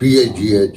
PHGH,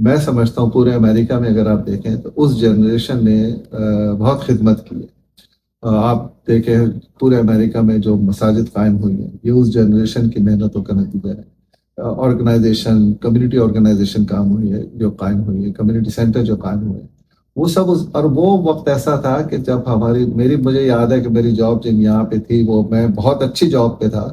میں سمجھتا ہوں پورے امریکہ میں اگر آپ دیکھیں تو اس جنریشن نے بہت خدمت کی ہے۔ آپ دیکھیں پورے امریکہ میں جو مساجد قائم ہوئی ہیں یہ اس جنریشن کی محنتوں کا نتیجہ ہے۔ آرگنائزیشن، کمیونٹی آرگنائزیشن کام ہوئی ہے جو قائم ہوئی ہے، کمیونٹی سینٹر جو قائم ہوئے ہیں، وہ سب اور وہ وقت ایسا تھا کہ جب مجھے یاد ہے کہ میری جاب جب یہاں پہ تھی، وہ میں بہت اچھی جاب پہ تھا،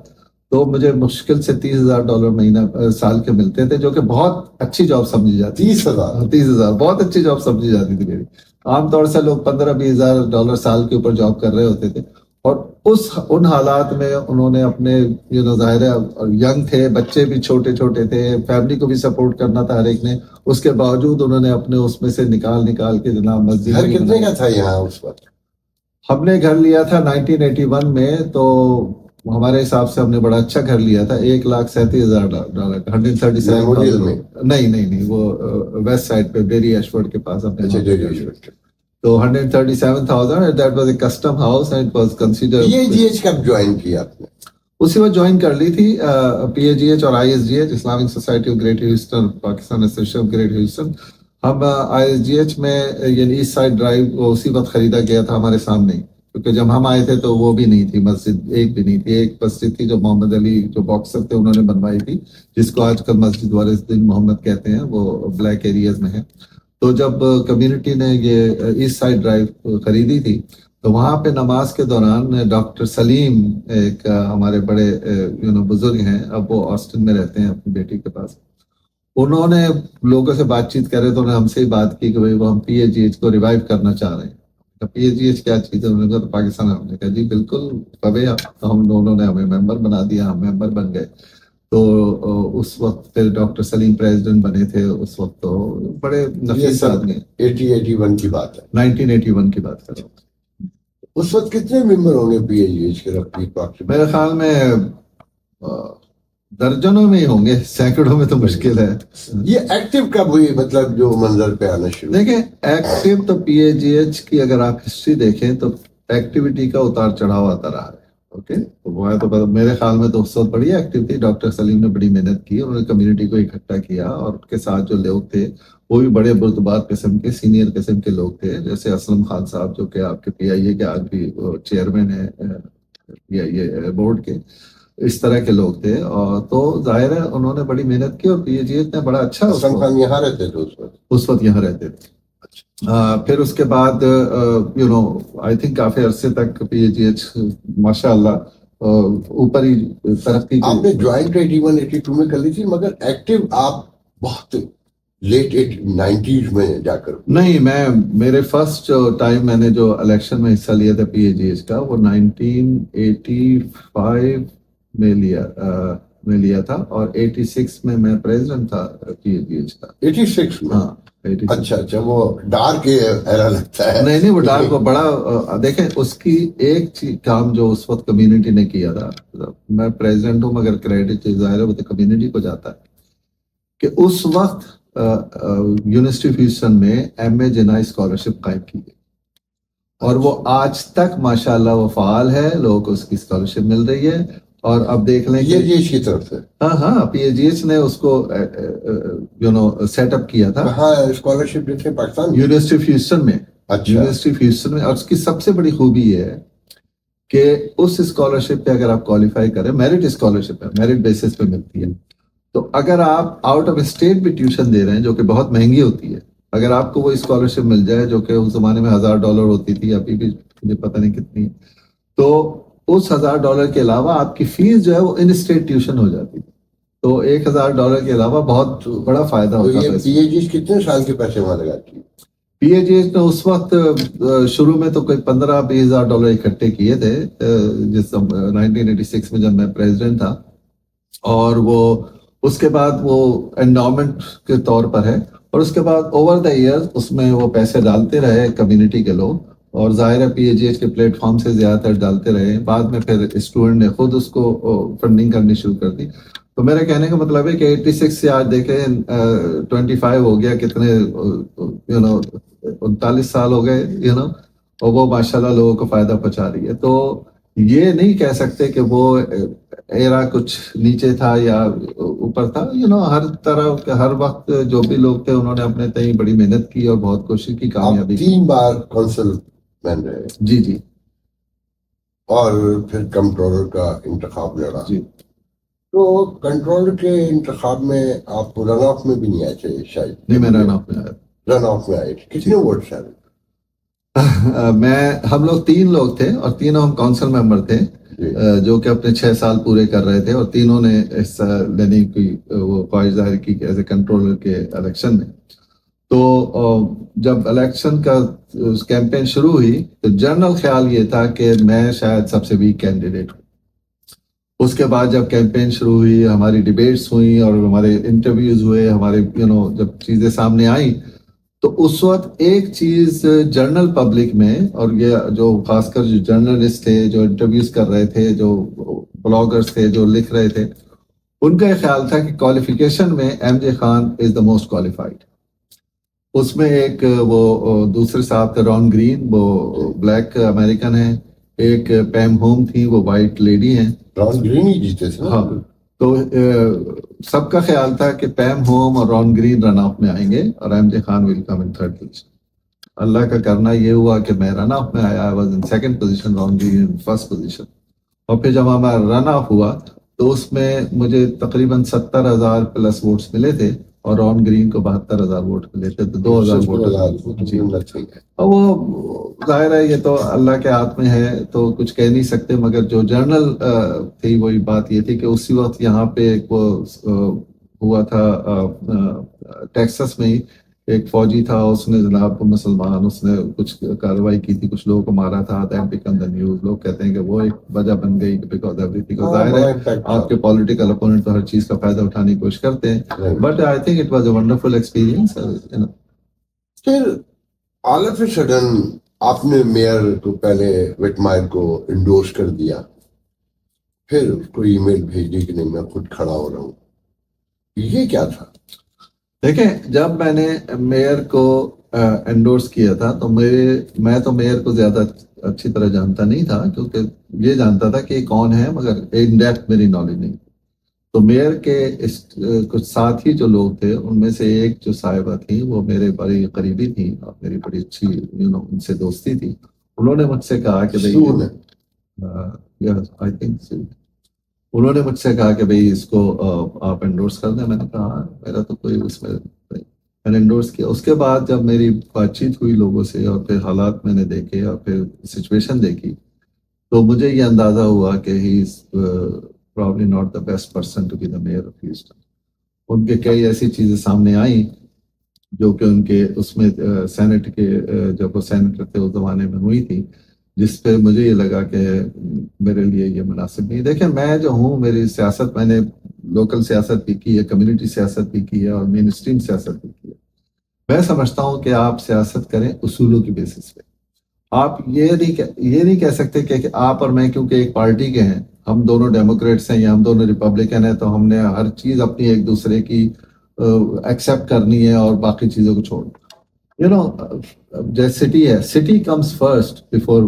تو مجھے مشکل سے $30,000 مہینہ سال کے ملتے تھے، جو کہ بہت اچھی جاب سمجھی جاتی۔ 30,000 بہت اچھی جاب سمجھی جاتی تھی میری۔ عام طور سے لوگ $15,000-20,000 سال کے اوپر جاب کر رہے ہوتے تھے، اور ان حالات میں انہوں نے اپنے ظاہر ہے ینگ تھے، بچے بھی چھوٹے چھوٹے تھے، فیملی کو بھی سپورٹ کرنا تھا ہر ایک نے، اس کے باوجود انہوں نے اپنے اس میں سے نکال کے جناب مسجد۔ گھر کتنے کا تھا یہاں اس وقت؟ ہم نے گھر لیا تھا 1981 میں، تو ہمارے حساب سے ہم نے بڑا اچھا گھر لیا تھا، $1,37,000 $137,000 نہیں وہ ویسٹ سائڈ پہ ڈیری ایشورڈ کے پاس ہم نے، تو $137,000 that was a custom house and was consider. PAGH کب جوائن کیا آپ نے؟ اسی وقت جوائن کر لی تھی PAGH اور ISGH، Islamic society of great Houston, Pakistan association of great Houston. ہم ISGH میں یعنی ایسٹ سائڈ ڈرائیو اسی وقت خریدا گیا تھا ہمارے سامنے، کیونکہ جب ہم آئے تھے تو وہ بھی نہیں تھی مسجد، ایک بھی نہیں تھی۔ ایک مسجد تھی جو محمد علی جو باکسر تھے انہوں نے بنوائی تھی، جس کو آج کل مسجد والد محمد کہتے ہیں، وہ بلیک ایریاز میں ہے۔ تو جب کمیونٹی نے یہ ایسٹ سائڈ ڈرائیو خریدی تھی تو وہاں پہ نماز کے دوران ڈاکٹر سلیم ایک ہمارے بڑے بزرگ ہیں، اب وہ آسٹن میں رہتے ہیں اپنی بیٹی کے پاس، انہوں نے لوگوں سے بات چیت کرے تو انہوں نے ہم سے ہی بات کی کہ بھائی وہ ہم PAGH کو ریوائیو کرنا چاہ رہے ہیں۔ PAGH کیا چیز ہے؟ انہوں نے کہا تو پاکستان ہے۔ ہم نے کہا جی بالکل کبھی، تو ہم دونوں نے ہمیں ممبر بنا دیا، ہم ممبر بن گئے۔ تو اس وقت پھر ڈاکٹر سلیم پریزیڈنٹ بنے تھے اس وقت، تو بڑے نفیس آدمی۔ 81 کی بات ہے، 1981 کی بات کر رہا ہوں۔ اس وقت کتنے ممبر ہوں گے PAGH کے رفیق؟ میرے خیال میں درجنوں میں ہی ہوں گے، سینکڑوں میں تو مشکل ہے۔ یہ ایکٹیو کب ہوئی، مطلب جو منظر پہ آنا شروع؟ دیکھیں ایکٹیو تو PAGH کی اگر آپ ہسٹری دیکھیں تو ایکٹیویٹی کا اتار چڑھاؤ آتا رہا ہے۔ اوکے، تو میرے خیال میں تو اس وقت بڑی ایکٹیو تھی، ڈاکٹر سلیم نے بڑی محنت کی، انہوں نے کمیونٹی کو اکٹھا کیا، اور ان کے ساتھ جو لوگ تھے وہ بھی بڑے برتبار قسم کے سینئر قسم کے لوگ تھے، جیسے اسلم خان صاحب جو کہ آپ کے PIA کے آج بھی چیئرمین ہیں PIA بورڈ کے، اس طرح کے لوگ تھے۔ اور تو ظاہر ہے انہوں نے بڑی محنت کی، اور PAGH نے بڑا اچھا، اسلم خان یہاں رہتے تھے اس وقت یہاں رہتے تھے۔ پھر اس کے بعد آئی تھنک کافی عرصے تک PAGH ماشاء اللہ اوپر ہی ترقی کی۔ آپ نے جوائنٹ 81-82 میں کر لی تھی، مگر ایکٹیو آپ بہت لیٹ 90s میں جا کر؟ نہیں، میرے فرسٹ ٹائم میں نے جو الیکشن میں حصہ لیا تھا PAGH کا وہ 1985 میں لیا تھا، اور 86 میں میں پریزیڈنٹ تھا PAGH کا۔ 86 میں؟ ہاں 86۔ اچھا، وہ ڈارک ایرا لگتا ہے۔ نہیں وہ ڈارک کو بڑا دیکھیں، اس کی ایک کام جو اس وقت کمیونٹی نے کیا تھا، میں پریزیڈنٹ ہوں مگر کریڈٹ ظاہر ہے وہ تو کمیونٹی کو جاتا ہے، کہ اس وقت یونیورسٹی آف ہیوسٹن میں MA جنائی اسکالرشپ قائم کی گئی، اور وہ آج تک ماشاءاللہ وہ فعال ہے، لوگوں کو اس کی اسکالرشپ مل رہی ہے۔ اور اب دیکھ لیں کہ PAGH کی طرف سے، ہاں PAGH نے اس کو سیٹ اپ کیا تھا۔ کہاں اسکالرشپ دیتے ہیں؟ پاکستان؟ یونیورسٹی آف ہیوسٹن میں۔ اچھا، یونیورسٹی آف ہیوسٹن میں، اور اس کی سب سے بڑی خوبی یہ ہے کہ اس اسکالرشپ پہ اگر آپ کوالیفائی کریں، میرٹ اسکالرشپ ہے، میرٹ بیسس پہ ملتی ہے، تو اگر آپ آؤٹ آف اسٹیٹ بھی ٹیوشن دے رہے ہیں جو کہ بہت مہنگی ہوتی ہے، اگر آپ کو وہ اسکالرشپ مل جائے جو کہ اس زمانے میں $1,000 ہوتی تھی، ابھی بھی مجھے پتہ نہیں کتنی ہے، تو اس $1,000 کے علاوہ آپ کی فیس جو ہے وہ ان اسٹیٹ ٹیوشن ہو جاتی ہے، تو $1,000 کے علاوہ بہت بڑا فائدہ ہوتا ہے۔ PAGH کتنے سال کے پیسے وہاں لگاتی ہے؟ PAGH نے اس وقت شروع میں تو کوئی $15,000-20,000 اکٹھے کیے تھے، جس 1986 میں جب میں پریزیڈنٹ تھا، اور وہ اس کے بعد وہ انڈومنٹ کے طور پر ہے، اور اس کے بعد اوور دا ایئر اس میں وہ پیسے ڈالتے رہے کمیونٹی کے لوگ، اور ظاہر ہے PAGH کے پلیٹ فارم سے زیادہ تر ڈالتے رہے۔ بعد میں پھر اسٹوڈنٹ نے خود اس کو فنڈنگ کرنی شروع کر دی۔ تو میرے کہنے کا مطلب ہے کہ 86 سے آج دیکھیں 25 ہو گیا، کتنے 39 سال ہو گئے، اور وہ ماشاءاللہ لوگوں کو فائدہ پہنچا رہی ہے۔ تو یہ نہیں کہہ سکتے کہ وہ ایرا کچھ نیچے تھا یا اوپر تھا. ہر طرح ہر وقت جو بھی لوگ تھے انہوں نے اپنے تئیں بڑی محنت کی اور بہت کوشش کی. کامیابی 3 بار کونسل مین رہے. جی اور پھر کنٹرولر کا انتخاب لڑا. جی. تو کنٹرولر کے انتخاب میں آپ رن آف میں بھی نہیں آئے تھے شاید؟ نہیں، میں رن آف میں آیا. رن آف میں آئے تھے. کتنے ووٹ ہیں؟ ہم لوگ 3 لوگ تھے اور تینوں ہم کونسل ممبر تھے جو کہ اپنے 6 سال پورے کر رہے تھے اور تینوں نے حصہ لینے کی وہ خواہش ظاہر کی ایز اے کنٹرولر کے الیکشن میں. تو جب الیکشن کا کیمپین شروع ہوئی تو جنرل خیال یہ تھا کہ میں شاید سب سے ویک کینڈیڈیٹ ہوں. اس کے بعد جب کیمپین شروع ہوئی، ہماری ڈیبیٹس ہوئی اور ہمارے انٹرویوز ہوئے، ہمارے جب چیزیں سامنے آئیں تو اس وقت ایک چیز جرنل پبلک میں، اور یہ جو خاص کر جو جرنلسٹ تھے جو انٹرویوز کر رہے تھے، جو بلاگرز تھے جو لکھ رہے تھے، ان کا یہ خیال تھا کہ کوالیفیکیشن میں M J Khan is the most qualified. اس میں ایک وہ دوسرے صاحب تھے ران گرین، وہ بلیک امریکن ہیں. ایک پیم ہوم تھی، وہ وائٹ لیڈی ہیں. ران گرین ہی جیتے تھے. ہاں، تو سب کا خیال تھا کہ پیم ہوم اور ران گرین رن آف میں آئیں گے اور ایم جے خان ول کم ان 3rd پوزیشن. اللہ کا کرنا یہ ہوا کہ میں رن آف میں آیا. I was in 2nd position, run green in 1st position. اور پھر جب ہمارا رن آف ہوا تو اس میں مجھے تقریباً 70,000 پلس ووٹس ملے تھے اور ران گرین کو 72,000 ووٹ ملے تھے. تو 2,000 ووٹ. جی. اور وہ ظاہر ہے یہ تو اللہ کے ہاتھ میں ہے تو کچھ کہہ نہیں سکتے، مگر جو جرنل تھی وہی بات یہ تھی کہ اسی وقت یہاں پہ ایک وہ ہوا تھا ٹیکسس میں ہی ایک فوجی تھا، اس نے جناب مسلمان، اس نے کچھ کارروائی کی تھی، کچھ لوگوں کو مارا تھا. That become the news. لوگ کہتے ہیں کہ وہ ایک وجہ بن گئی بیکاز ایوری تھنگ. ظاہر ہے آپ کے پولیٹیکل اپوننٹ تو ہر چیز کا فائدہ اٹھانے کی کوشش کرتے ہیں، but I think it was a wonderful experience. پھر آل آف اے سڈن آپ نے میئر کو پہلے وٹمائر کو انڈورس کر دیا، پھر کوئی ای میل بھیج دی کہ نہیں میں خود کھڑا ہو رہا ہوں. یہ کیا تھا؟ دیکھیں، جب میں نے میئر کو انڈورس کیا تھا تو میں تو میئر کو زیادہ اچھی طرح جانتا نہیں تھا، کیونکہ یہ جانتا تھا کہ یہ کون ہے مگر ان ڈیپتھ میری نالج نہیں. تو میئر کے کچھ ساتھی جو لوگ تھے ان میں سے ایک جو صاحبہ تھیں وہ میرے بڑی قریبی تھیں اور میری بڑی اچھی ان سے دوستی تھی. انہوں نے مجھ سے کہا کہ انہوں نے مجھ سے کہا کہ بھئی اس کو آپ انڈورس کر دیں. میں نے کہا میرا تو کوئی اس میں نے انڈورس کیا. اس کے بعد جب میری بات چیت ہوئی لوگوں سے اور پھر حالات میں نے دیکھے اور پھر سچویشن دیکھی تو مجھے یہ اندازہ ہوا کہ ہی از probably not the best person to be the mayor of Houston. ان کے کئی ایسی چیزیں سامنے آئیں جو کہ ان کے اس میں سینٹ کے جب وہ سینیٹر تھے اس زمانے میں ہوئی تھی، جس پہ مجھے یہ لگا کہ میرے لیے یہ مناسب نہیں. دیکھیں، میں جو ہوں میری سیاست، میں نے لوکل سیاست بھی کی ہے، کمیونٹی سیاست بھی کی ہے اور مین اسٹریم سیاست بھی کی ہے. میں سمجھتا ہوں کہ آپ سیاست کریں اصولوں کی بیسس پہ. آپ یہ نہیں کہہ سکتے کہ آپ اور میں کیونکہ ایک پارٹی کے ہیں، ہم دونوں ڈیموکریٹس ہیں یا ہم دونوں ریپبلکن ہیں تو ہم نے ہر چیز اپنی ایک دوسرے کی ایکسیپٹ کرنی ہے اور باقی چیزوں کو چھوڑنا. جیسے سٹی ہے، city comes first before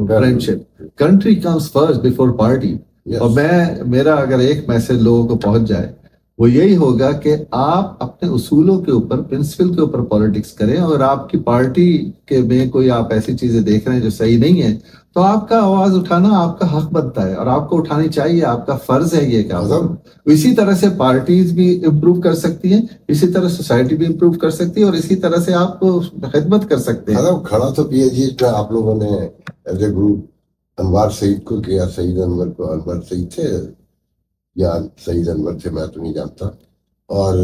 friendship, country comes first before party. اور میرا اگر ایک میسج لوگوں کو پہنچ جائے وہ یہی ہوگا کہ آپ اپنے اصولوں کے اوپر، پرنسپل کے اوپر پالیٹکس کریں. اور آپ کی پارٹی کے میں کوئی آپ ایسی چیزیں دیکھ رہے ہیں جو صحیح نہیں ہے تو آپ کا آواز اٹھانا آپ کا حق بنتا ہے اور آپ کو اٹھانی چاہیے، آپ کا فرض ہے یہ کام. اسی طرح سے پارٹیز بھی امپروو کر سکتی ہیں، اسی طرح سوسائٹی بھی امپروو کر سکتی ہے اور اسی طرح سے آپ خدمت کر سکتے ہیں. کھڑا تو پی ایچ ڈی آپ لوگوں نے ایز اے گروپ انوار سعید کو کیا. سعید انور کو، انور سعید تھے یا سعید انور تھے میں تو نہیں جانتا، اور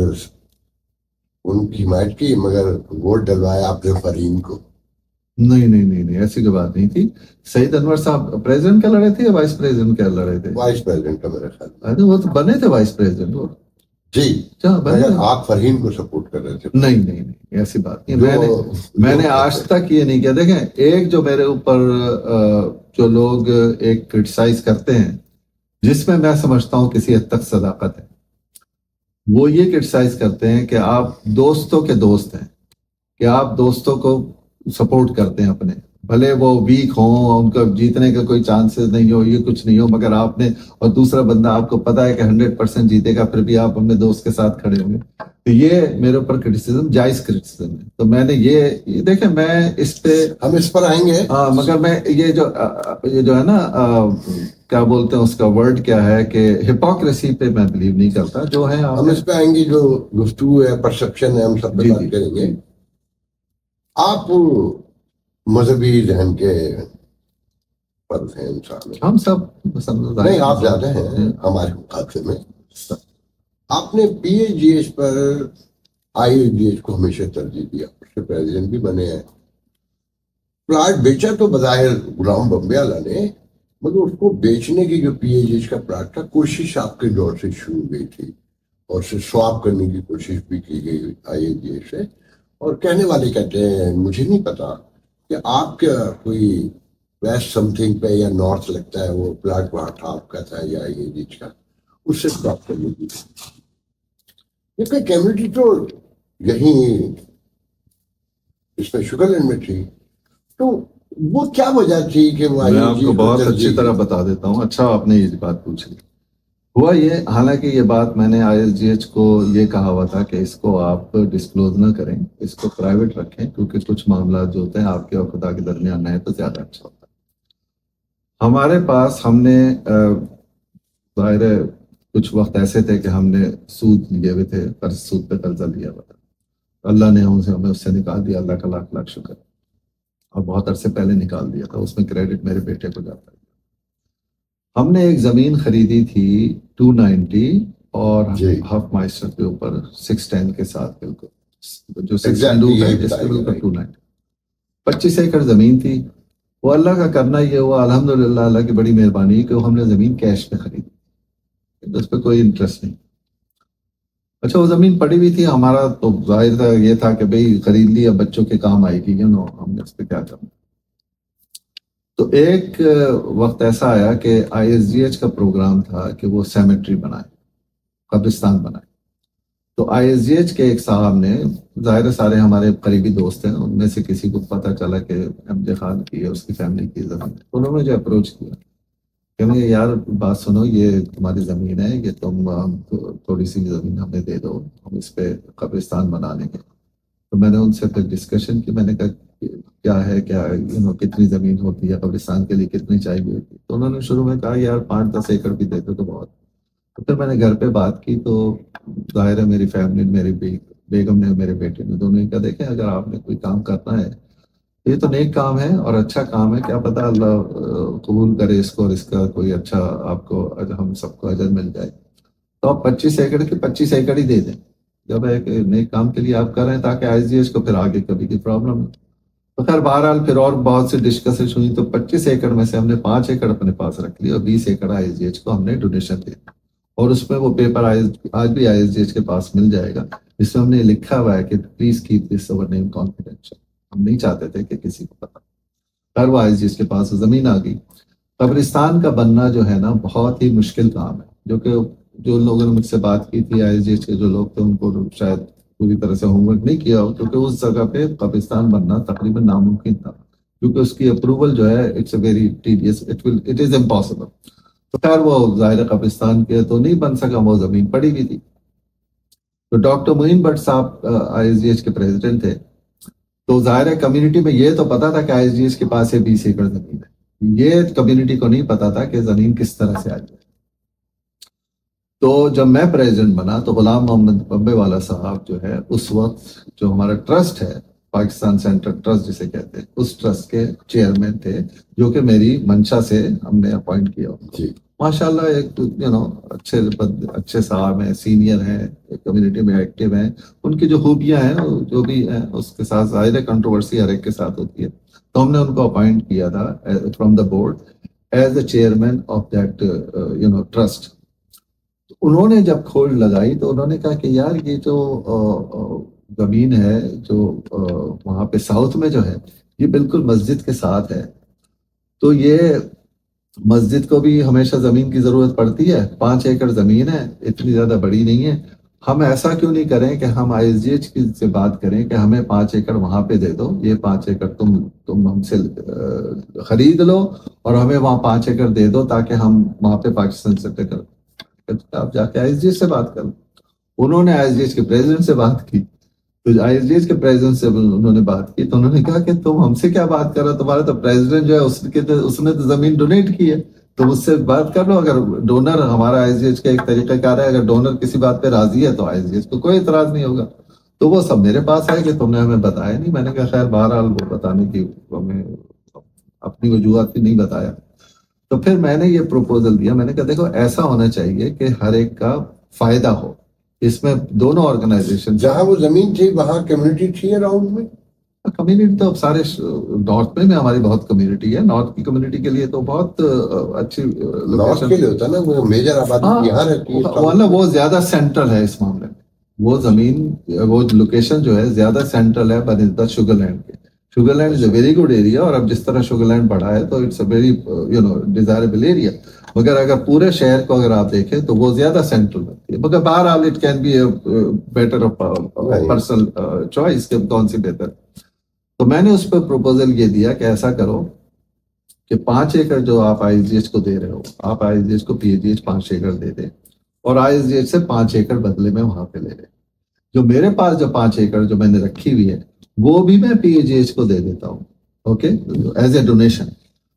ان کی حمایت کی، مگر ووٹ ڈلوایا آپ نے فرین کو. نہیں ایسی کوئی بات نہیں تھی. سعید انور صاحب پریزیڈنٹ کا لڑے تھے یا وائس پریزیڈنٹ کا لڑے تھے؟ وائس پریزیڈنٹ کا میرے خیال. وہ تو بنے تھے وائس پریزیڈنٹ وہ. جی آپ فرین کو سپورٹ کر رہے تھے. نہیں ایسی بات نہیں. میں نے آج تک یہ نہیں کیا. دیکھیں، ایک جو میرے اوپر جو لوگ ایک کرٹیسائز کرتے ہیں جس میں سمجھتا ہوں کسی حد تک صداقت ہے، وہ یہ کرٹیسائز کرتے ہیں کہ آپ دوستوں کے دوست ہیں، کہ آپ دوستوں کو سپورٹ کرتے ہیں اپنے. بھلے وہ ویک ہوں, ان کا جیتنے کا کوئی چانسز نہیں ہو, یہ کچھ نہیں ہو, مگر آپ نے, اور دوسرا بندہ آپ کو پتا ہے کہ 100% جیتے گا, پھر بھی آپ اپنے دوست کے ساتھ کھڑے ہوں گے, تو یہ میرے اوپر کرٹیسزم جائز کرٹیسزم ہے. تو میں نے یہ دیکھیں, میں اس پہ ہم اس پر آئیں گے. مگر میں یہ جو ہے نا, کیا بولتے ہیں اس کا ورڈ کیا ہے, کہ ہپوکریسی پہ میں بلیو نہیں کرتا. جو ہے ہم اس پہ آئیں گے, جو گفتگو ہے, پرسپشن ہے, ہم سب پہ بات کریں گے. آپ مذہبی ذہن کے فرد ہیں, انسان ہیں. ہم سب نہیں, آپ زیادہ ہیں ہمارے مقابلے میں. آپ نے پی ایچ ڈی ایچ پر آئی ایچ ڈی ایچ کو ہمیشہ ترجیح دیا, اس سے پریزیڈنٹ بھی بنے ہیں. پلاٹ بیچا تو بظاہر غلام بمبے والا نے, مگر اس کو بیچنے کی جو پی ایچ ڈی ایچ کا پلاٹ تھا, کوشش آپ کے دور سے شروع ہوئی تھی, اور اسے سواپ کرنے کی کوشش بھی کی گئی آئی ایچ ڈی ایچ سے. اور کہنے والے کہتے ہیں, مجھے نہیں پتا کہ آپ کا کوئی ویسٹ سم تھنگ پہ یا نارتھ لگتا ہے وہ پلاٹ وہاں تھا آپ کا تھا یا آئی ایچ ڈی ایچ کا, اس سے سواپ کرنے کی. کیونکہ کمیونٹی تو یہیں اس میں شوگر لینڈ میں تھی, تو وہ کیا وجہ تھی کہ وہ میں آپ کو بہت اچھی طرح بتا دیتا ہوں. اچھا آپ نے یہ بات پوچھی. ہوا یہ, حالانکہ یہ بات میں نے آئی ایس جی ایچ کو یہ کہا ہوا تھا کہ اس کو آپ ڈسکلوز نہ کریں, اس کو پرائیویٹ رکھیں, کیونکہ کچھ معاملات جو ہوتے ہیں آپ کے اور خدا کے درمیان ہے تو زیادہ اچھا ہوتا ہے. ہمارے پاس ہم نے ظاہر ہے کچھ وقت ایسے تھے کہ ہم نے سود لیے ہوئے تھے, سود پہ قرضہ لیا ہوا تھا. اللہ نے ہمیں اس سے نکال دیا, اللہ کا لاکھ لاکھ شکر, اور بہت عرصے پہلے نکال دیا تھا. اس میں کریڈٹ میرے بیٹے کو جاتا ہے. ہم نے ایک زمین خریدی تھی 290 اور ہاف مائسٹر کے اوپر 610 کے ساتھ, بالکل جو 6 ہے جس کے بالکل 290 25 ایکڑ زمین تھی. وہ اللہ کا کرنا یہ ہوا, الحمدللہ اللہ کی بڑی مہربانی کہ ہم نے زمین کیش پہ خریدی, اس پہ کوئی انٹرسٹ نہیں. اچھا وہ زمین پڑی ہوئی تھی, ہمارا تو ظاہر تھا یہ تھا کہ بھئی خرید لیا, بچوں کے کام آئے گی, ہم نے اس پہ کیا کرنا. تو ایک وقت ایسا آیا کہ آئی ایس جی ایچ کا پروگرام تھا کہ وہ سیمیٹری بنائے, قبرستان بنائے. تو آئی ایس جی ایچ کے ایک صاحب نے, ظاہر سارے ہمارے قریبی دوست ہیں, ان میں سے کسی کو پتہ چلا کہ ایم جے خان کی ہے, اس کی فیملی کی زمین ہے. انہوں نے مجھے اپروچ کیا کہ میں یار بات سنو, یہ تمہاری زمین ہے, یہ تم تھوڑی سی زمین ہمیں دے دو, ہم اس پہ قبرستان بنا لیں گے. تو میں نے ان سے پھر ڈسکشن کی, میں نے کہا کیا ہے, کتنی زمین ہوتی ہے قبرستان کے لیے, کتنی چاہیے ہوتی. تو انہوں نے شروع میں کہا یار 5-10 ایکڑ بھی دیتے تو بہت. تو پھر میں نے گھر پہ بات کی, تو ظاہر ہے میری فیملی, میری بیگم نے, میرے بیٹے نے, دونوں نے کہا دیکھیں اگر آپ نے کوئی کام کرنا ہے, یہ تو نیک کام ہے اور اچھا کام ہے, کیا پتہ اللہ قبول کرے اس کو, اور اس کا کوئی اچھا آپ کو, ہم سب کو اجر مل جائے. تو آپ 25 ایکڑ کے 25 ایکڑ ہی دے دیں, جب ایک نیک کام کے لیے آپ کر رہے ہیں, تاکہ آئی جی ایچ کو پھر آگے کبھی کی پرابلم ہے. تو خیر بہرحال پھر اور بہت سی ڈسکشن ہوئی, تو 25 ایکڑ میں سے ہم نے 5 ایکڑ اپنے پاس رکھ لی, اور 20 ایکڑ آئی ایس جی ایچ کو ہم نے ڈونیشن دے دی. اور اس میں وہ پیپر آج بھی آئی ایس جی ایچ کے پاس مل جائے گا, جس میں ہم نے لکھا ہوا ہے کہ please keep this over name confidential. ہم نہیں چاہتے تھے کہ کسی کو پتا. خیر وہ آئی ایس جی ایچ کے پاس زمین آ گئی. قبرستان کا بننا جو ہے نا بہت ہی مشکل کام ہے, جو لوگوں نے مجھ سے بات کی تھی آئی ایس جی ایچ کے جو لوگ تھے, ان کو شاید پوری طرح سے ہوم ورک نہیں کیا ہو, کیونکہ اس جگہ پہ قبرستان بننا تقریباً ناممکن تھا, کیونکہ اس کی اپروول جو ہے it's a very tedious, it is impossible. تو خیر وہ ظاہر قبرستان کے تو نہیں بن سکا, وہ زمین پڑی ہوئی تھی. تو ڈاکٹر معین بٹ صاحب آئی ایس جی ایچ کے پریزیڈنٹ تھے. تو ظاہر کمیونٹی میں یہ تو پتا تھا کہ آئی ایس جی ایچ کے پاس 20 ایکڑ زمین ہے, یہ کمیونٹی کو نہیں پتا تھا کہ زمین کس طرح سے آئی ہے. تو جب میں پریزیڈنٹ بنا تو غلام محمد بمبے والا صاحب جو ہے, اس وقت جو ہمارا ٹرسٹ ہے, پاکستان سینٹرل ٹرسٹ جسے کہتے ہیں, اس ٹرسٹ کے چیئرمین تھے, جو کہ میری منشا سے ہم نے اپوائنٹ کیا. ماشاء اللہ ایک اچھے صاحب ہیں, سینئر ہیں, کمیونٹی میں ایکٹیو ہیں, ان کی جو خوبیاں ہیں جو بھی ہیں, اس کے ساتھ ظاہر کنٹروورسی ہر ایک کے ساتھ ہوتی ہے. تو ہم نے ان کو اپوائنٹ کیا تھا from the board as a chairman of that trust. انہوں نے جب کھوج لگائی تو انہوں نے کہا کہ یار یہ جو زمین ہے جو وہاں پہ ساؤتھ میں جو ہے, یہ بالکل مسجد کے ساتھ ہے, تو یہ مسجد کو بھی ہمیشہ زمین کی ضرورت پڑتی ہے. 5 ایکڑ زمین ہے, اتنی زیادہ بڑی نہیں ہے, ہم ایسا کیوں نہیں کریں کہ ہم آئی ایس جی ایچ سے بات کریں کہ ہمیں 5 ایکڑ وہاں پہ دے دو, یہ 5 ایکڑ تم ہم سے خرید لو اور ہمیں وہاں 5 ایکڑ دے دو تاکہ ہم وہاں پہ پاکستان سے آپ جا کے آئی ایس جی ایچ سے بات کرو. انہوں نے آئی ایس جی ایچ کے پریزیڈنٹ سے بات کی, تو آئی ایس جی ایچ کے پریزیڈنٹ سے انہوں نے بات کی تو انہوں نے کہا کہ تم ہم سے کیا بات کر رہے ہو, تمہارا تو پریزیڈنٹ جو ہے اس نے تو زمین ڈونیٹ کی ہے, تم اس سے بات کر لو. اگر ڈونر, ہمارا آئی ایس جی ایچ کا ایک طریقہ کار ہے, اگر ڈونر کسی بات پہ راضی ہے تو آئی ایس جی ایچ کو کوئی اعتراض نہیں ہوگا. تو وہ سب میرے پاس آئے کہ تم نے ہمیں بتایا نہیں. میں نے کہا خیر بہرحال وہ بتانے کی ہمیں اپنی وجوہات کی نہیں بتایا. تو پھر میں نے یہ پروپوزل دیا, میں نے کہا دیکھو ایسا ہونا چاہیے کہ ہر ایک کا فائدہ ہو, اس میں دونوں آرگنائزیشن. جہاں وہ زمین تھی وہاں کمیونٹی تھی اراؤنڈ میں, کمیونٹی تو اب سارے نارتھ میں ہماری بہت کمیونٹی ہے. نارتھ کی کمیونٹی کے لیے تو بہت اچھی نارتھ کے لیے ہوتا ہے نا, وہ میجر آبادی یہاں رہتی ہے. وہ زیادہ سینٹرل ہے اس معاملے میں, وہ زمین وہ لوکیشن جو ہے زیادہ سینٹرل ہے بنسبت شوگر لینڈ کے. Sugar Land is a very good area, اور اب جس طرح شوگر لینڈ بڑھا ہے تو it's a very desirable area. مگر اگر پورے شہر کو اگر آپ دیکھیں تو وہ زیادہ سینٹرل ہوتی ہے. مگر بہرحال it can be better personal choice کہ کون سی بہتر. تو میں نے اس پہ پروپوزل یہ دیا کہ ایسا کرو کہ 5 ایکڑ جو آپ آئی ایس جی ایچ کو دے رہے ہو, آپ آئی ایس جی ایچ کو پی ایچ جی ایچ 5 ایکڑ دے دیں اور آئی ایس جی ایچ سے 5 ایکڑ بدلے میں وہاں پہ لے لیں. جو میرے پاس جو 5 ایکڑ جو میں نے رکھی ہوئی ہے وہ بھی میں پی ایچ جی ایچ کو دے دیتا ہوں, اوکے, ایز اے ڈونیشن.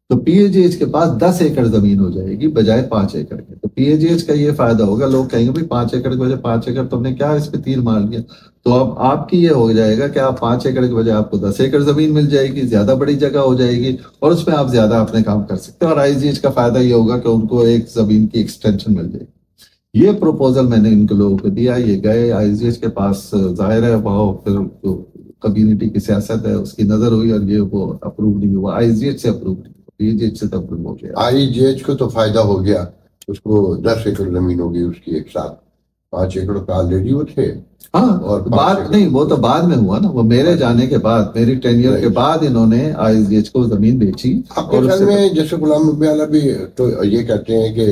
تو پی ایچ جی ایچ کے پاس 10 ایکڑ زمین ہو جائے گی بجائے 5 ایکڑ کے. تو پی ایچ جی ایچ کا یہ فائدہ ہوگا, لوگ کہیں گے بھائی 5 ایکڑ کی وجہ 5 ایکڑ تم نے کیا اس پہ تیر مار لیا. تو اب آپ کی یہ ہو جائے گا کہ آپ 5 ایکڑ کی وجہ آپ کو 10 ایکڑ زمین مل جائے گی, زیادہ بڑی جگہ ہو جائے گی, اور اس میں آپ زیادہ اپنے کام کر سکتے ہیں. اور آئی جی ایچ کا فائدہ یہ ہوگا کہ ان کو ایک زمین کی ایکسٹینشن مل جائے گی. یہ پروپوزل میں نے ان کے لوگوں کو دیا, یہ گئے آئی جی ایچ کے پاس, ظاہر ہے وہ پھر کمیونٹی کی سیاست ہے اس کی نظر ہوئی اور یہ وہ اپروو نہیں ہوا, آئی جی ایچ سے اپروو نہیں ہوا, پی جی ایچ سے تو اپروو ہو گیا. آئی جی ایچ کو تو فائدہ ہو گیا, اس کو 10 ایکڑ زمین ہوگی اس کی ایک ساتھ, 5 ایکڑ کا آلریڈی وہ تھے. ہاں, اور بات نہیں, وہ تو بعد میں ہوا نا, وہ میرے جانے کے بعد, میری ٹینیئر کے بعد انہوں نے آئی جی ایچ کو زمین بیچی. آپ کے خیال میں جیسے غلام نبی والا بھی تو یہ کہتے ہیں کہ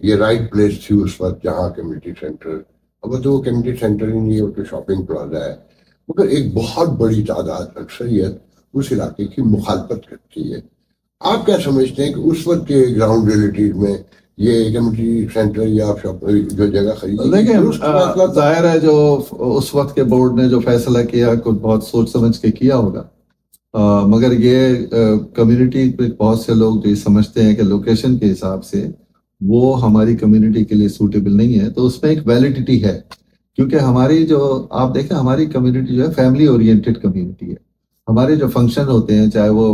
یہ رائٹ پلیس تھی اس وقت جہاں کمیونٹی سینٹر, اب تو وہ کمیونٹی سینٹر ہی نہیں ہے, وہ تو شاپنگ پلازا ہے, مگر ایک بہت بڑی تعداد اکثریت اس علاقے کی مخالفت کرتی ہے. آپ کیا سمجھتے ہیں کہ اس وقت کے گراؤنڈ ریئلٹیز میں یہ کمیونٹی سینٹر یا جو جگہ خریدی, دیکھیں ظاہر ہے جو اس وقت کے بورڈ نے جو فیصلہ کیا کچھ بہت سوچ سمجھ کے کیا ہوگا, مگر یہ کمیونٹی پہ بہت سے لوگ جو سمجھتے ہیں کہ لوکیشن کے حساب سے وہ ہماری کمیونٹی کے لیے سوٹیبل نہیں ہے. تو اس میں ایک ویلڈیٹی ہے, کیونکہ ہماری جو آپ دیکھیں ہماری کمیونٹی جو ہے فیملی اورینٹڈ کمیونٹی ہے. ہمارے جو فنکشن ہوتے ہیں, چاہے وہ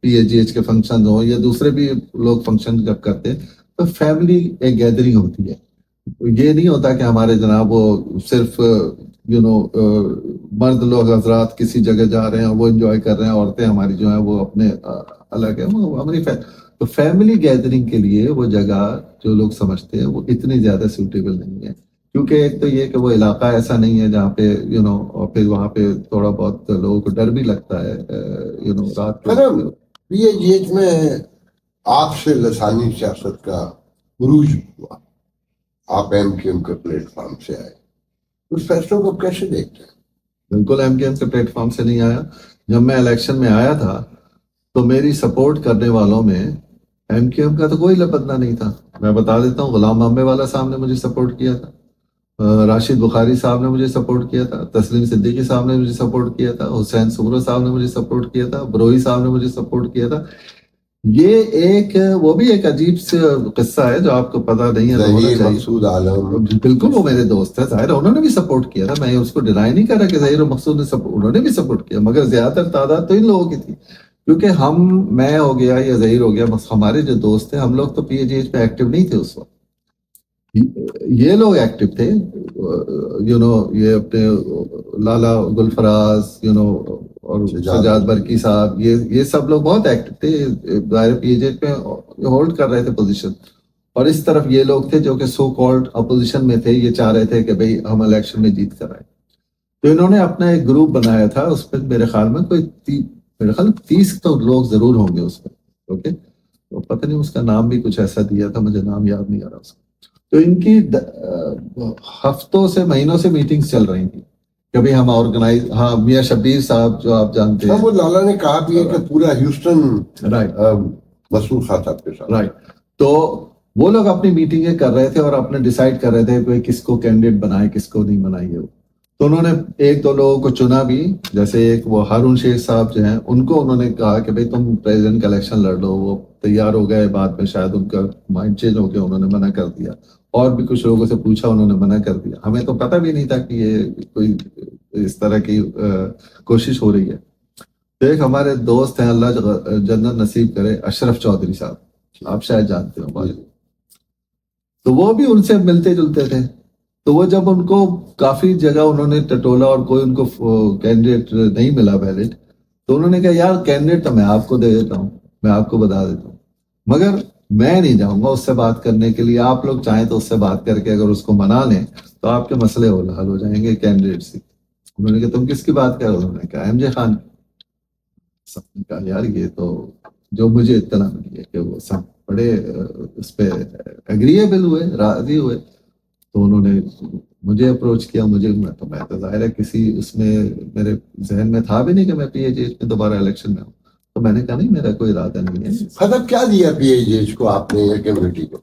پی ایچ جی ایچ کے فنکشن ہوں یا دوسرے بھی لوگ فنکشن جب کرتے ہیں تو فیملی ایک گیدرنگ ہوتی ہے. یہ نہیں ہوتا کہ ہمارے جناب وہ صرف مرد لوگ حضرات کسی جگہ جا رہے ہیں وہ انجوائے کر رہے ہیں, عورتیں ہماری جو ہیں وہ اپنے الگ ہے. ہماری تو فیملی گیدرنگ کے لیے وہ جگہ جو لوگ سمجھتے ہیں وہ اتنی زیادہ سوٹیبل نہیں ہے, کیونکہ ایک تو یہ کہ وہ علاقہ ایسا نہیں ہے جہاں پہ اور پھر وہاں پہ تھوڑا بہت لوگوں کو ڈر بھی لگتا ہے رات کو. پی ایچ جی ایچ میں آپ سے لسانی سیاست کا عروج ہوا, آپ ایم کیو ایم کے پلیٹ فارم سے آئے, اس فیصلوں کو کیسے دیکھتے ہیں؟ بالکل ایم کیو ایم کے پلیٹ فارم سے نہیں آیا. جب میں الیکشن میں آیا تھا تو میری سپورٹ کرنے والوں میں ایم کیو ایم کا تو کوئی بندہ نہیں تھا. میں بتا دیتا ہوں, غلام محمد والا صاحب نے مجھے سپورٹ کیا تھا, راشد بخاری صاحب نے مجھے سپورٹ کیا تھا, تسلیم صدیقی صاحب نے مجھے سپورٹ کیا تھا, حسین سمرو صاحب نے مجھے سپورٹ کیا تھا, بروئی صاحب نے مجھے سپورٹ کیا تھا. یہ ایک وہ بھی ایک عجیب سے قصہ ہے جو آپ کو پتا نہیں ہے. مقصود عالم بالکل وہ میرے دوست ہے, ظاہر انہوں نے بھی سپورٹ کیا تھا, میں اس کو ڈینائی نہیں کر رہا کہ ظہیر و مقصود نے انہوں نے بھی سپورٹ کیا, مگر زیادہ تر تعداد تو ان لوگوں کی تھی, کیونکہ میں ہو گیا یا ظہیر ہو گیا, ہمارے جو دوست تھے ہم لوگ تو پی ایچ ایچ پہ ایکٹیو نہیں تھے اس وقت. یہ لوگ ایکٹیو تھے, یہ اپنے لالا گلفراز اور سجاد برکی صاحب, یہ سب لوگ بہت ایکٹیو تھے, ظاہر پی ایچ ایچ پہ ہولڈ کر رہے تھے پوزیشن. اور اس طرف یہ لوگ تھے جو کہ سو کالڈ اپوزیشن میں تھے, یہ چاہ رہے تھے کہ بھئی ہم الیکشن میں جیت کر آئے. تو انہوں نے اپنا ایک گروپ بنایا تھا, اس میں میرے خیال میں کوئی 30 تو لوگ ضرور ہوں گے اس میں, اوکے, تو پتہ نہیں اس کا نام بھی کچھ ایسا دیا تھا, مجھے نام یاد نہیں آ رہا اس کا. تو ان کی ہفتوں سے مہینوں سے میٹنگز چل رہی تھی. کبھی ہم آرگنائز, ہاں میاں شبیر صاحب جو آپ جانتے ہیں, وہ لالا نے کہا بھی ہے کہ پورا ہیوسٹن رائٹ مسعود خان صاحب کے ساتھ. رائٹ, تو وہ لوگ اپنی میٹنگیں کر رہے تھے اور اپنے ڈیسائیڈ کر رہے تھے کہ کس کو کینڈیڈیٹ بنائے کس کو نہیں بنائیے. تو انہوں نے ایک دو لوگوں کو چنا بھی, جیسے ایک وہ ہارون شیخ صاحب جو ہیں, ان کو انہوں نے کہا کہ بھئی تم پریزیڈنٹ کا الیکشن لڑ لو. وہ تیار ہو گئے, بعد میں شاید ان کا مائنڈ چینج ہو گیا, انہوں نے منع کر دیا. اور بھی کچھ لوگوں سے پوچھا, انہوں نے منع کر دیا. ہمیں تو پتہ بھی نہیں تھا کہ یہ کوئی اس طرح کی کوشش ہو رہی ہے. تو ایک ہمارے دوست ہیں, اللہ جنت نصیب کرے, اشرف چودھری صاحب, آپ شاید جانتے ہو, تو وہ بھی ان سے ملتے جلتے تھے. تو وہ جب ان کو کافی جگہ انہوں نے ٹٹولا اور کوئی ان کو کینڈیڈیٹ نہیں ملا ویلڈ, تو انہوں نے کہا یار کینڈیڈیٹ تو میں آپ کو دے دیتا ہوں, میں آپ کو بتا دیتا ہوں, مگر میں نہیں جاؤں گا اس سے بات کرنے کے لیے. آپ لوگ چاہیں تو اس سے بات کر کے اگر اس کو منا لیں تو آپ کے مسئلے حل ہو جائیں گے کینڈیڈیٹ سے. انہوں نے کہا تم کس کی بات کر رہے ہو؟ انہوں نے کہا ایم جے خان. سب نے کہا یار یہ تو جو مجھے اطلاع ملی ہے کہ وہ سب بڑے اس پہ اگریبل ہوئے, راضی ہوئے. تو انہوں نے مجھے اپروچ کیا. میں تو ظاہر ہے کسی اس میں میرے ذہن میں تھا بھی نہیں کہ میں پی ایچ میں دوبارہ الیکشن میں ہوں. تو میں نے کہا نہیں, میرا کوئی ارادہ نہیں ہے. مطلب کیا دیا پی ایچ ایچ کو آپ نے کمیونٹی کو؟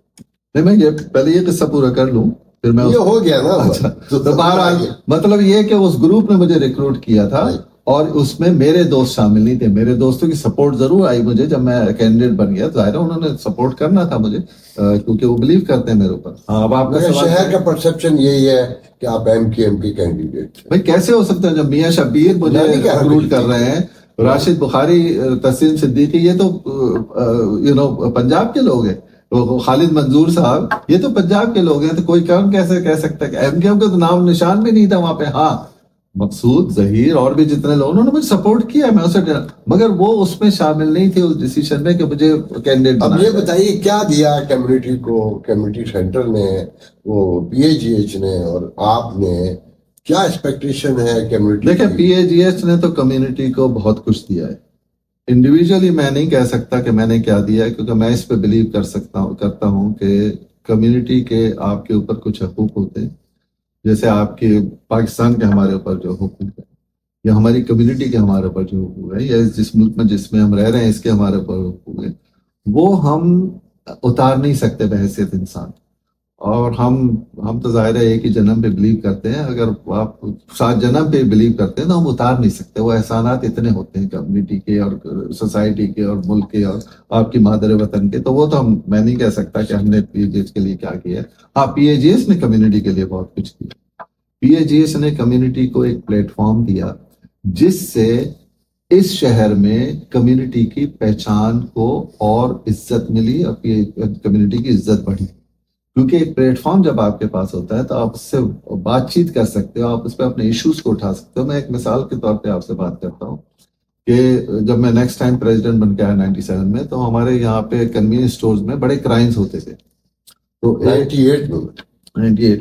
نہیں, میں یہ پہلے یہ قصہ پورا کر لوں پھر میں یہ ہو گیا نا. اچھا, تو بہرحال مطلب یہ کہ اس گروپ نے مجھے ریکروٹ کیا تھا اور اس میں میرے دوست شامل نہیں تھے. میرے دوستوں کی سپورٹ ضرور آئی مجھے جب میں کینڈیڈیٹ بن گیا. ظاہر ہے انہوں نے سپورٹ کرنا تھا مجھے کیونکہ وہ بلیو کرتے ہیں میرے اوپر. ہاں, اب آپ کا شہر کا پرسپشن یہی ہے کہ آپ ایم کی کینڈیڈیٹ. بھائی کیسے ہو سکتا ہے جب میاں شبیر مجھے ریکروٹ کر رہے ہیں, راشد بخاری, تسلیم صدیقی, یہ تو پنجاب کے لوگ ہیں. خالد منظور صاحب یہ تو پنجاب کے لوگ ہیں. تو کوئی کون کیسے کہہ سکتا ہے کہ ایم کیو ایم کا تو نام نشان بھی نہیں تھا وہاں پہ. ہاں, مقصود, ظہیر اور بھی جتنے لوگ, انہوں نے مجھے سپورٹ کیا, میں اسے مگر وہ اس میں شامل نہیں تھے اس ڈیسیشن میں کہ مجھے کینڈیڈیٹ. اب یہ بتائیے کیا دیا کمیونٹی کو, کمیونٹی سینٹر نے, وہ پی ایچ ایچ نے, اور آپ نے کیا ایکسپیکٹیشن ہے کمیونٹی؟ دیکھیں, پی ایچ ایچ نے تو کمیونٹی کو بہت کچھ دیا ہے. انڈیویجولی میں نہیں کہہ سکتا کہ میں نے کیا دیا ہے, کیونکہ میں اس پہ بلیو کرتا ہوں کہ کمیونٹی کے آپ کے اوپر کچھ حقوق ہوتے ہیں. جیسے آپ کے پاکستان کے ہمارے اوپر جو حقوق ہے, یا ہماری کمیونٹی کے ہمارے اوپر جو حقوق ہے, یا جس ملک میں جس میں ہم رہ رہے ہیں اس کے ہمارے اوپر حقوق ہے, وہ ہم اتار نہیں سکتے بحیثیت انسان. اور ہم تو ظاہر ہے ایک ہی جنم پہ بلیو کرتے ہیں. اگر آپ 7 جنم پہ بلیو کرتے ہیں تو ہم اتار نہیں سکتے. وہ احسانات اتنے ہوتے ہیں کمیونٹی کے اور سوسائٹی کے اور ملک کے اور آپ کی مادر وطن کے. تو وہ تو میں نہیں کہہ سکتا کہ ہم نے پی ایچ ایچ کے لیے کیا کیا ہے. ہاں, پی ایچ ایچ نے کمیونٹی کے لیے بہت کچھ کیا. پی ایچ ایچ نے کمیونٹی کو ایک پلیٹ فارم دیا جس سے اس شہر میں کمیونٹی کی پہچان کو اور عزت ملی اور کمیونٹی کی عزت بڑھی. کیونکہ ایک پلیٹ فارم جب آپ کے پاس ہوتا ہے تو آپ اس سے بات چیت کر سکتے ہو, آپ اس پہ اپنے ایشوز کو اٹھا سکتے ہو. میں ایک مثال کے طور پہ آپ سے بات کرتا ہوں کہ جب میں نیکسٹ ٹائم پریزیڈنٹ بن کے آیا 97 میں, تو ہمارے یہاں پہ کنوینئنس اسٹورز میں بڑے کرائمز ہوتے تھے. تو 98 میں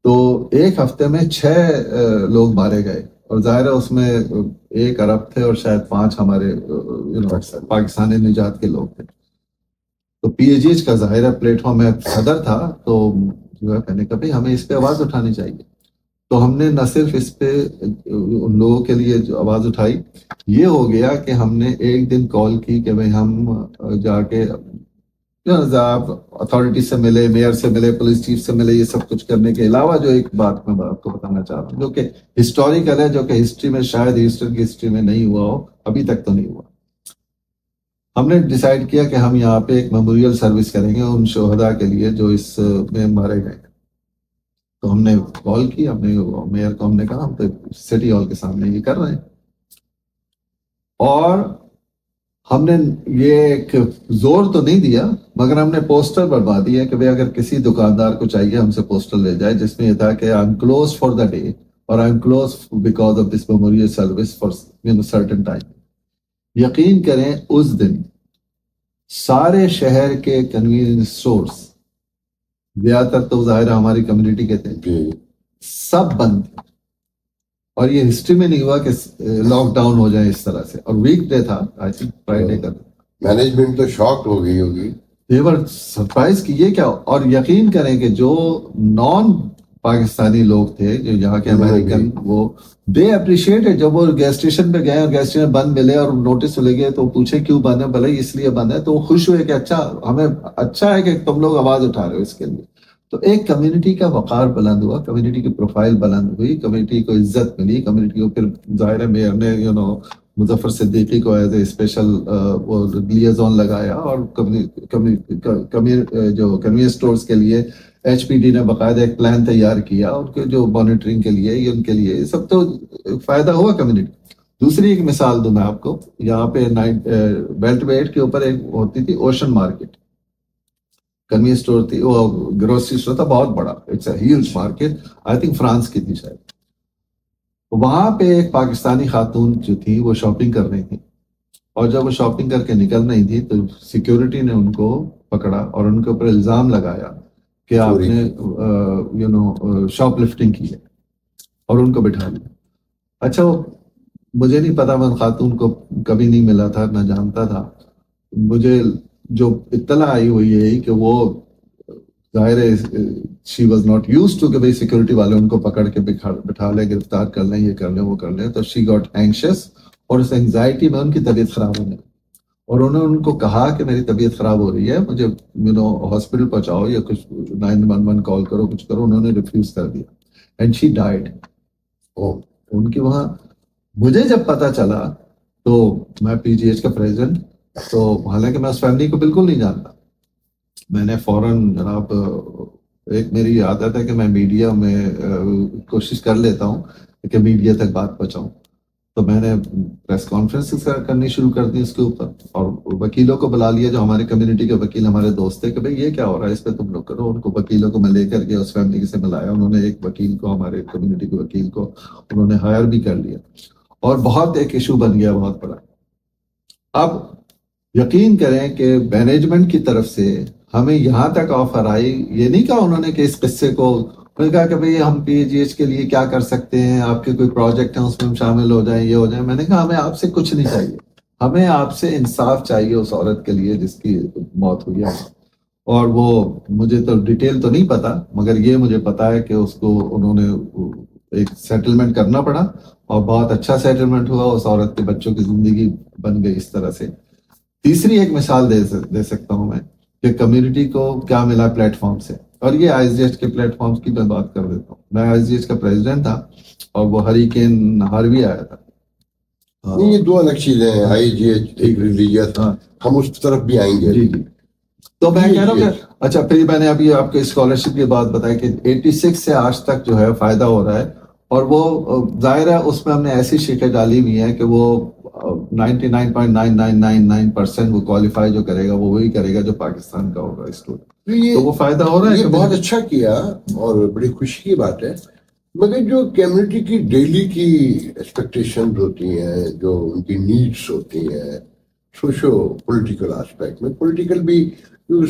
تو ایک ہفتے میں 6 لوگ مارے گئے, اور ظاہر ہے اس میں 1 عرب تھے اور شاید 5 ہمارے پاکستانی نجات کے لوگ تھے. تو پی ایچ ایچ کا ظاہر ہے پلیٹ فارم میں صدر تھا, تو جو ہے میں نے کہا ہمیں اس پہ آواز اٹھانی چاہیے. تو ہم نے نہ صرف اس پہ ان لوگوں کے لیے جو آواز اٹھائی, یہ ہو گیا کہ ہم نے ایک دن کال کی کہ بھائی ہم جا کے اتھارٹی سے ملے, میئر سے ملے, پولیس چیف سے ملے. یہ سب کچھ کرنے کے علاوہ جو ایک بات میں آپ کو بتانا چاہ رہا ہوں جو کہ ہسٹوریکل ہے, جو کہ ہسٹری میں شاید ایسٹر کی ہسٹری میں نہیں ہوا ہو, ابھی تک تو نہیں ہوا. ہم نے ڈیسائیڈ کیا کہ ہم یہاں پہ ایک میموریل سروس کریں گے ان شہداء کے لیے جو اس میں مارے گئے. تو ہم نے کال کی, ہم نے میئر کو ہم نے کہا ہم تو سٹی ہال کے سامنے یہ کر رہے ہیں. اور ہم نے یہ ایک زور تو نہیں دیا, مگر ہم نے پوسٹر بڑھوا دیا کہ اگر کسی دکاندار کو چاہیے ہم سے پوسٹر لے جائے, جس میں یہ تھا کہ I am close for the day اور I am close because of this memorial service for certain time. یقین کریں اس دن سارے شہر کے کنوینئنس اسٹورز, زیادہ تر تو ظاہر ہماری کمیونٹی کے تھے, سب بند تھے. اور یہ ہسٹری میں نہیں ہوا کہ لاک ڈاؤن ہو جائے اس طرح سے. اور ویک ڈے تھا, آئی تھنک فرائیڈے کا. مینجمنٹ تو شاک ہو گئی ہوگی. دیور سرپرائز کہ یہ کیا. اور یقین کریں کہ جو نان پاکستانی لوگ تھے جو یہاں کے امریکن, وہ دے اپریشیٹ. جب وہ گیس اسٹیشن پہ گئے اور گیس اسٹیشن بند ملے اور نوٹس لے گئے تو پوچھے کیوں بند ہے, بھلے اس لیے بند ہے, تو وہ خوش ہوئے کہ اچھا ہمیں اچھا ہے کہ تم لوگ آواز اٹھا رہے ہو اس کے لیے. تو ایک کمیونٹی کا وقار بلند ہوا, کمیونٹی کی پروفائل بلند ہوئی, کمیونٹی کو عزت ملی, کمیونٹی کو پھر ظاہر ہے میئر نے مظفر صدیقی کو ایز اے اسپیشل وہ لیزون لگایا, اور جو کنوینس اسٹورز کے لیے ایچ پی ڈی نے باقاعدہ ایک پلان تیار کیا ان کے جو مانیٹرنگ کے لیے, یہ ان کے لیے یہ سب تو فائدہ ہوا کمیونٹی. دوسری ایک مثال دوں میں آپ کو, یہاں پہ بیلٹ وے 8 کے اوپر ایک ہوتی تھی اوشن مارکیٹ, کنوینس اسٹور تھی, وہ گروسری اسٹور تھا بہت بڑا, it's a huge market, I think France کی تھی شاید. وہاں پہ ایک پاکستانی خاتون جو تھی وہ شاپنگ کر رہی تھی, اور جب وہ شاپنگ کر کے نکل رہی تھی تو سیکیورٹی نے ان کو پکڑا اور ان کے اوپر الزام لگایا کہ آپ نے شاپ لفٹنگ کی ہے, اور ان کو بٹھا لیا. اچھا مجھے نہیں پتا, میں خاتون کو کبھی نہیں ملا تھا, نہ جانتا تھا. مجھے جو اطلاع آئی وہ یہی کہ وہ ظاہر ہے she was not used to کہ بھائی سیکورٹی والے ان کو پکڑ کے بٹھا لیں, گرفتار کر لیں, یہ کر لیں, وہ کر لیں. تو شی گاٹ اینکشس, اور اس اینگزائٹی میں ان کی طبیعت خراب ہونے, اور انہوں نے ان کو کہا کہ میری طبیعت خراب ہو رہی ہے, مجھے ہاسپٹل پہنچاؤ یا کچھ 911 کال کرو, کچھ کرو. انہوں نے ریفیوز کر دیا اینڈ شی ڈائڈ. ان کی وہاں مجھے جب پتا چلا تو میں پی جی ایچ کا پریزیڈنٹ, تو حالانکہ میں اس فیملی کو بالکل نہیں جانتا, میں نے فوراً جناب ایک میری عادت ہے کہ میں میڈیا میں کوشش کر لیتا ہوں کہ میڈیا تک بات پہنچاؤں, تو میں نے پریس کانفرنس کرنی شروع کر دی اس کے اوپر, اور وکیلوں کو بلا لیا جو ہمارے کمیونٹی کے وکیل ہمارے دوست تھے کہ بھائی یہ کیا ہو رہا ہے, اس پہ تم لوگ کرو. ان کو وکیلوں کو میں لے کر کے اس فیملی سے ملایا, انہوں نے ایک وکیل کو, ہمارے کمیونٹی کے وکیل کو انہوں نے ہائر بھی کر لیا, اور بہت ایک ایشو بن گیا بہت بڑا. اب یقین کریں کہ مینجمنٹ کی طرف سے ہمیں یہاں تک آفر آئی, یہ نہیں کہا انہوں نے کہ اس قصے کو, انہوں نے کہا کہ بھئی ہم پی جی ایچ کے لیے کیا کر سکتے ہیں, آپ کے کوئی پروجیکٹ ہیں اس میں ہم شامل ہو جائیں, یہ ہو جائیں. میں نے کہا ہمیں آپ سے کچھ نہیں چاہیے, ہمیں آپ سے انصاف چاہیے اس عورت کے لیے جس کی موت ہوئی ہے. اور وہ مجھے تو ڈیٹیل تو نہیں پتا, مگر یہ مجھے پتا ہے کہ اس کو انہوں نے ایک سیٹلمنٹ کرنا پڑا, اور بہت اچھا سیٹلمنٹ ہوا, اس عورت کے بچوں کی زندگی بن گئی اس طرح سے. تیسری ایک مثال دے سکتا ہوں میں کہ کمیونٹی کو کیا ملا پلیٹ فارم سے, اور یہ آئی جی ایچ کے پلیٹ فارمز کی میں بات کر دیتا ہوں. میں آئی جی ایچ کا پریزیڈنٹ تھا, اور وہ ہریکین ہاروی آیا تھا. یہ دو الگ چیزیں ہیں, آئی جی ایچ ایک ریلیجیس, ہم اس طرف بھی آئیں گے. جی. تو میں کہہ رہا ہوں کہ اچھا پھر میں نے ابھی آپ کے اسکالرشپ کی بات بتائی کہ 86 سے آج تک جو ہے فائدہ ہو رہا ہے, اور وہ ظاہر ہے اس میں ہم نے ایسی شیخیں ڈالی ہوئی ہیں کہ وہ 99.9999% وہ کوالیفائی جو کرے گا وہ وہی کرے گا جو پاکستان کا ہوگا اسٹوڈنٹ. تو وہ فائدہ ہو رہا ہے, یہ بہت اچھا کیا اور بڑی خوشی کی بات ہے. مگر جو کمیونٹی کی ڈیلی کی ایکسپیکٹیشنز ہوتی ہیں, جو ان کی نیڈس ہوتی ہیں سوشو پولیٹیکل آسپیکٹ میں, پولیٹیکل بھی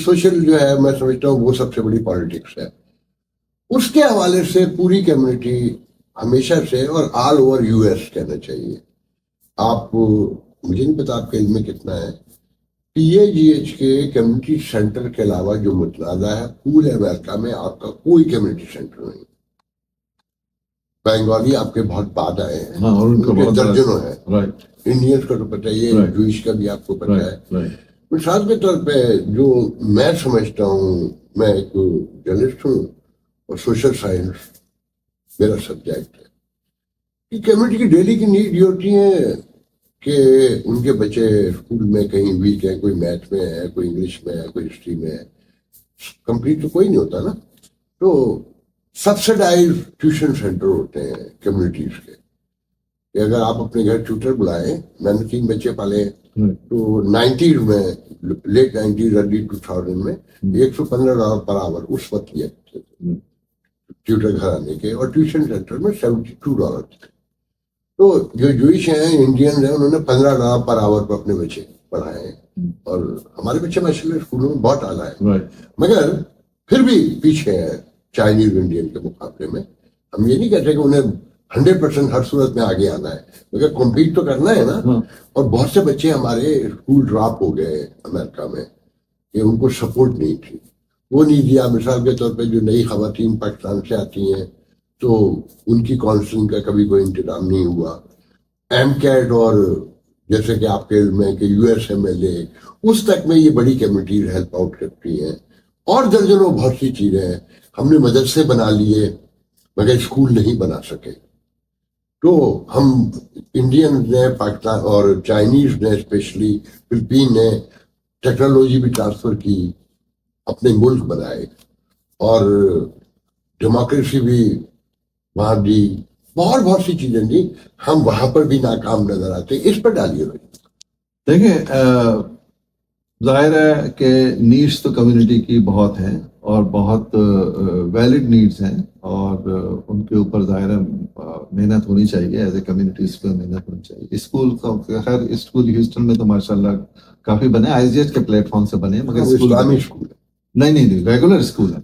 سوشل جو ہے میں سمجھتا ہوں وہ سب سے بڑی پالیٹکس ہے, اس کے حوالے سے پوری کمیونٹی ہمیشہ سے, اور آل اوور یو ایس کہنا چاہیے. آپ مجھے نہیں پتا آپ کے علم میں کتنا ہے, پی اے جی ایچ کے کمیونٹی سینٹر کے علاوہ جو متنازع ہے پورے امریکہ میں آپ کا کوئی کمیونٹی سینٹر نہیں. بنگالی آپ کے بہت بعد آئے ہیں, ان کے درجنوں ہیں, انڈینس کا تو پتہ ہی ہے, جوئش کا بھی آپ کو پتہ ہے. مثال کے طور پہ جو میں سمجھتا ہوں, میں ایک جرنلسٹ ہوں اور سوشل سائنس میرا سبجیکٹ ہے, کہ کمیونٹی کی ڈیلی کی نیڈ یہ ہوتی ہیں کہ ان کے بچے اسکول میں کہیں ویک ہیں, کوئی میتھ میں ہے, کوئی انگلش میں ہے, کوئی ہسٹری میں ہے, کمپلیٹ تو کوئی نہیں ہوتا نا. تو سبسڈائز ٹیوشن سینٹر ہوتے ہیں کمیونٹیز کے, کہ اگر آپ اپنے گھر ٹیوٹر بلائیں, میں نے 3 بچے پالے تو 90s میں, لیٹ 90s ارلی 2000 میں $115 پر آور اس وقت یہ ٹیوٹر گھر آنے کے, اور ٹیوشن سینٹر میں $72 تھے. تو جو جوئش ہیں, انڈین ہیں, انہوں نے $15 پر آور پر اپنے بچے پڑھائے ہیں, اور ہمارے بچے ماشاء اللہ اسکولوں میں بہت اعلیٰ ہیں, مگر پھر بھی پیچھے ہیں چائنیز انڈین کے مقابلے میں. ہم یہ نہیں کہتے کہ انہیں 100% ہر صورت میں آگے آنا ہے, مگر کمپیٹ تو کرنا ہے نا. اور بہت سے بچے ہمارے اسکول ڈراپ ہو گئے امریکہ میں, کہ ان کو سپورٹ نہیں تھی, وہ نہیں دیا. مثال کے طور پہ جو نئی خواتین پاکستان سے آتی ہیں تو ان کی کاؤنسلنگ کا کبھی کوئی انتظام نہیں ہوا. ایم کیٹ اور جیسے کہ آپ کے علم ہے کہ U S M L E, اس تک میں یہ بڑی کمیٹیز ہیلپ آؤٹ کرتی ہیں. اور درجنوں بہت سی چیزیں ہیں. ہم نے مدرسے بنا لیے مگر اسکول نہیں بنا سکے. تو ہم انڈین نے پاکستان اور چائنیز نے اسپیشلی فلپین نے ٹیکنالوجی بھی ٹرانسفر کی, اپنے ملک بنائے اور ڈیموکریسی بھی وہاں دی, بہت سی چیزیں دی. ہم وہاں پر بھی ناکام نظر آتے. اس پر ڈالیے بھائی. دیکھیں ظاہر ہے کہ نیڈس تو کمیونٹی کی بہت ہیں اور بہت ویلڈ نیڈس ہیں, اور ان کے اوپر ظاہر ہے محنت ہونی چاہیے. ایز اے کمیونٹی اس پہ محنت ہونی چاہیے. اسکول کا خیر اسکول ہیوسٹن میں تو ماشاءاللہ کافی بنے, آئی جی ایچ کے پلیٹ فارم سے بنے, مگر اسلامی اسکول نہیں ریگولر اسکول ہے.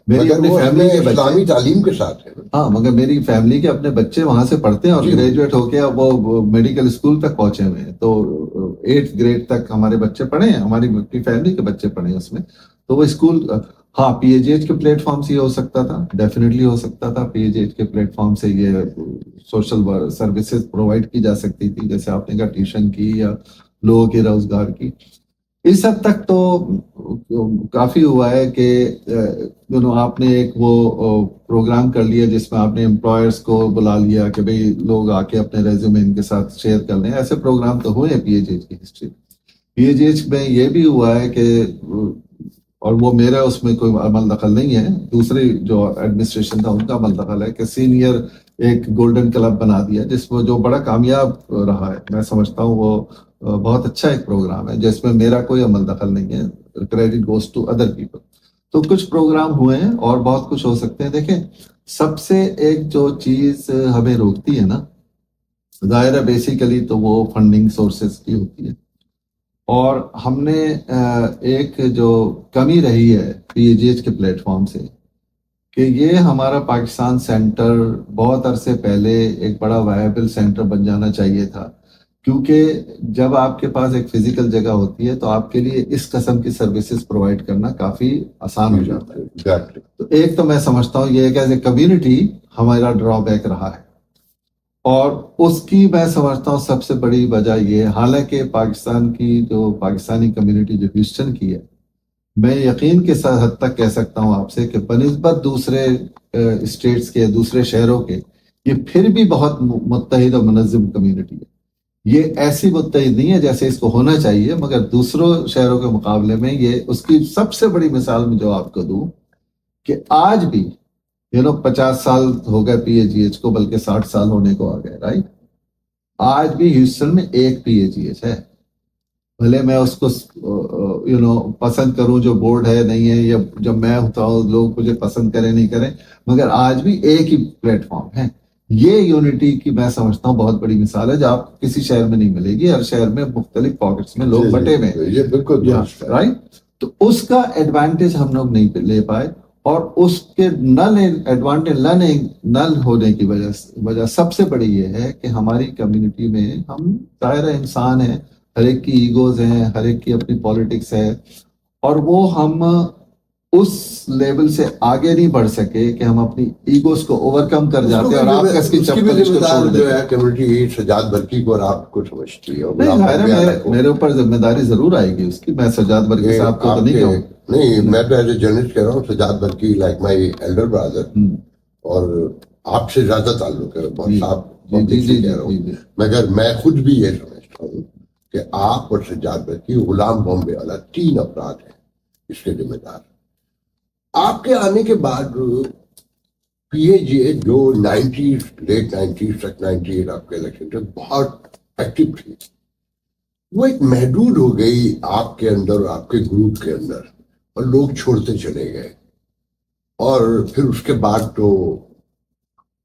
میری اپنی فیملی کے اسلامی تعلیم کے ساتھ ہے. ہاں مگر میری فیملی کے اپنے بچے وہاں سے پڑھتے ہیں اور گریجویٹ ہو کے وہ میڈیکل اسکول تک پہنچے ہوئے ہیں. تو 8th گریڈ تک ہمارے بچے پڑھے ہیں, ہماری فیملی کے بچے پڑھے ہیں اس میں. تو وہ اسکول ہاں پی ایچ ایچ کے پلیٹ فارم سے یہ ہو سکتا تھا, ڈیفینیٹلی ہو سکتا تھا. پی ایچ ایچ کے پلیٹ فارم سے یہ سوشل سروسز پرووائڈ کی جا سکتی تھی, جیسے آپ نے کہا ٹیوشن کی یا لوگوں کے روزگار کی. اس حد تک تو کافی ہوا ہے کہ آپ نے ایک وہ پروگرام کر لیا جس میں آپ نے امپلائرس کو بلا لیا کہ بھئی لوگ آ کے اپنے ریزیومے ان کے ساتھ شیئر کر لیں. ایسے پروگرام تو ہوئے ہیں پی ایچ ایچ کی ہسٹری. پی ایچ ایچ میں یہ بھی ہوا ہے کہ, اور وہ میرا اس میں کوئی عمل دخل نہیں ہے, دوسری جو ایڈمنسٹریشن تھا ان کا عمل دخل ہے کہ سینئر ایک گولڈن کلب بنا دیا جس میں جو بڑا کامیاب رہا ہے. میں سمجھتا ہوں وہ بہت اچھا ایک پروگرام ہے جس میں میرا کوئی عمل دخل نہیں ہے. Credit goes to other people. تو کچھ پروگرام ہوئے ہیں اور بہت کچھ ہو سکتے ہیں. دیکھیں سب سے ایک جو چیز ہمیں روکتی ہے نا, ظاہر ہے بیسیکلی تو وہ فنڈنگ سورسز کی ہوتی ہے. اور ہم نے ایک جو کمی رہی ہے پی ایچ ایچ کے پلیٹ فارم سے کہ یہ ہمارا پاکستان سینٹر بہت عرصے پہلے ایک بڑا وائبل سینٹر بن جانا چاہیے تھا, کیونکہ جب آپ کے پاس ایک فزیکل جگہ ہوتی ہے تو آپ کے لیے اس قسم کی سروسز پرووائڈ کرنا کافی آسان ہو جاتا ہے. تو ایک تو میں سمجھتا ہوں یہ ایک ایز اے کمیونٹی ہمارا ڈرا بیک رہا ہے, اور اس کی میں سمجھتا ہوں سب سے بڑی وجہ یہ, حالانکہ پاکستان کی جو پاکستانی کمیونٹی جو ہیوسٹن کی ہے, میں یقین کے ساتھ حد تک کہہ سکتا ہوں آپ سے کہ بنسبت دوسرے اسٹیٹس کے دوسرے شہروں کے یہ پھر بھی بہت متحد اور منظم کمیونٹی ہے. یہ ایسی متحد نہیں ہے جیسے اس کو ہونا چاہیے, مگر دوسروں شہروں کے مقابلے میں یہ اس کی سب سے بڑی مثال میں جو آپ کو دوں کہ آج بھی 50 سال ہو گئے پی ایچ ایچ کو, بلکہ 60 سال ہونے کو آ گئے, رائٹ. آج بھی ہیوسٹن میں ایک پی ایچ ایچ ہے, بھلے میں اس کو پسند کروں جو بورڈ ہے نہیں ہے, یا جب میں ہوتا ہوں لوگ مجھے پسند کریں نہیں کریں, مگر آج بھی ایک ہی پلیٹ فارم ہے. یہ یونٹی کی میں سمجھتا ہوں بہت بڑی مثال ہے جو آپ کسی شہر میں نہیں ملے گی. ہر شہر میں مختلف پاکٹس میں لوگ بٹے میں, یہ بالکل رائٹ. تو اس کا ایڈوانٹیج ہم لوگ نہیں لے پائے, اور اس کے نل ہونے کی وجہ سب سے بڑی یہ ہے کہ ہماری کمیونٹی میں ہم ظاہر انسان ہیں, ہر ایک کی ایگوز ہیں, ہر ایک کی اپنی پالیٹکس ہے, اور وہ ہم اس لیول سے آگے نہیں بڑھ سکے کہ ہم اپنی ایگوز کو اوور کم کر جاتے ہیں. اور آپ کس کی چپل جو ہے کمیونٹی سجاد برقی کو اور آپ کو سمجھتی ہے, میرے اوپر ذمہ داری ضرور آئے گی اس کی. میں سجاد برقی صاحب کو تو نہیں کہوں, نہیں, میں تو ایز اے جرنلسٹ کہہ رہا ہوں سجاد برقی لائک مائی ایلڈر برادر, اور آپ سے زیادہ تعلق ہے, بہت صاحب کہہ رہا ہوں, مگر میں خود بھی یہ سمجھتا ہوں کہ آپ اور سجاد برقی غلام بامبے والا 3 افراد ہیں اس کے ذمہ دار. آپ کے آنے کے بعد پی اے جی اے جو 90s لیٹ 90s تک 98 آپ کے الیکشن تھے بہت ایکٹیو تھی, وہ ایک محدود ہو گئی آپ کے اندر اور آپ کے گروپ کے اندر, اور لوگ چھوڑتے چلے گئے, اور پھر اس کے بعد تو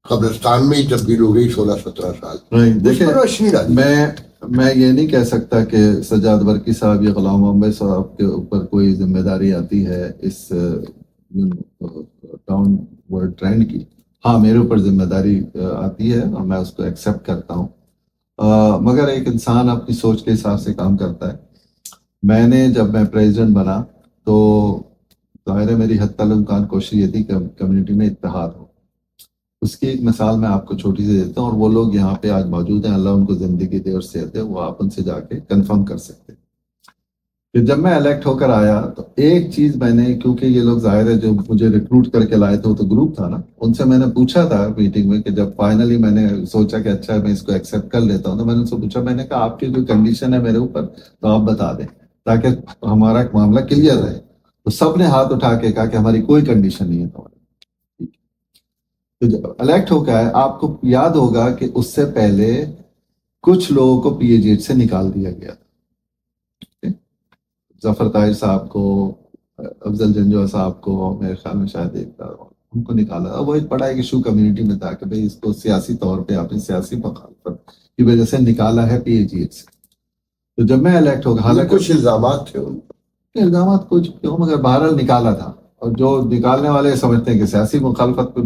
قبرستان میں ہی تبدیل ہو گئی 16-17 سال. دیکھیں میں یہ نہیں کہہ سکتا کہ سجاد برقی صاحب یا غلام بامبے صاحب کے اوپر کوئی ذمہ داری آتی ہے اس ڈاؤن ورڈ ٹرینڈ کی. ہاں میرے اوپر ذمہ داری آتی ہے اور میں اس کو ایکسیپٹ کرتا ہوں, مگر ایک انسان اپنی سوچ کے حساب سے کام کرتا ہے. میں نے جب میں پریزیڈنٹ بنا تو ظاہر ہے میری حد الامکان کوشش یہ تھی کہ کمیونٹی میں اتحاد ہو. اس کی ایک مثال میں آپ کو چھوٹی سی دیتا ہوں, اور وہ لوگ یہاں پہ آج موجود ہیں, اللہ ان کو زندگی دے اور صحت دے, وہ آپ ان سے جا کے کنفرم کر سکتے ہیں کہ جب میں الیکٹ ہو کر آیا تو ایک چیز میں نے, کیونکہ یہ لوگ ظاہر ہے جو مجھے ریکروٹ کر کے لائے تھے وہ تو گروپ تھا نا, ان سے میں نے پوچھا تھا میٹنگ میں کہ جب فائنلی میں نے سوچا کہ اچھا میں اس کو ایکسیپٹ کر لیتا ہوں, تو میں نے ان سے پوچھا, میں نے کہا آپ کی کوئی کنڈیشن ہے میرے اوپر تو آپ بتا دیں تاکہ ہمارا معاملہ کلیئر رہے. تو سب نے ہاتھ اٹھا کے کہا کہ ہماری کوئی کنڈیشن نہیں ہے تمہاری. تو جب الیکٹ ہو کے آئے, آپ کو یاد ہوگا کہ اس سے پہلے کچھ لوگوں کو پی ایچ سے نکال دیا گیا تھا. ظفر طاہر صاحب کو, افضل جنجوہ صاحب کو, میرے خیال میں شاید ایک تھا, ان کو نکالا تھا. وہ ایک بڑا ایک ایشو کمیونٹی میں تھا کہ بھئی اس کو سیاسی طور پہ آپ نے سیاسی مخالفت کی وجہ سے نکالا ہے پی ایچ سے. تو جب میں الیکٹ ہو گیا, حالانکہ کچھ الزامات تھے ان پر. الزامات کچھ کیوں, مگر بہرحال نکالا تھا, اور جو نکالنے والے سمجھتے ہیں کہ سیاسی مخالفت پہ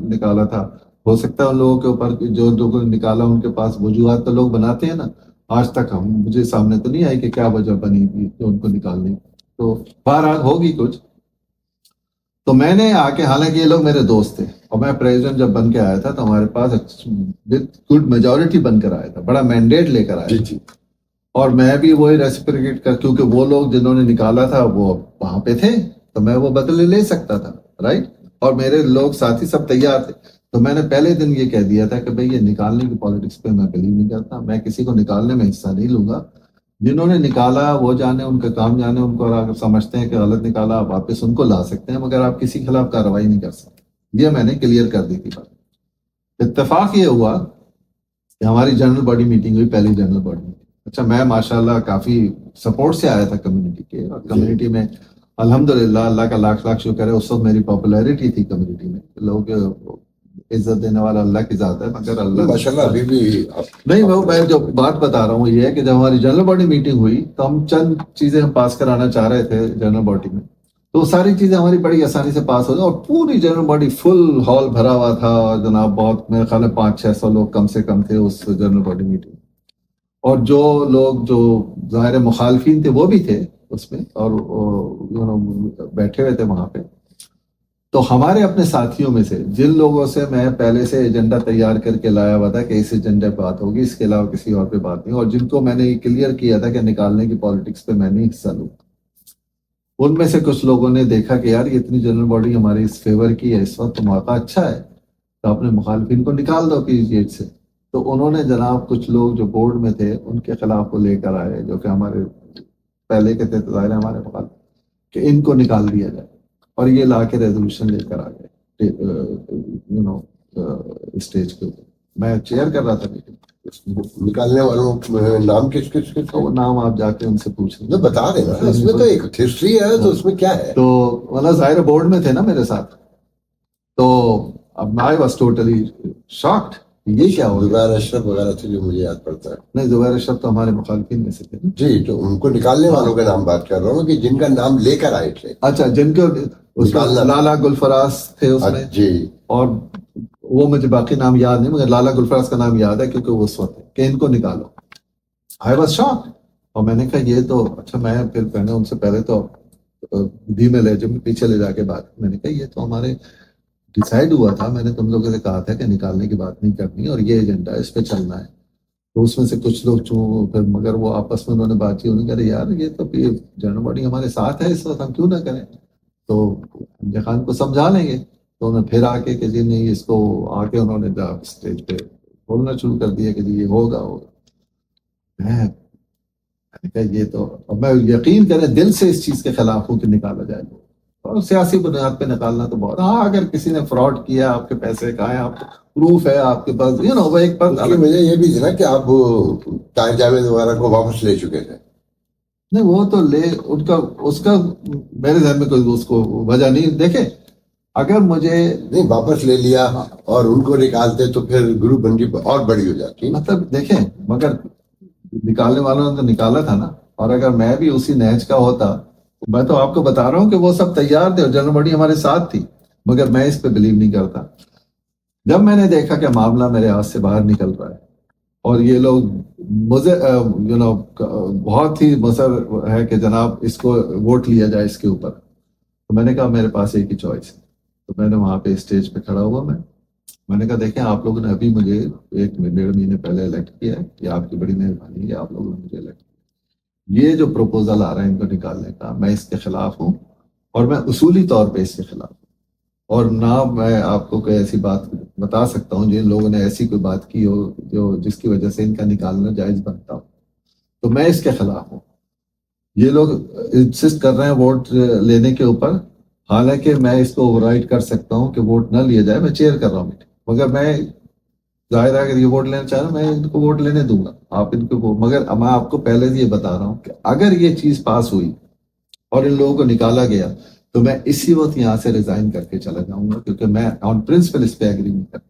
نکالا تھا. ہو سکتا ہے ان لوگوں کے اوپر جو لوگوں نے نکالا ان کے پاس وجوہات تو لوگ بناتے ہیں نا, آج تک مجھے سامنے تو نہیں آئی کہ کیا وجہ بنی تھی جو ان کو نکالنے. تو بہرحال ہوگی کچھ. تو میں نے آ کے, حالانکہ یہ لوگ میرے دوست تھے, اور میں پریزیڈنٹ جب بن کے آیا تھا تو ہمارے پاس گڈ میجورٹی بن کر آیا تھا, بڑا مینڈیٹ لے کر آیا تھا. اور میں بھی وہی ریسپریٹ کر, کیونکہ وہ لوگ جنہوں نے نکالا تھا وہ وہاں پہ تھے تو میں وہ بدلے لے سکتا تھا, رائٹ. اور میرے لوگ ساتھی سب تیار تھے. تو میں نے پہلے دن یہ کہہ دیا تھا کہ بھئی یہ نکالنے کی پالیٹکس پہ میں بلیو نہیں کرتا, میں کسی کو نکالنے میں حصہ نہیں لوں گا. جنہوں نے نکالا وہ جانے, ان کا کام جانے, ان کو اگر سمجھتے ہیں کہ غلط نکالا آپ واپس ان کو لا سکتے ہیں, مگر آپ کسی خلاف کارروائی نہیں کر سکتے. یہ میں نے کلیئر کر دی تھی بات. اتفاق یہ ہوا کہ ہماری جنرل باڈی میٹنگ ہوئی, پہلی جنرل باڈی میٹنگ. اچھا, میں ماشاءاللہ کافی سپورٹ سے آیا تھا کمیونٹی کے, اور کمیونٹی میں الحمدللہ اللہ کا لاکھ لاکھ شکر ہے, اس وقت میری پاپولیرٹی تھی کمیونٹی میں. لوگ عزت دینے والا اللہ کی ذات ہے, مگر اللہ ماشاءاللہ ابھی بھی نہیں. میں جو بات بتا رہا ہوں یہ ہے کہ جب ہماری جنرل باڈی میٹنگ ہوئی تو ہم چند چیزیں ہم پاس کرانا چاہ رہے تھے جنرل باڈی میں, تو ساری چیزیں ہماری بڑی آسانی سے پاس ہو گئی, اور پوری جنرل باڈی فل ہال بھرا ہوا تھا جناب. بہت میرے خیال میں 500-600 لوگ کم سے کم تھے اس جنرل باڈی میٹنگ. اور جو لوگ جو ظاہر مخالفین تھے وہ بھی تھے اس میں, اور بیٹھے ہوئے تھے وہاں پہ. تو ہمارے اپنے ساتھیوں میں سے جن لوگوں سے میں پہلے سے ایجنڈا تیار کر کے لایا ہوا تھا کہ اس ایجنڈے پہ بات ہوگی, اس کے علاوہ کسی اور پہ بات نہیں, اور جن کو میں نے یہ کلیئر کیا تھا کہ نکالنے کی پالیٹکس پہ میں نہیں حصہ لوں, ان میں سے کچھ لوگوں نے دیکھا کہ یار یہ اتنی جنرل باڈی ہمارے اس فیور کی ہے اس وقت, تو موقع اچھا ہے, تو اپنے مخالفین کو نکال دو پی جی سے. تو انہوں نے جناب کچھ لوگ جو بورڈ میں تھے ان کے خلاف وہ لے کر آئے, جو کہ ہمارے پہلے کے تھے ظاہر ہمارے مخالف, کہ ان کو نکال دیا جائے, اور یہ لا کے ریزولوشن لے کر آ گئے اسٹیج کے اوپر. میں چیئر کر رہا تھا میٹنگ. نکالنے والوں نام کس کس کے تھے؟ وہ نام آپ جا کے ان سے پوچھ لیں, بتا دینا, اس میں تو ایک ہسٹری ہے, تو اس میں کیا ہے. تو والا ظاہر بورڈ میں تھے نا میرے ساتھ, تو اب I was totally shocked. یہ کیا ہو گیا؟ زبیر اشرف وغیرہ تھے جو مجھے یاد پڑتا ہے. نہیں, زبیر اشرف تو ہمارے مخالفین میں سے تھے. جی, تو ان کو نکالنے والوں کا نام بات کر رہا ہوں کہ جن کا نام لے کر آئے تھے. اچھا, جن کو اس کا لالا گلفراز تھے اس میں. جی, اور وہ مجھے باقی نام یاد نہیں, مگر لالا گلفراز کا نام یاد ہے کیونکہ وہ اس وقت ہے کہ ان کو نکالو. I was shocked. اور میں نے کہا یہ تو اچھا, میں نے ان سے پہلے تو دھیمے لہجے میں پیچھے لے جا کے بات, میں نے کہا یہ تو ہمارے ڈیسائیڈ ہوا تھا, میں نے تم لوگوں سے کہا تھا کہ نکالنے کی بات نہیں کرنی, اور یہ ایجنڈا ہے, اس پہ چلنا ہے. تو اس میں سے کچھ لوگ پھر مگر وہ آپس میں انہوں نے بات کی, انہوں نے کہا یار یہ تو جنرل باڈی ہمارے ساتھ ہے اس وقت, ہم کیوں نہ کریں, تو حمزہ خان کو سمجھا لیں گے. تو انہوں نے پھر آ کے کہ جی نہیں, اس کو آ کے انہوں نے اسٹیج پہ بولنا شروع کر دیا کہ جی یہ ہوگا. میں نے کہا یہ تو, اب میں یقین کریں دل سے اس چیز کے خلاف ہوں کہ نکالا جائے, اور سیاسی بنیاد پہ نکالنا تو بہت, ہاں اگر کسی نے فراڈ کیا, آپ کے پیسے کھائے, آپ پروف ہے آپ کے پاس, وہ ایک پر مجھے یہ بھی تھا کہ آپ طاہر جاوید وغیرہ کو واپس لے چکے تھے. نہیں, وہ تو لے ان کا اس کا میرے ذہن میں کوئی اس کو وجہ نہیں. دیکھیں اگر مجھے نہیں واپس لے لیا اور ان کو نکالتے تو پھر گروپ بندی اور بڑی ہو جاتی. مطلب دیکھیں, مگر نکالنے والوں نے تو نکالا تھا نا, اور اگر میں بھی اسی نہج کا ہوتا, میں تو آپ کو بتا رہا ہوں کہ وہ سب تیار تھے اور جنرل باڈی ہمارے ساتھ تھی, مگر میں اس پہ بلیو نہیں کرتا. جب میں نے دیکھا کہ معاملہ میرے ہاتھ سے باہر نکل رہا ہے, اور یہ لوگ مجھے بہت ہی مصر ہے کہ جناب اس کو ووٹ لیا جائے اس کے اوپر. تو میں نے کہا میرے پاس ایک ہی چوائس ہے. تو میں نے وہاں پہ اسٹیج پہ کھڑا ہوا میں نے کہا دیکھیں آپ لوگوں نے ابھی مجھے 1-1.5 مہینے پہلے الیکٹ کیا ہے, یہ آپ کی بڑی مہربانی ہے, آپ لوگوں نے مجھے الیکٹ کیا. یہ جو پروپوزل آ رہا ہے ان کو نکالنے کا, میں اس کے خلاف ہوں, اور میں اصولی طور پہ اس کے خلاف ہوں. اور نہ میں آپ کو کوئی ایسی بات بتا سکتا ہوں جن لوگوں نے ایسی کوئی بات کی ہو جو جس کی وجہ سے ان کا نکالنا جائز بنتا ہو. تو میں اس کے خلاف ہوں. یہ لوگ انسسٹ کر رہے ہیں ووٹ لینے کے اوپر, حالانکہ میں اس کو اوور رائڈ کر سکتا ہوں کہ ووٹ نہ لیا جائے. میں چیئر کر رہا ہوں میٹنگ, مگر میں ظاہر ہے اگر یہ ووٹ لینا چاہ رہا ہوں میں ان کو ووٹ لینے دوں گا. آپ ان کو, مگر میں آپ کو پہلے سے یہ بتا رہا ہوں کہ اگر یہ چیز پاس ہوئی اور ان لوگوں کو نکالا گیا تو میں اسی وقت یہاں سے ریزائن کر کے چلا جاؤں گا, کیونکہ میں آن پرنسپل اس پہ ایگری نہیں کرتا.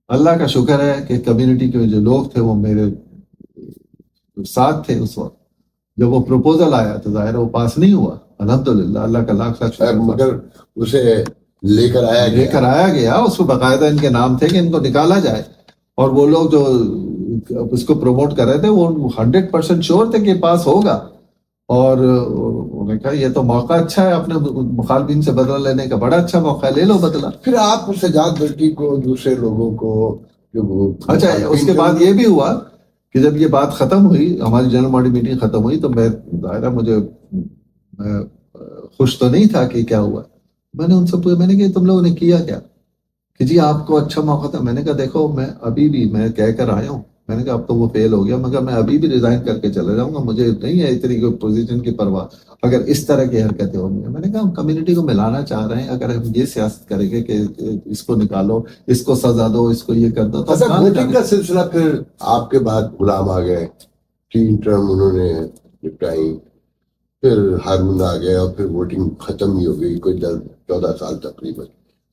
اللہ کا شکر ہے کہ کمیونٹی کے جو لوگ تھے وہ میرے ساتھ تھے اس وقت. جب وہ پروپوزل آیا تو ظاہر وہ پاس نہیں ہوا, الحمدللہ, اللہ کا لاکھ لاکھ شکر. مگر اسے لے کر آیا گیا اس کو باقاعدہ ان کے نام تھے کہ ان کو نکالا جائے, اور وہ لوگ جو اس کو پروموٹ کر رہے تھے وہ 100% شور تھے کہ پاس ہوگا. اور انہوں نے کہا یہ تو موقع اچھا ہے اپنے مخالفین سے بدلہ لینے کا, بڑا اچھا موقع ہے, لے لو بدلہ. پھر آپ سجاد برقی کو, دوسرے لوگوں کو جو اچھا, اس کے بعد یہ بھی ہوا کہ جب یہ بات ختم ہوئی, ہماری جنرل باڈی میٹنگ ختم ہوئی, تو میں ظاہر مجھے خوش تو نہیں تھا کہ کیا ہوا. میں نے ان سے پوچھا, میں نے کہا تم لوگوں نے کیا کیا, کہ جی آپ کو اچھا موقع تھا. میں نے کہا دیکھو میں ابھی بھی میں کہہ کر آیا ہوں, میں نے کہا اب تو وہ فیل ہو گیا, مگر میں ابھی بھی ریزائن کر کے چلا جاؤں گا, مجھے نہیں ہے اتنی کوئی پوزیشن کی پرواہ اگر اس طرح کی حرکتیں ہوں گی. میں نے کہا ہم کمیونٹی کو ملانا چاہ رہے ہیں, اگر ہم یہ سیاست کریں گے کہ اس کو نکالو, اس کو سزا دو, اس کو یہ کر دو, تو ووٹنگ کا سلسلہ پھر آپ کے بعد غلام آ گئے, 3 ٹرم انہوں نے نپٹائی, پھر ہارون آ گئے, اور پھر ووٹنگ ختم ہی ہو گئی کوئی 14 سال تقریباً.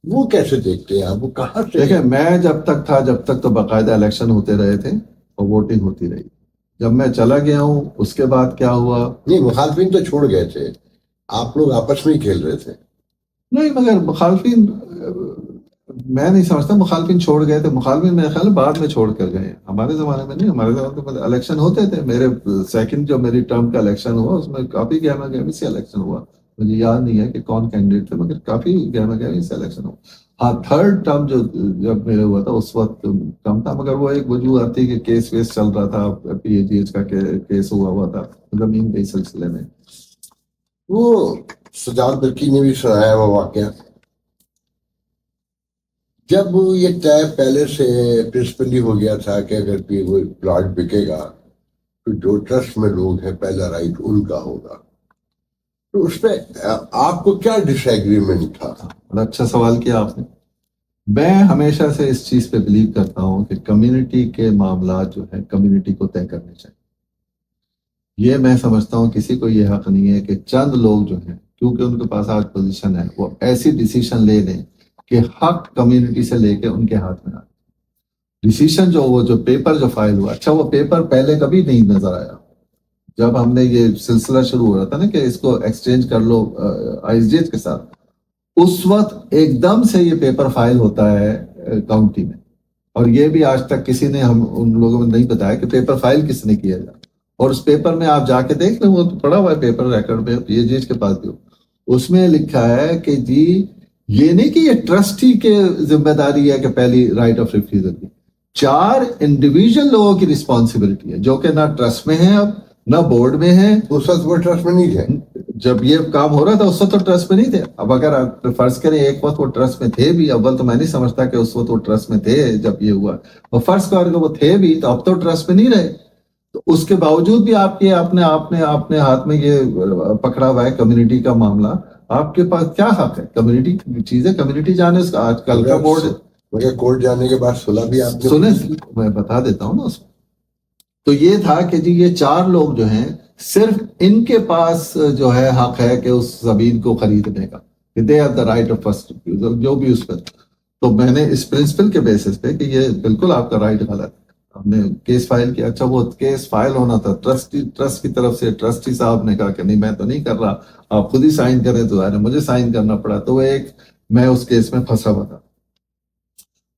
وہ کیسے دیکھتے ہیں آپ, وہ کہاں سے؟ دیکھیں میں جب تک تھا, جب تک تو باقاعدہ الیکشن ہوتے رہے تھے اور ووٹنگ ہوتی رہی. جب میں چلا گیا ہوں اس کے بعد کیا ہوا, نہیں مخالفین تو چھوڑ گئے تھے, آپ لوگ آپس میں ہی کھیل رہے تھے. نہیں مگر مخالفین میں نہیں سمجھتا مخالفین چھوڑ گئے تھے. مخالفین میرے خیال بعد میں چھوڑ کر گئے, ہمارے زمانے میں نہیں. ہمارے زمانے میں الیکشن ہوتے تھے. میرے سیکنڈ جو میری ٹرم کا الیکشن ہوا اس میں کافی گہما گہمی سے الیکشن ہوا. مجھے یاد نہیں ہے کہ کون کینڈیڈیٹ تھے, مگر کافی گہما گہمی سے الیکشن ہوا. ہاں تھرڈ ٹرم جو جب میرے ہوا تھا اس وقت کم تھا, مگر وہ ایک وجوہ آتی کہ کیس ویس چل رہا تھا, پی ایچ ڈی ایچ کا کیس ہوا تھا زمین کے سلسلے میں. وہ سجاد برقی نے بھی سنایا وہ واقعہ, جب یہ طے پہلے سے پرنسپلی ہو گیا تھا کہ اگر کوئی پلاٹ بکے گا تو جو ٹرسٹ میں لوگ ہیں پہلا رائٹ ان کا ہوگا, تو اس پہ آپ کو کیا ڈس ایگریمنٹ تھا؟ بڑا اچھا سوال کیا آپ نے. میں ہمیشہ سے اس چیز پہ بلیو کرتا ہوں کہ کمیونٹی کے معاملات جو ہیں کمیونٹی کو طے کرنے چاہیے. یہ میں سمجھتا ہوں کسی کو یہ حق نہیں ہے کہ چند لوگ جو ہیں کیونکہ ان کے پاس آج پوزیشن ہے وہ ایسی ڈیسیشن لے لیں کہ حق کمیونٹی سے لے کے ان کے ہاتھ میں آ. ڈیسیشن جو پیپر جو فائل ہوا, اچھا وہ پیپر پہلے کبھی نہیں نظر آیا. جب ہم نے یہ سلسلہ شروع ہو رہا تھا نا کہ اس کو ایکسچینج کر لو آئی ایس ڈی ایچ کے ساتھ, اس وقت ایک دم سے یہ پیپر فائل ہوتا ہے کاؤنٹی میں, اور یہ بھی آج تک کسی نے ہم ان لوگوں نے نہیں بتایا کہ پیپر فائل کس نے کیا جائے. اور اس پیپر میں آپ جا کے دیکھ لیں, وہ پڑا ہوا ہے پیپر ریکارڈ میں, پی ایچ ڈی ایچ کے پاس بھی ہو, اس میں لکھا ہے کہ جی یہ نہیں کہ یہ ٹرسٹی کے ذمہ داری ہے کہ پہلی رائٹ آف ریفیوزل کی, 4 انڈیویجول لوگوں کی رسپانسبلٹی ہے جو کہ نہ ٹرسٹ میں ہیں اب نہ بورڈ میں ہیں. اس وقت وہ ٹرسٹ میں نہیں تھے جب یہ کام ہو رہا تھا, اس وقت تو ٹرسٹ میں نہیں تھے. اب اگر آپ فرض کریں ایک وقت وہ ٹرسٹ میں تھے بھی, اول تو میں نہیں سمجھتا کہ اس وقت وہ ٹرسٹ میں تھے جب یہ ہوا, اور فرض کر کے وہ تھے بھی تو اب تو ٹرسٹ میں نہیں رہے. تو اس کے باوجود بھی آپ کے اپنے ہاتھ میں یہ پکڑا ہوا ہے کمیونٹی کا معاملہ, آپ کے پاس کیا حق ہے؟ کمیونٹی چیزیں کمیونٹی جانے, آج کل کا بورڈ مگر کورٹ جانے کے بعد صلح بھی آپ نے سنے, میں بتا دیتا ہوں نا اس میں. تو یہ تھا کہ جی یہ 4 لوگ جو ہیں صرف ان کے پاس جو ہے حق ہے کہ اس زمین کو خریدنے کا, they have the right of first refusal جو بھی اس پہ. تو میں نے اس پرنسپل کے بیسس پہ کہ یہ بالکل آپ کا رائٹ غلط ہے, ہم نے کیس فائل کیا. اچھا وہ کیس فائل ہونا تھا ٹرسٹ کی طرف سے, ٹرسٹی صاحب نے کہا کہ نہیں میں تو نہیں کر رہا, آپ خود ہی سائن کریں, تو مجھے سائن کرنا پڑا. تو وہ ایک میں اس کیس میں پھنسا ہوا تھا.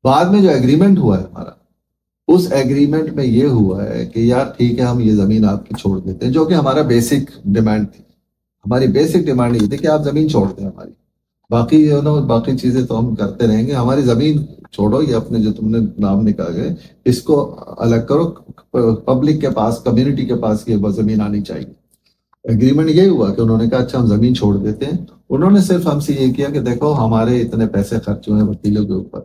بعد میں جو ایگریمنٹ ہوا ہے ہمارا اس ایگریمنٹ میں یہ ہوا ہے کہ یار ٹھیک ہے ہم یہ زمین آپ کی چھوڑ دیتے ہیں, جو کہ ہمارا بیسک ڈیمانڈ تھی. ہماری بیسک ڈیمانڈ یہ تھی کہ آپ زمین چھوڑ دیں ہماری, باقی باقی چیزیں تو ہم کرتے رہیں گے, ہماری زمین چھوڑو, یہ اپنے جو تم نے نام نکالے اس کو الگ کرو, پبلک کے پاس, کمیونٹی کے پاس یہ زمین آنی چاہیے. ایگریمنٹ یہ ہوا کہ انہوں نے کہا اچھا ہم زمین چھوڑ دیتے ہیں. انہوں نے صرف ہم سے یہ کیا کہ دیکھو ہمارے اتنے پیسے خرچ ہوئے ہیں وکیلوں کے اوپر,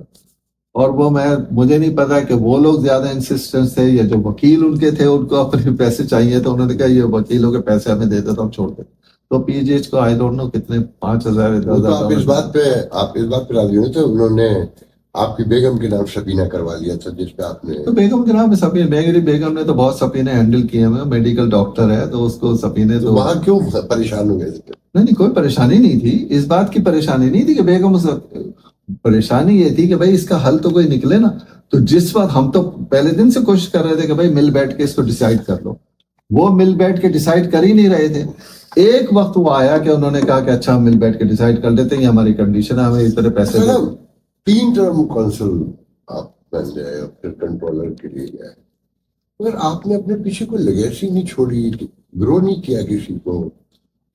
اور وہ مجھے نہیں پتا کہ وہ لوگ زیادہ انسسٹنس تھے یا جو وکیل ان کے تھے ان کو اپنے پیسے چاہیے, تو انہوں نے کہا یہ وکیلوں کے پیسے ہمیں دیتے تو ہم چھوڑ دیتے. تو پی جی ایچ کو آئی ڈونٹ نو کتنے 5,000 آپ اس بات پہ راضی ہوئے تھے, انہوں نے آپ کی بیگم کے نام سبینہ کروا لیا تھا جس پہ آپ نے. تو بیگم کے نام سبینے, میری بیگم نے تو بہت سبینے ہینڈل کیے ہیں, میڈیکل ڈاکٹر ہے تو اس کو سبینے تو وہاں کیوں پریشان ہو گئے تھے؟ نہیں کوئی پریشانی نہیں تھی, اس بات کی پریشانی نہیں تھی کہ بیگم, پریشانی یہ تھی کہ بھائی اس کا حل تو کوئی نکلے نا. تو جس وقت ہم تو پہلے دن سے کوشش کر رہے تھے کہ بھائی مل بیٹھ کے اس کو ڈیسائیڈ کر لو, وہ مل بیٹھ کے ڈیسائیڈ کر ہی نہیں رہے تھے. ایک وقت وہ آیا کہ انہوں نے کہا کہ اچھا ہم مل بیٹھ کے ڈیسائیڈ کر لیتے ہیں, یہ ہماری کنڈیشن ہے, ہمیں اس طرح پیسے 3 ٹرم کونسل آپ بن جائے اور پھر کنٹرولر کے لیے جائے, مگر آپ نے اپنے پیچھے کوئی لیگیسی نہیں چھوڑی, گرو نہیں کیا کسی کو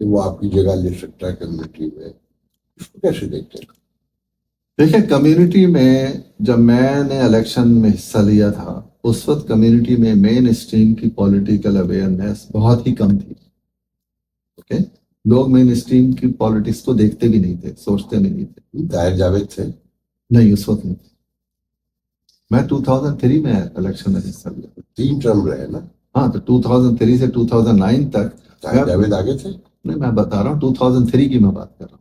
کہ وہ آپ کی جگہ لے سکتا ہے کمیونٹی میں, اس کو کیسے دیکھتے ہیں؟ دیکھیں کمیونٹی میں جب میں نے الیکشن میں حصہ لیا تھا اس وقت کمیونٹی میں مین اسٹریم کی پولیٹیکل اویئرنیس بہت ہی کم تھی. اوکے, لوگ مین اسٹریم کی پالیٹکس کو دیکھتے بھی نہیں تھے, سوچتے بھی نہیں تھے. طاہر جاوید تھے؟ نہیں اس وقت نہیں. میں 2003 میں الیکشن میں حصہ لیا. 3 ٹرم رہے نا. ہاں تو 2003 سے 2009 تک طاہر جاوید آگے تھے. نہیں میں بتا رہا ہوں 2003 کی میں بات کر رہا ہوں.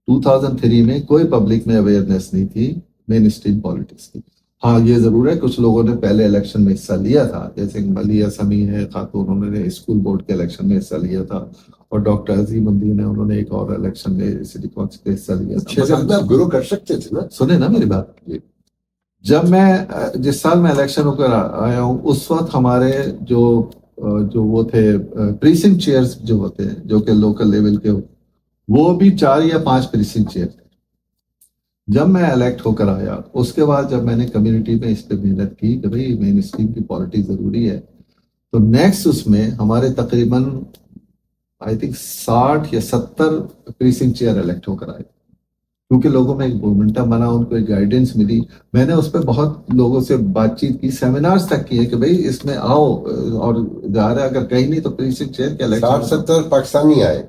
2003 میں کوئی پبلک میں اویئرنیس نہیں تھی مین اسٹریم پالیٹکس کی. ہاں یہ ضرور ہے کچھ لوگوں نے پہلے الیکشن میں حصہ لیا تھا, جیسے ملیہ سمی ہے خاتون, انہوں نے اسکول بورڈ کے الیکشن میں حصہ لیا تھا, اور ڈاکٹر عظیم الدین ہے انہوں نے ایک اور الیکشن میں سٹی کونسل میں حصہ لیا تھا. آپ گرو کر سکتے تھے نا. سنیں نا میری بات. جب میں جس سال میں الیکشن ہو کر آیا ہوں اس وقت ہمارے جو وہ تھے پریسنکٹ چیئرز جو ہوتے ہیں جو کہ لوکل لیول کے, وہ بھی 4 یا 5 پریسنکٹ چیئر تھے. جب میں الیکٹ ہو کر آیا اس کے بعد جب میں نے کمیونٹی میں اس پہ محنت کی کہ بھائی مین اسٹریم کی پالیٹکس ضروری ہے, تو نیکسٹ اس میں ہمارے تقریباً آئی تھنک 60 یا 70 پریسنکٹ چیئر الیکٹ ہو کر آئے, کیونکہ لوگوں میں ایک مومنٹم بنا, ان کو ایک گائیڈنس ملی. میں نے اس پہ بہت لوگوں سے بات چیت کی, سیمینارز تک کیے کہ بھائی اس میں آؤ, اور ظاہر ہے اگر کہیں نہیں تو پریسنکٹ چیئر کے الیکشن 60-70 پاکستانی آئے,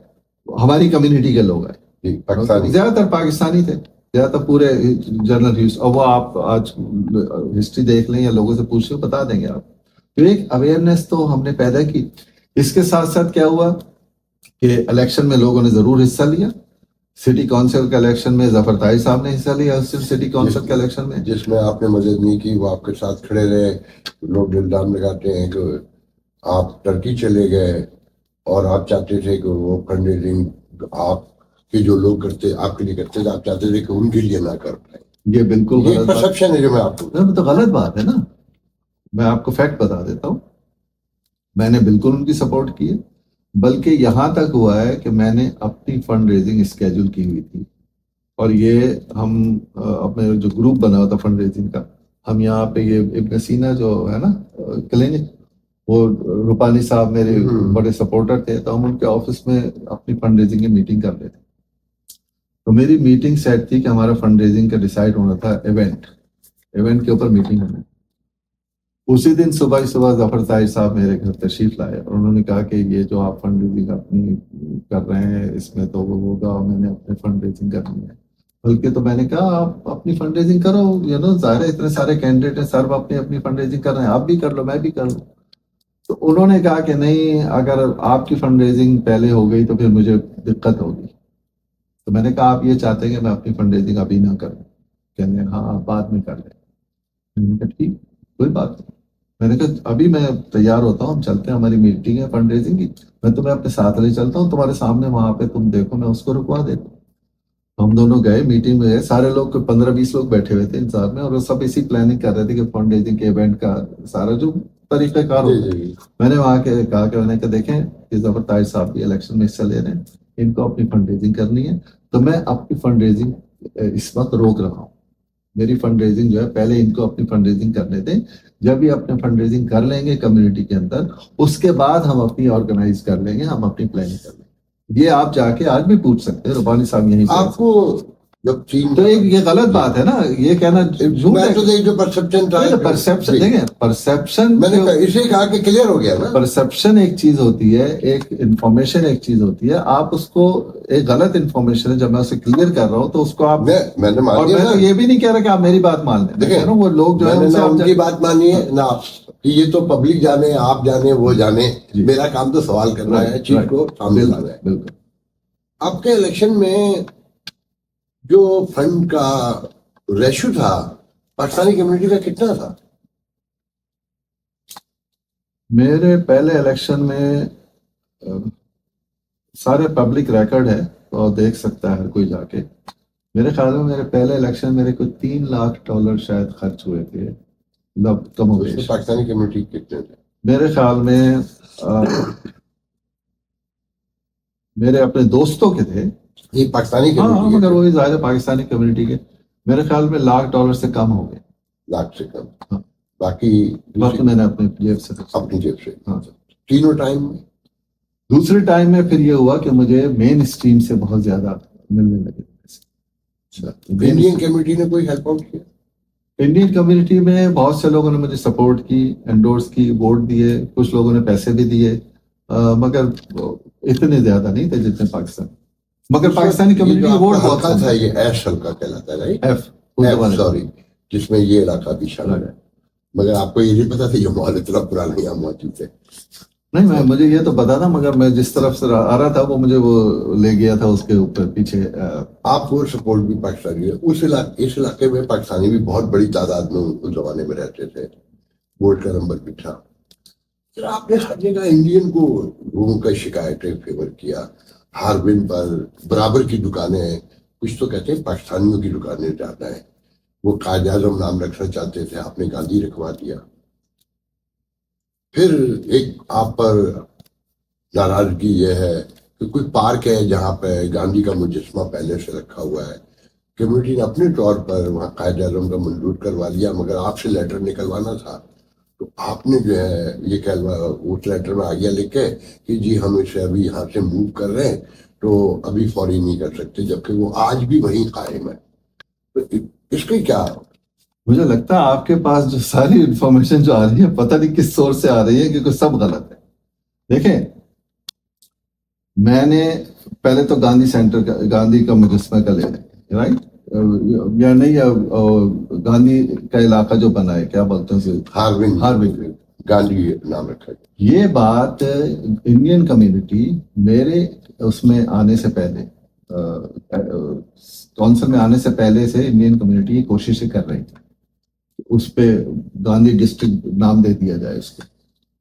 ہماری کمیونٹی کے لوگ آئے, پاکستانی زیادہ تر پاکستانی تھے, زیادہ تر پورے جنرل ہسٹری, اور وہ آپ آج ہسٹری دیکھ لیں یا لوگوں سے پوچھ لیں بتا دیں گے آپ. تو ایک اویئرنیس تو ہم نے پیدا کی. اس کے ساتھ ساتھ کیا ہوا کہ الیکشن میں لوگوں نے ضرور حصہ لیا. سٹی کونسل کے الیکشن میں ظفر طاہر صاحب نے حصہ لیا, سٹی کونسل کے الیکشن میں جس میں آپ نے مدد نہیں کی, وہ آپ کے ساتھ کھڑے رہے. لوگ الزام لگاتے ہیں کہ آپ ٹرکی چلے گئے اور آپ چاہتے تھے کہ وہ فنڈ ریزنگ آپ کہ جو لوگ کرتے آپ کے لیے کرتے تھے, آپ چاہتے تھے کہ ان کے لیے نہ کر پائے. یہ بالکل یہ پرسپشن ہے جو میں آپ کو, تو غلط بات ہے نا. میں آپ کو فیکٹ بتا دیتا ہوں, میں نے بالکل ان کی سپورٹ کی ہے, بلکہ یہاں تک ہوا ہے کہ میں نے اپنی فنڈ ریزنگ اسکیجول کی ہوئی تھی, اور یہ ہم اپنے جو گروپ بنا ہوا تھا فنڈ ریزنگ کا, ہم یہاں پہ یہ ابن سینا جو ہے نا کلینک, وہ روپانی صاحب میرے بڑے سپورٹر تھے, تو ہم ان کے آفس میں اپنی فنڈ ریزنگ کی میٹنگ کر رہے تھے. تو میری میٹنگ سیٹ تھی کہ ہمارا فنڈ ریزنگ کا ڈیسائیڈ ہونا تھا ایونٹ کے اوپر میٹنگ ہونا. اسی دن صبح ہی صبح ظفر طاہر صاحب میرے گھر تشریف لائے, اور انہوں نے کہا کہ یہ جو آپ فنڈ ریزنگ اپنی کر رہے ہیں اس میں تو وہ ہوگا, اور میں نے اپنے فنڈ ریزنگ کرنی ہے. بلکہ تو میں نے کہا آپ اپنی فنڈ ریزنگ کرو, ظاہر ہے اتنے سارے کینڈیڈیٹ ہیں, سر اپنی فنڈ ریزنگ کر رہے ہیں, آپ بھی کر لو میں بھی کر لوں. تو انہوں نے کہا کہ نہیں, اگر آپ کی فنڈ ریزنگ پہلے ہو گئی تو پھر مجھے دقت ہوگی. تو میں نے کہا آپ یہ چاہتے ہیں کہ میں اپنی فنڈ ریزنگ ابھی نہ کروں؟ کہنے ہاں بعد میں کر لیں. میں نے کہا ٹھیک کوئی بات نہیں. میں نے کہا ابھی میں تیار ہوتا ہوں, ہم چلتے ہیں, ہماری میٹنگ ہے فنڈ ریزنگ کی, میں تمہیں اپنے ساتھ لے چلتا ہوں, تمہارے سامنے وہاں پہ تم دیکھو, میں اس کو رکوا دیتا ہوں. ہم دونوں گئے, میٹنگ میں گئے, سارے لوگ 15-20 لوگ بیٹھے ہوئے تھے انتظار میں, اور وہ سب اسی پلاننگ کر رہے تھے کہ فنڈ ریزنگ کے ایونٹ کا سارا جو طریقہ کار ہوتا ہے. میں نے وہاں کے کہا کہ میں نے کہا دیکھیں کہ ظفر طاہر صاحب بھی الیکشن میں حصہ لے رہے ہیں, ان کو اپنی فنڈ ریزنگ کرنی ہے, تو میں اپنی فنڈ ریزنگ اس وقت روک رہا ہوں. میری فنڈ ریزنگ جو ہے پہلے ان کو اپنی فنڈ ریزنگ کرنے دیں. جب یہ اپنے فنڈ ریزنگ کر لیں گے کمیونٹی کے اندر, اس کے بعد ہم اپنی آرگنائز کر لیں گے, ہم اپنی پلاننگ کر لیں گے. یہ آپ جا کے آج بھی پوچھ سکتے ہیں, ربانی صاحب یہیں پہ. آپ کو جب چین تو یہ غلط بات ہے نا, یہ کہنا جھوٹ ہے. جو پرسپشن تھا, پرسپشن دیکھیں, پرسپشن میں نے اسے کہا کہ کلیئر ہو گیا نا. پرسپشن ایک چیز ہوتی ہے, ایک انفارمیشن ایک چیز ہوتی ہے. آپ اس کو ایک غلط انفارمیشن ہے, جب میں اسے کلیئر کر رہا ہوں تو اس کو آپ, میں نے مان اور لیا میں تو نا. یہ بھی نہیں کہہ رہا کہ آپ میری بات مان لیں. دیکھیں وہ لوگ جو میں نے ہے نہ ان کی بات مانی ہے نہ آپ کی. یہ تو پبلک جانے, آپ جانے, وہ جانے. میرا کام تو سوال کرنا ہے, چیز کو سامنے لانا ہے. بالکل. آپ کے الیکشن میں جو فنڈ کا ریشو تھا پاکستانی کمیونٹی کا کتنا تھا؟ میرے پہلے الیکشن میں سارے پبلک ریکارڈ ہے اور دیکھ سکتا ہے ہر کوئی جا کے. میرے خیال میں میرے پہلے الیکشن میرے کو $3 لاکھ شاید خرچ ہوئے تھے, کم ہو گئے. پاکستانی کمیونٹی کتنے تھے؟ میرے خیال میں میرے اپنے دوستوں کے تھے. یہ پاکستانی ہاں کمیونٹی مگر وہی ظاہر پاکستانی کمیونٹی کے میرے خیال میں $1 لاکھ سے کم ہو گئے. لاکھ سے کم. ہاں. باقی میں نے اپنی جیب سے. اپنی جیب سے. ہاں. تینوں ٹائم میں. دوسرے ٹائم میں پھر یہ ہوا کہ مجھے مین اسٹریم سے بہت زیادہ ملنے لگے. انڈین کمیونٹی نے کوئی ہیلپ آؤٹ کیا؟ انڈین کمیونٹی میں بہت سے لوگوں نے مجھے سپورٹ کی, انڈورس کی, ووٹ دیے, کچھ لوگوں نے پیسے بھی دیے, مگر اتنے زیادہ نہیں تھے جتنے پاکستان. مگر پاکستانی کمیونٹی ووٹ بہت تھا. یہ ایش ہلکا کہلاتا ہے, رائٹ؟ ایف, سوری, جس میں یہ علاقہ بھی شامل ہے. مگر آپ کو یہ نہیں پتا تھا یہ محل اتنا پرانا یہاں موجود ہے؟ نہیں, مجھے یہ تو پتا تھا, مگر میں جس طرف سے آ رہا تھا وہ مجھے وہ لے گیا تھا اس کے اوپر پیچھے. آپ کو سپورٹ بھی پاکستانی ہے. اس علاقے میں پاکستانی بھی بہت بڑی تعداد میں اس زمانے میں رہتے تھے. ووٹ کا نمبر بھی تھا. پھر آپ نے ہر جگہ انڈین کو لوگوں کا شکایتیں فیور کیا. ہاربن پر برابر کی دکانیں, کچھ تو کہتے ہیں پاکستانیوں کی دکانیں زیادہ ہیں. وہ قائد اعظم نام رکھنا چاہتے تھے, آپ نے گاندھی رکھوا دیا. پھر ایک آپ پر ناراضگی یہ ہے کہ کوئی پارک ہے جہاں پہ گاندھی کا مجسمہ پہلے سے رکھا ہوا ہے. کمیونٹی نے اپنے طور پر وہاں قائد اعظم کا منظور کروا لیا, مگر آپ سے لیٹر نکلوانا تھا تو آپ نے جو ہے یہ اس لیٹر میں آگیا لکھ کے کہ جی ہم اسے ابھی یہاں سے موو کر رہے ہیں تو ابھی فوری نہیں کر سکتے, جبکہ وہ آج بھی وہیں قائم ہے. تو اس کی کیا؟ مجھے لگتا ہے آپ کے پاس جو ساری انفارمیشن جو آ رہی ہے پتہ نہیں کس سورس سے آ رہی ہے, کیونکہ سب غلط ہے. دیکھیں, میں نے پہلے تو گاندھی سینٹر کا, گاندھی کا مجسمہ کا لے لیں, رائٹ, یا نہیں, گاندھی کا علاقہ جو بنا ہے, کیا بولتے ہیں, ہاربن, گاندھی نام رکھا ہے. یہ بات انڈین کمیونٹی میرے اس میں آنے سے پہلے, کونسل میں آنے سے پہلے سے انڈین کمیونٹی کوششیں کر رہی تھی اس پہ گاندھی ڈسٹرکٹ نام دے دیا جائے اس کو.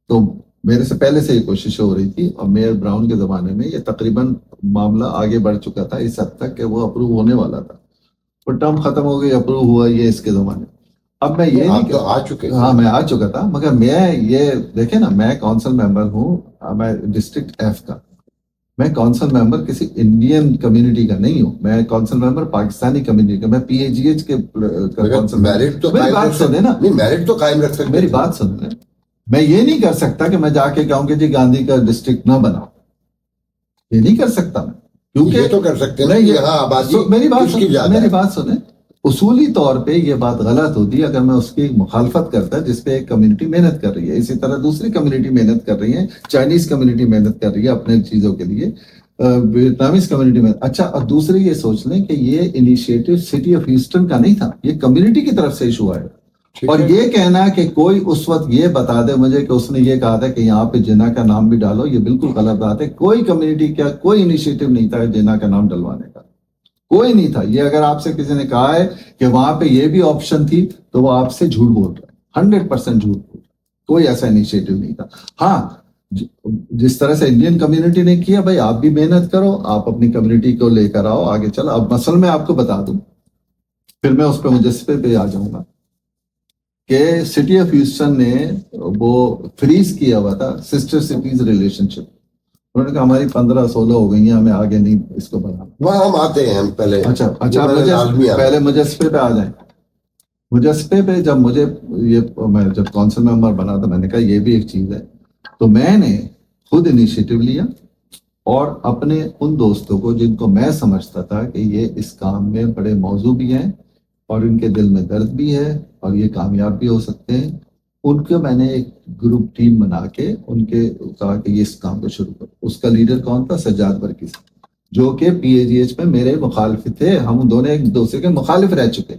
تو میرے سے پہلے سے یہ کوشش ہو رہی تھی, اور میئر براؤن کے زمانے میں یہ تقریباً معاملہ آگے بڑھ چکا تھا اس حد تک کہ وہ اپروو ہونے والا تھا. وہ ٹرم ختم ہو گئی, اپروو ہوا یہ اس کے زمانے. اب میں یہ نہیں آ چکے, ہاں میں آ چکا تھا, مگر میں یہ دیکھیں نا, میں کونسل ممبر ہوں, میں ڈسٹرکٹ ایف کا, میں کونسل ممبر کسی انڈین کمیونٹی کا نہیں ہوں, میں کونسل ممبر پاکستانی کمیونٹی کا, میں پی اے جی ایچ کے کونسل. میرٹ تو میری بات سنیں نا, میرٹ تو قائم رکھ سکتے. میری بات سنیں, میں یہ نہیں کر سکتا کہ میں جا کے کہوں کہ جی گاندھی کا ڈسٹرکٹ نہ بناؤ, یہ نہیں کر سکتا میں, کیونکہ یہ تو کر سکتے ہیں یہاں آبادی. میری بات سنیں, اصولی طور پہ یہ بات غلط ہوتی اگر میں اس کی مخالفت کرتا جس پہ ایک کمیونٹی محنت کر رہی ہے. اسی طرح دوسری کمیونٹی محنت کر رہی ہے, چائنیز کمیونٹی محنت کر رہی ہے اپنے چیزوں کے لیے, ویتنامیز کمیونٹی میں. اچھا, اور دوسری یہ سوچ لیں کہ یہ انیشیٹو سٹی آف ہیوسٹن کا نہیں تھا, یہ کمیونٹی کی طرف سے ایشو آیا. اور یہ کہنا کہ کوئی اس وقت یہ بتا دے مجھے کہ اس نے یہ کہا تھا کہ یہاں پہ جنا کا نام بھی ڈالو, یہ بالکل غلط بات ہے. کوئی کمیونٹی کا کوئی انیشیٹو نہیں تھا جنا کا نام ڈلوانے کا, کوئی نہیں تھا. یہ اگر آپ سے کسی نے کہا ہے کہ وہاں پہ یہ بھی آپشن تھی تو وہ آپ سے جھوٹ بول رہا ہے, 100% جھوٹ بول رہا ہے. کوئی ایسا انیشیٹو نہیں تھا. ہاں, جس طرح سے انڈین کمیونٹی نے کیا, بھائی آپ بھی محنت کرو, آپ اپنی کمیونٹی کو لے کر آؤ آگے چلو. اب مثلا میں آپ کو بتا دوں, پھر میں اس پہ مجسمے پہ آ جاؤں گا, کہ سٹی آف ہیوسٹن نے وہ فریز کیا ہوا تھا سسٹر سٹیز ریلیشن شپ. انہوں نے کہا ہماری 15-16 ہو گئی ہیں, ہمیں آگے نہیں اس کو بڑھانا. وہاں ہم آتے ہیں, ہم پہلے اچھا پہلے مجسمے پہ آ جائیں. مجسمے پہ جب مجھے میں جب کونسل ممبر بنا تو میں نے کہا یہ بھی ایک چیز ہے، تو میں نے خود انیشیٹو لیا اور اپنے ان دوستوں کو جن کو میں سمجھتا تھا کہ یہ اس کام میں بڑے موضوع بھی ہیں اور ان کے دل میں درد بھی ہے اور یہ کامیاب بھی ہو سکتے ہیں، ان کو میں نے ایک گروپ ٹیم بنا کے ان کے کہا کہ یہ اس کام کو شروع کرو۔ اس کا لیڈر کون تھا؟ سجاد برکی صاحب، جو کہ پی اے جی ایچ میں میرے مخالف تھے، ہم دونوں ایک دوسرے کے مخالف رہ چکے،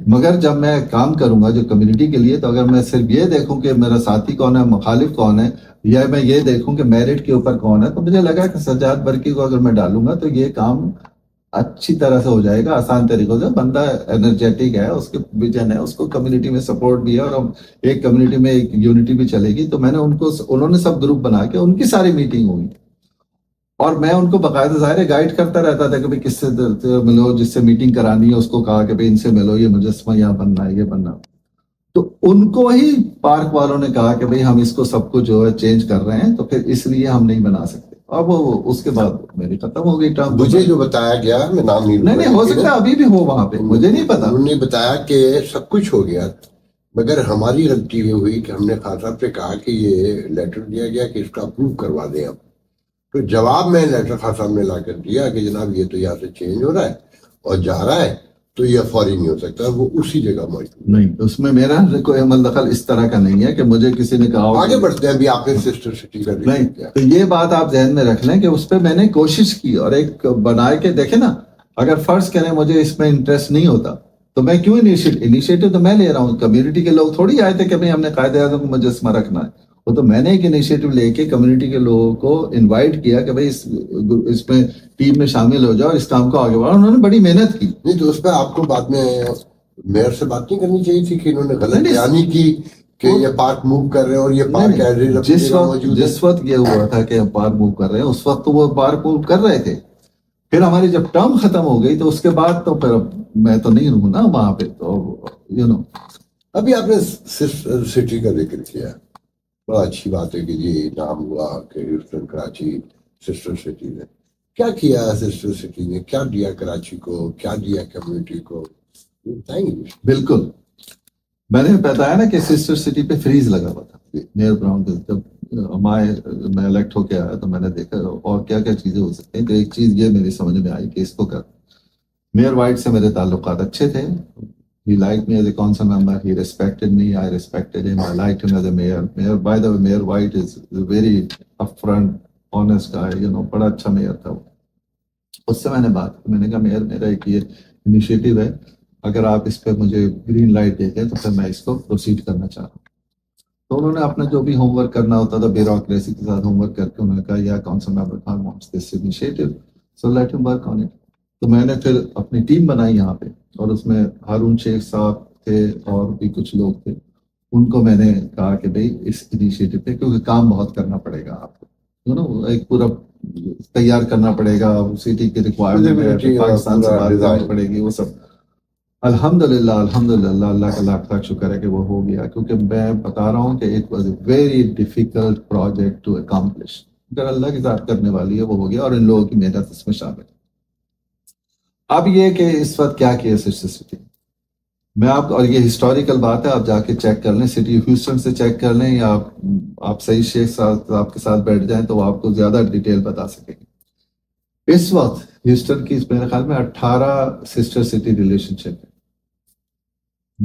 مگر جب میں کام کروں گا جو کمیونٹی کے لیے، تو اگر میں صرف یہ دیکھوں کہ میرا ساتھی کون ہے، مخالف کون ہے، یا میں یہ دیکھوں کہ میرٹ کے اوپر کون ہے، تو مجھے لگا کہ سجاد برکی کو اگر میں ڈالوں گا تو یہ کام اچھی طرح سے ہو جائے گا، آسان طریقوں سے۔ بندہ انرجیٹک ہے، اس کے ویژن ہے، اس کو کمیونٹی میں سپورٹ بھی ہے، اور ہم ایک کمیونٹی میں ایک یونٹی بھی چلے گی۔ تو میں نے انہوں نے سب گروپ بنا کے ان کی ساری میٹنگ ہوئی، اور میں ان کو باقاعدہ ظاہر گائیڈ کرتا رہتا تھا کہ بھائی کس سے ملو، جس سے میٹنگ کرانی ہے اس کو کہا کہ بھائی ان سے ملو، یہ مجسمہ یہاں بننا ہے، یہ بننا۔ تو ان کو ہی پارک والوں نے کہا کہ بھئی ہم اس کو سب کو جو ہے چینج کر رہے ہیں، تو پھر اس لیے ہم نہیں بنا سکتے۔ اب وہ اس کے بعد میری ختم ہو گئی ٹرم۔ مجھے جو بتایا گیا، میں نام نہیں ہو سکتا ابھی بھی ہو وہاں پہ، مجھے نہیں پتا۔ انہوں نے بتایا کہ سب کچھ ہو گیا، مگر ہماری غلطی یہ ہوئی کہ ہم نے خان صاحب سے کہا کہ یہ لیٹر دیا گیا کہ اس کا اپروو کروا دیں اب۔ تو جواب میں لیٹر خان صاحب نے لا کر دیا کہ جناب یہ تو یہاں سے چینج ہو رہا ہے اور جا رہا ہے، تو یہ فوری نہیں ہو سکتا، وہ اسی جگہ موجود نہیں۔ اس میں میرا کوئی عمل دخل اس طرح کا نہیں ہے کہ مجھے کسی نے کہا۔ آگے بڑھتے ہیں، ابھی آپ نے سسٹر سٹی کا نہیں، تو یہ بات آپ ذہن میں رکھ لیں کہ اس پہ میں نے کوشش کی، اور ایک بنائے کے دیکھیں نا، اگر فرض کریں مجھے اس میں انٹرسٹ نہیں ہوتا تو میں کیوں انیشیٹو تو میں لے رہا ہوں، کمیونٹی کے لوگ تھوڑی آئے تھے کہ بھئی ہم نے قائد اعظم کو مجسمہ رکھنا ہے، وہ تو میں نے ایک انیشیٹو لے کے کمیونٹی کے لوگوں کو انوائٹ کیا کہ بھئی اس میں ٹیم میں شامل ہو جاؤ اور اس کام کو آگے بڑھاؤ۔ انہوں نے بڑی محنت کی۔ نہیں تو اس پہ آپ کو بعد میں میئر سے بات نہیں کرنی چاہیے تھی کہ انہوں نے غلط بیانی کی کہ یہ پارک موو کر رہے ہیں اور یہ پارک جس وقت یہ ہوا تھا کہ ہم پارک موو کر رہے ہیں، اس وقت تو وہ پارک موو کر رہے تھے۔ پھر ہماری جب ٹرم ختم ہو گئی تو اس کے بعد تو پھر میں تو نہیں رہوں نا وہاں پہ، تو ابھی آپ نے سسٹر سٹی کا ذکر کیا، بڑا اچھی بات ہے کہ یہ نام ہوا کہ ہیوسٹن کراچی سسٹر سٹی نے کیا کیا، سسٹر سٹی نے کیا دیا کراچی کو، کیا دیا کمیونٹی کو، بتائیں گے؟ بالکل، میں نے بتایا نا کہ سسٹر سٹی پہ فریز لگا ہوا تھا میئر براؤن پہ۔ جب میں الیکٹ ہو کے آیا تو میں نے دیکھا اور کیا کیا چیزیں ہو سکتی ہیں، تو ایک چیز یہ میری سمجھ میں آئی کہ اس کو کر۔ میئر وائٹ سے میرے تعلقات اچھے تھے، he liked me as a council member, he respected me, I respected him, I liked him as a mayor. By the way, Mayor White is a very upfront, honest guy, بڑا اچھا mayor تھا وہ۔ اس سے میں نے بات کی، میں نے کہا میئر میرا ایک یہ انیشیٹو ہے، اگر آپ اس پہ مجھے گرین لائٹ دے دیں تو پھر میں اس کو پروسیڈ کرنا چاہ رہا ہوں۔ تو انہوں نے اپنا جو بھی ہوم ورک کرنا ہوتا تھا بیوروکریسی کے ساتھ ہوم ورک کر کے انہوں نے کہا یا council member Khan wants this initiative so let ہم ورک آن اٹ۔ تو میں نے پھر اپنی ٹیم بنائی یہاں پہ، اور اس میں ہارون شیخ صاحب تھے اور بھی کچھ لوگ تھے، ان کو میں نے کہا کہ بھئی اس انیشیٹو پہ، کیونکہ کام بہت کرنا پڑے گا آپ کو، ایک پورا تیار کرنا پڑے گا، سٹی کی ریکوائرمنٹ ہے، پاکستان سے بات کرنی پڑے گی، وہ سب۔ الحمدللہ اللہ کا لاکھ لاکھ شکر ہے کہ وہ ہو گیا، کیونکہ میں بتا رہا ہوں کہ it was a very difficult project to accomplish, اگر اللہ کی ذات کرنے والی ہے وہ ہو گیا، اور ان لوگوں کی محنت اس میں شامل ہے۔ اب یہ کہ اس وقت کیا کیا سسٹر سٹی میں آپ کو، اور یہ ہسٹوریکل بات ہے، آپ جا کے چیک کر لیں، سٹی ہیوسٹن سے چیک کر لیں، یا آپ سعید شیخ صاحب کے ساتھ بیٹھ جائیں تو وہ آپ کو زیادہ ڈیٹیل بتا سکیں گے۔ اس وقت ہیوسٹن کی میرے خیال میں 18 سسٹر سٹی ریلیشن شپ ہے۔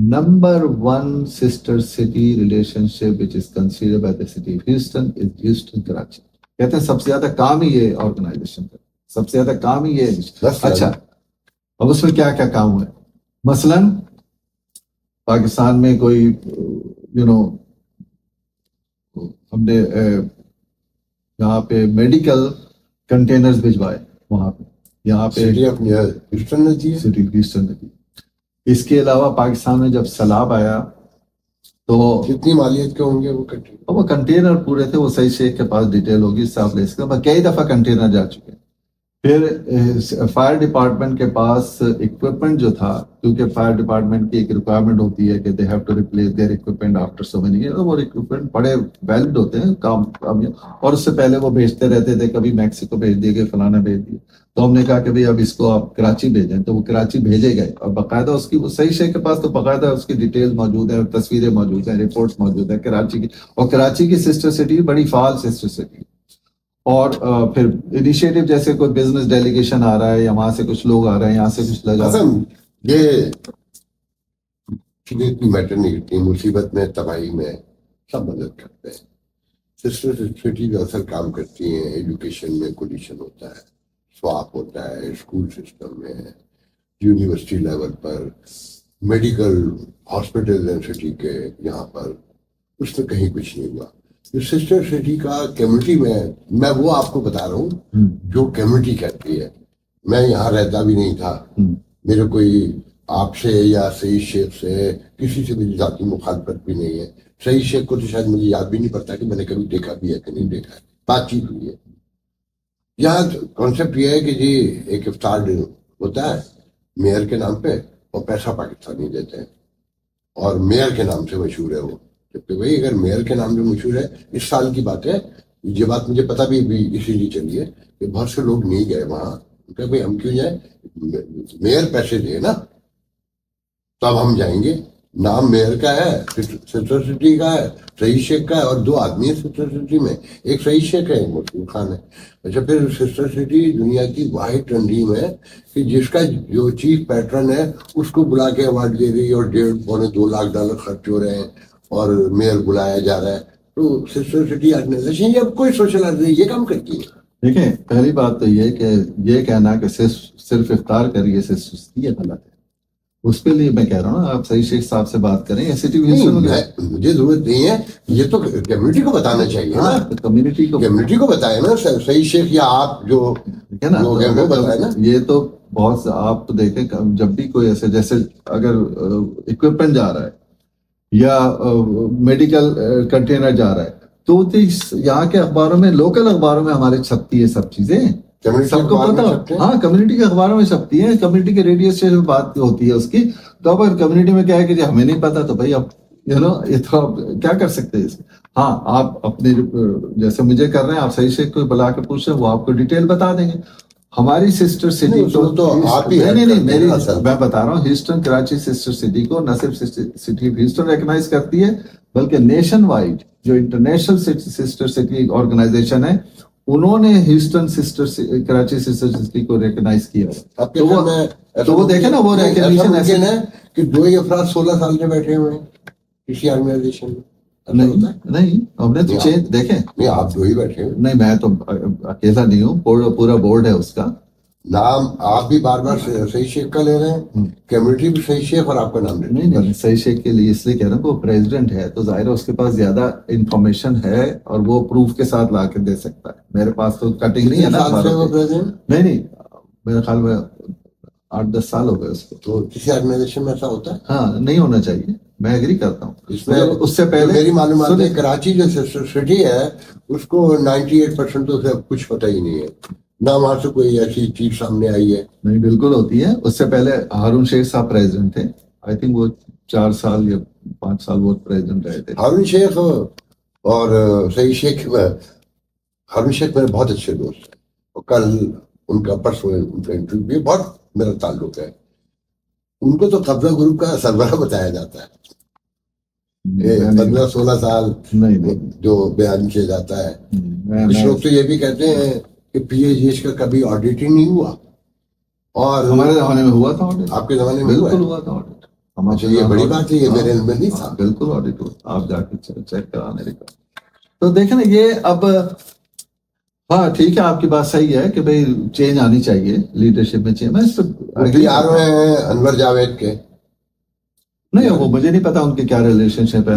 Number 1 sister city relation ship which is considered by the city of Houston is Houston Karachi. کہتے ہیں سب سے زیادہ کام ہی یہ آرگنائزیشن کا، سب سے زیادہ کام ہی یہ۔ اچھا، اب اس میں کیا کیا کام ہوئے؟ مثلاً پاکستان میں کوئی ہم نے یہاں پہ میڈیکل کنٹینرز بھجوائے وہاں پہ، یہاں پہ سٹی ہیوسٹن نے۔ اس کے علاوہ پاکستان میں جب سیلاب آیا تو کتنی مالیت کے ہوں گے وہ کنٹینر پورے تھے، وہ سعید شیخ کے پاس ڈیٹیل ہوگی، اس سے آپ لے سکتے ہیں، کئی دفعہ کنٹینر جا چکے ہیں۔ پھر فائر ڈپارٹمنٹ کے پاس اکوپمنٹ جو تھا، کیونکہ فائر ڈپارٹمنٹ کی ایک ریکوائرمنٹ ہوتی ہے کہ they have to replace their equipment after so many year, وہ اکوپمنٹ بڑے ویلڈ ہوتے ہیں کام، اور اس سے پہلے وہ بھیجتے رہتے تھے، کبھی میکسیکو بھیج دیے گئے، فلانا بھیج دیے، تو ہم نے کہا کہ بھائی اب اس کو آپ کراچی بھیجیں، تو وہ کراچی بھیجے گئے، اور باقاعدہ اس کی صحیح شیخ کے پاس تو باقاعدہ اس کی ڈیٹیل موجود ہیں، تصویریں موجود ہیں، رپورٹس موجود ہیں کراچی کی، اور کراچی کی سسٹر سٹی بڑی فعال سسٹر سٹی، اور پھر انیشیٹو جیسے کوئی بزنس ڈیلیگیشن آ رہا ہے یا وہاں سے کچھ لوگ آ رہے ہیں، یہاں سے کچھ لگا یہ اتنی میٹر نہیں کرتی، مصیبت میں تباہی میں سب مدد کرتے ہیں. سسٹر سٹی جو اصل کام کرتی ہیں ایجوکیشن میں کولیشن ہوتا ہے، سواپ ہوتا ہے اسکول سسٹم میں، یونیورسٹی لیول پر، میڈیکل ہاسپٹل سٹی کے یہاں پر، اس میں کہیں کچھ نہیں ہوا. جو سسٹر سٹی کا کمیونٹی میں وہ آپ کو بتا رہا ہوں جو کمیونٹی کہتی ہے. میں یہاں رہتا بھی نہیں تھا، میرے کوئی آپ سے یا سعید شیخ سے کسی سے بھی ذاتی مخالفت بھی نہیں ہے. سعید شیخ کو تو شاید مجھے یاد بھی نہیں پڑتا کہ میں نے کبھی دیکھا بھی ہے کہ نہیں دیکھا ہے، بات چیت ہوئی ہے. یہاں کانسیپٹ یہ ہے کہ جی ایک افطار ہوتا ہے میئر کے نام پہ اور پیسہ پاکستانی دیتے ہیں، اور میئر کے نام سے مشہور ہے وہ. کہ بھائی اگر میئر کے نام سے مشہور ہے، اس سال کی بات ہے، یہ بات مجھے پتا بھی اسی لیے چلی ہے کہ بہت سے لوگ نہیں گئے وہاں، کہ بھائی ہم کیوں جائیں، میئر پیسے دے نا تب ہم جائیں گے. نام میئر کا ہے، سسٹر سٹی کا ہے، سعید شیخ کا ہے، اور 2 آدمی ہیں سسٹر سٹی میں، ایک سعید شیخ ہے ایک مشہور خان ہے. اچھا، پھر سسٹر سٹی دنیا کی واحد تنظیم ہے کہ جس کا جو چیف پیٹرن ہے اس کو بلا کے ایوارڈ دے رہی ہے، اور 1.5-2 لاکھ ڈالر خرچ ہو رہے ہیں، اور میئر بلایا جا رہا ہے. تو سسٹر سٹی آرگنائزیشن جب کوئی سوشل آرگنائزیشن یہ کام کرتی ہے. دیکھیں، پہلی بات تو یہ کہ یہ کہنا کہ صرف افطار کریے یہ غلط ہے. اس کے لیے میں کہہ رہا ہوں آپ صحیح شیخ صاحب سے بات کریں. مجھے ضرورت نہیں ہے، یہ تو کمیونٹی کو بتانا چاہیے نا، کمیونٹی کو بتائے نا صحیح شیخ، یا آپ جو لوگ ہیں وہ بتائے نا. یہ تو بہت آپ دیکھیں جب بھی کوئی ایسے جیسے اگر اکوپمنٹ جا رہا ہے یا میڈیکل کنٹینر جا رہا ہے تو یہاں کے اخباروں میں، لوکل اخباروں میں ہمارے چھپتی ہے سب چیزیں، سب کو پتا. ہاں، کمیونٹی کے اخباروں میں چھپتی ہیں، کمیونٹی کے ریڈیو اسٹیشن میں بات ہوتی ہے اس کی. تو اگر کمیونٹی میں کیا ہے کہ جی ہمیں نہیں پتا، تو بھائی اب یہ تو آپ کیا کر سکتے ہیں. ہاں، آپ اپنے جیسے مجھے کر رہے ہیں، آپ صحیح سے کوئی بلا کے پوچھ رہے ہیں، وہ آپ کو ڈیٹیل بتا دیں گے. ہماری سسٹر سٹی تو آپ ہی نہیں میں بتا رہا ہوں، ہیوسٹن کراچی سسٹر سٹی کو نہ صرف سٹی ہیوسٹن ریکگنائز کرتی ہے بلکہ نیشن وائڈ جو انٹرنیشنل سسٹر سٹی آرگنائزیشن ہے انہوں نے ہیوسٹن کراچی سسٹر سٹی کو ریکگنائز کیا. تو وہ دیکھیں نا، وہ ریکگنیشن ایسے ہے کہ 2 افراد 16 سال سے بیٹھے ہوئے ہیں کسی آرگنائزیشن میں. نہیں، ہم نے تو چینج دیکھیں. نہیں، آپ 2 ہی بیٹھے ہیں. نہیں، میں تو اکیلا نہیں ہوں، پورا بورڈ ہے اس کا. نام آپ بھی بار بار صحیح شیخ کا لے رہے ہیں، کمیونٹی بھی صحیح شیخ اور آپ کا نام لے رہے ہیں. نہیں، صحیح شیخ کے لیے اس لیے کہہ رہا ہوں کہ وہ پریزیڈنٹ ہے تو ظاہر ہے اس کے پاس زیادہ انفارمیشن ہے اور وہ پروف کے ساتھ لا کے دے سکتا ہے. میرے پاس تو کٹنگ نہیں ہے نا. نہیں، میرے خیال میں 8-10 سال ہو گئے اس کو. تو کسی آرگنائزیشن میں ایسا ہوتا ہے؟ ہاں، نہیں ہونا چاہیے، میں ایگری کرتا ہوں. اس میں اس سے پہلے میری معلومات ہے کراچی جو سٹی ہے اس کو 98% تو کچھ پتہ ہی نہیں ہے، نہ وہاں سے کوئی ایسی چیز سامنے آئی ہے. نہیں، بالکل ہوتی ہے. اس سے پہلے ہارون شیخ صاحب پریزیڈنٹ تھے، آئی تھنک وہ 4 سال یا 5 سال وہ پریزیڈنٹ رہے تھے. ہارون شیخ اور صحیح شیخ، ہارون شیخ میرے بہت اچھے دوست ہیں، اور کل ان کا پرسوں ان کا انٹرویو بھی بہت میرا تعلق ہے. ان کو تو قبضہ گروپ کا سربراہ بتایا جاتا ہے. 15-16 سال جو بیان کیا جاتا ہے. کچھ لوگ تو یہ بھی کہتے ہیں کہ پی ایچ ایچ کا کبھی آڈیٹ ہی نہیں ہوا، اور ہمارے زمانے میں ہوا تھا آڈیٹ. آپ کے زمانے میں بالکل ہوا تھا آڈیٹ. اچھا، یہ بڑی بات ہے، یہ میرے علم میں نہیں تھا. بالکل آڈیٹ ہوا، آپ جا کے چیک کرانے ریکارڈ. تو دیکھیں نا یہ اب ہاں ٹھیک ہے، آپ کی بات صحیح ہے کہ بھئی چینج آنی چاہیے لیڈرشپ میں. چینج میں انور جاوید کے نہیں، وہ مجھے نہیں پتا ان کے کیا ریلیشن شپ ہے،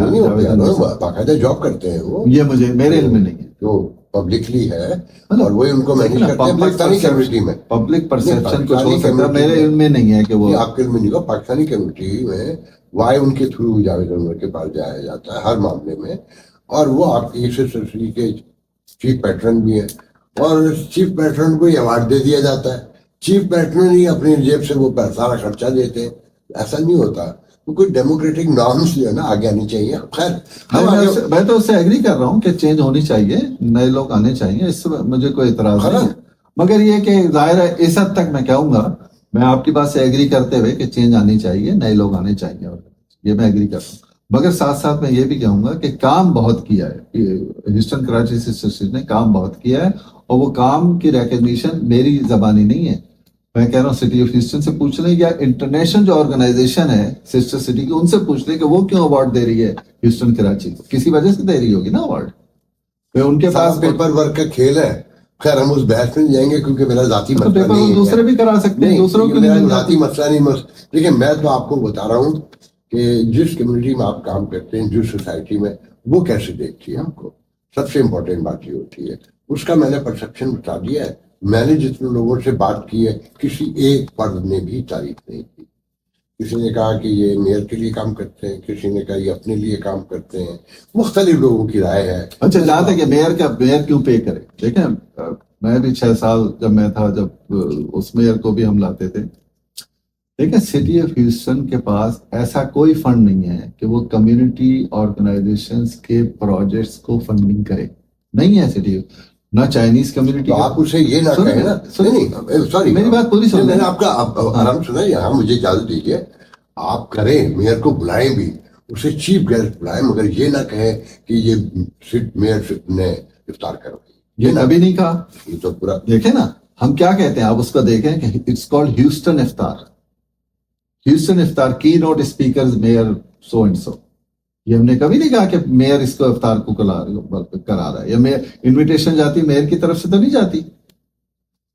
باقاعدہ جاب کرتے ہیں وہ، یہ مجھے میرے علم میں نہیں ہے. جو پبلکلی ہے اور وہی ان کو مینیج کرتے ہیں پاکستانی کمیونٹی میں. پبلک پرسپشن کچھ ہو سکتا ہے، میرے علم میں نہیں ہے کہ وہ آپ کے علم میں نہیں. پاکستانی کمیونٹی میں وائے ان کے تھرو جاوید انور کے پاس جایا جاتا ہے ہر معاملے میں، اور وہ آپ کی سسٹر سٹی کے چیف پیٹرن بھی ہیں، اور چیف پیٹرن کو یہ ایوارڈ دے دیا جاتا ہے, چیف پیٹرن ہی اپنی جیب سے وہ سارا خرچہ دیتے ہیں. ایسا نہیں ہوتا. کوئی ڈیموکریٹک نارمس جو ہے نا آگے آنی چاہیے. خیر میں تو اس سے ایگری کر رہا ہوں کہ چینج ہونی چاہیے, نئے لوگ آنے چاہیے, اس سے مجھے کوئی اعتراض نہیں ہے, مگر یہ کہ ظاہر ہے اس حد تک میں کہوں گا, میں آپ کی بات سے ایگری کرتے ہوئے کہ چینج آنی چاہیے, نئے لوگ آنے چاہیے, اور یہ میں ایگری کرتا ہوں. مگر ساتھ ساتھ میں یہ بھی کہوں گا کہ کام بہت کیا ہے ہیوسٹن کراچی سسٹرز نے, کام بہت کیا ہے, اور وہ کام کی ریکگنیشن میری زبانی نہیں ہے, میں کہہ رہا ہوں سٹی آف ہیوسٹن سے پوچھ لیں, یا انٹرنیشنل جو آرگنائزیشن ہے سسٹر سٹی کی, ان سے پوچھ لیں کہ وہ کیوں اوارڈ دے رہی ہے ہیوسٹن کراچی کو, کسی وجہ سے دے رہی ہوگی نا اوارڈ, ان کے پاس پیپر ورک کا کھیل ہے. خیر ہم اس بحث میں جائیں گے کیونکہ میرا ذاتی مسئلہ نہیں ہے, دوسرے بھی کرا سکتے ہیں, دوسروں کو میرا ذاتی مسئلہ نہیں. لیکن میں تو آپ کو بتا رہا ہوں کہ جس کمیونٹی میں آپ کام کرتے ہیں, جس سوسائٹی میں, وہ کیسے دیکھتی ہے آپ کو. سب سے امپورٹنٹ بات یہ ہوتی ہے, اس کا میں نے پرسپشن بتا دیا ہے. میں نے جتنے لوگوں سے بات کی ہے, کسی ایک فرد نے بھی تعریف نہیں کی. کسی نے کہا کہ یہ میئر کے لیے کام کرتے ہیں, کسی نے کہا یہ اپنے لیے کام کرتے ہیں, مختلف لوگوں کی رائے ہے. اچھا جہاں تک کہ میئر کیوں پے کرے, دیکھیں میں بھی 6 سال جب میں تھا, جب اس میئر کو بھی ہم لاتے تھے, لیکن سٹی آف ہیوسٹن کے پاس ایسا کوئی فنڈ نہیں ہے کہ وہ کمیونٹی آرگنائزیشنز کے پروجیکٹس کو فنڈنگ کرے, نہیں ہے سٹی, نہ چائنیز کمیونٹی. آپ اسے یہ نہ کہیں نا, سوری میری بات پوری سن, میں نے آپ کا آرام سنا, یہاں مجھے اجازت دیجیے, آپ کریں میئر کو بلائیں بھی, اسے چیف گیسٹ بلائیں, مگر یہ نہ کہیں کہ یہ میئر نے افطار کرو. یہ کبھی نہیں کہا. یہ تو پورا دیکھیں نا ہم کیا کہتے ہیں, آپ اس کو دیکھیں کہ it's called Houston Iftar. Houston Iftar کی note speakers mayor so and so. یہ ہم نے کبھی نہیں کہا کہ میئر اس کو افطار کو کرا رہا ہے, یا میئر انویٹیشن جاتی میئر کی طرف سے تو نہیں جاتی,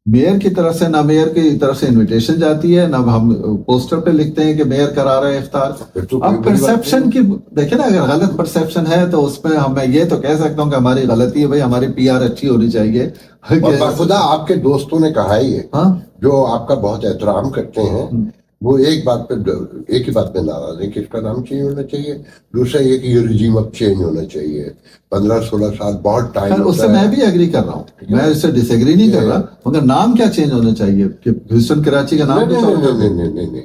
میئر کی طرف سے نہ میئر کی طرف سے انویٹیشن جاتی ہے, نہ ہم پوسٹر پہ لکھتے ہیں کہ میئر کرا رہا ہے افطار. اب پرسیپشن کی دیکھیں نا, اگر غلط پرسیپشن ہے تو اس میں میں یہ تو کہہ سکتا ہوں کہ ہماری غلطی ہے, بھائی ہماری پی آر اچھی ہونی چاہیے. خدا آپ کے دوستوں نے کہا ہی ہے, جو آپ کا بہت احترام کرتے ہیں, وہ ایک ہی بات پہ ناراض ہے کہ اس کا نام چینج ہونا چاہیے. دوسرا یہ کہ یہ رجیم اب چینج ہونا چاہیے. 15-16 سال بہت ٹائم. اس سے میں بھی ایگری کر رہا ہوں, میں اس سے ڈس ایگری نہیں کر رہا, مگر نام کیا چینج ہونا چاہیے کہ ہیوسٹن کراچی کا نام. نہیں,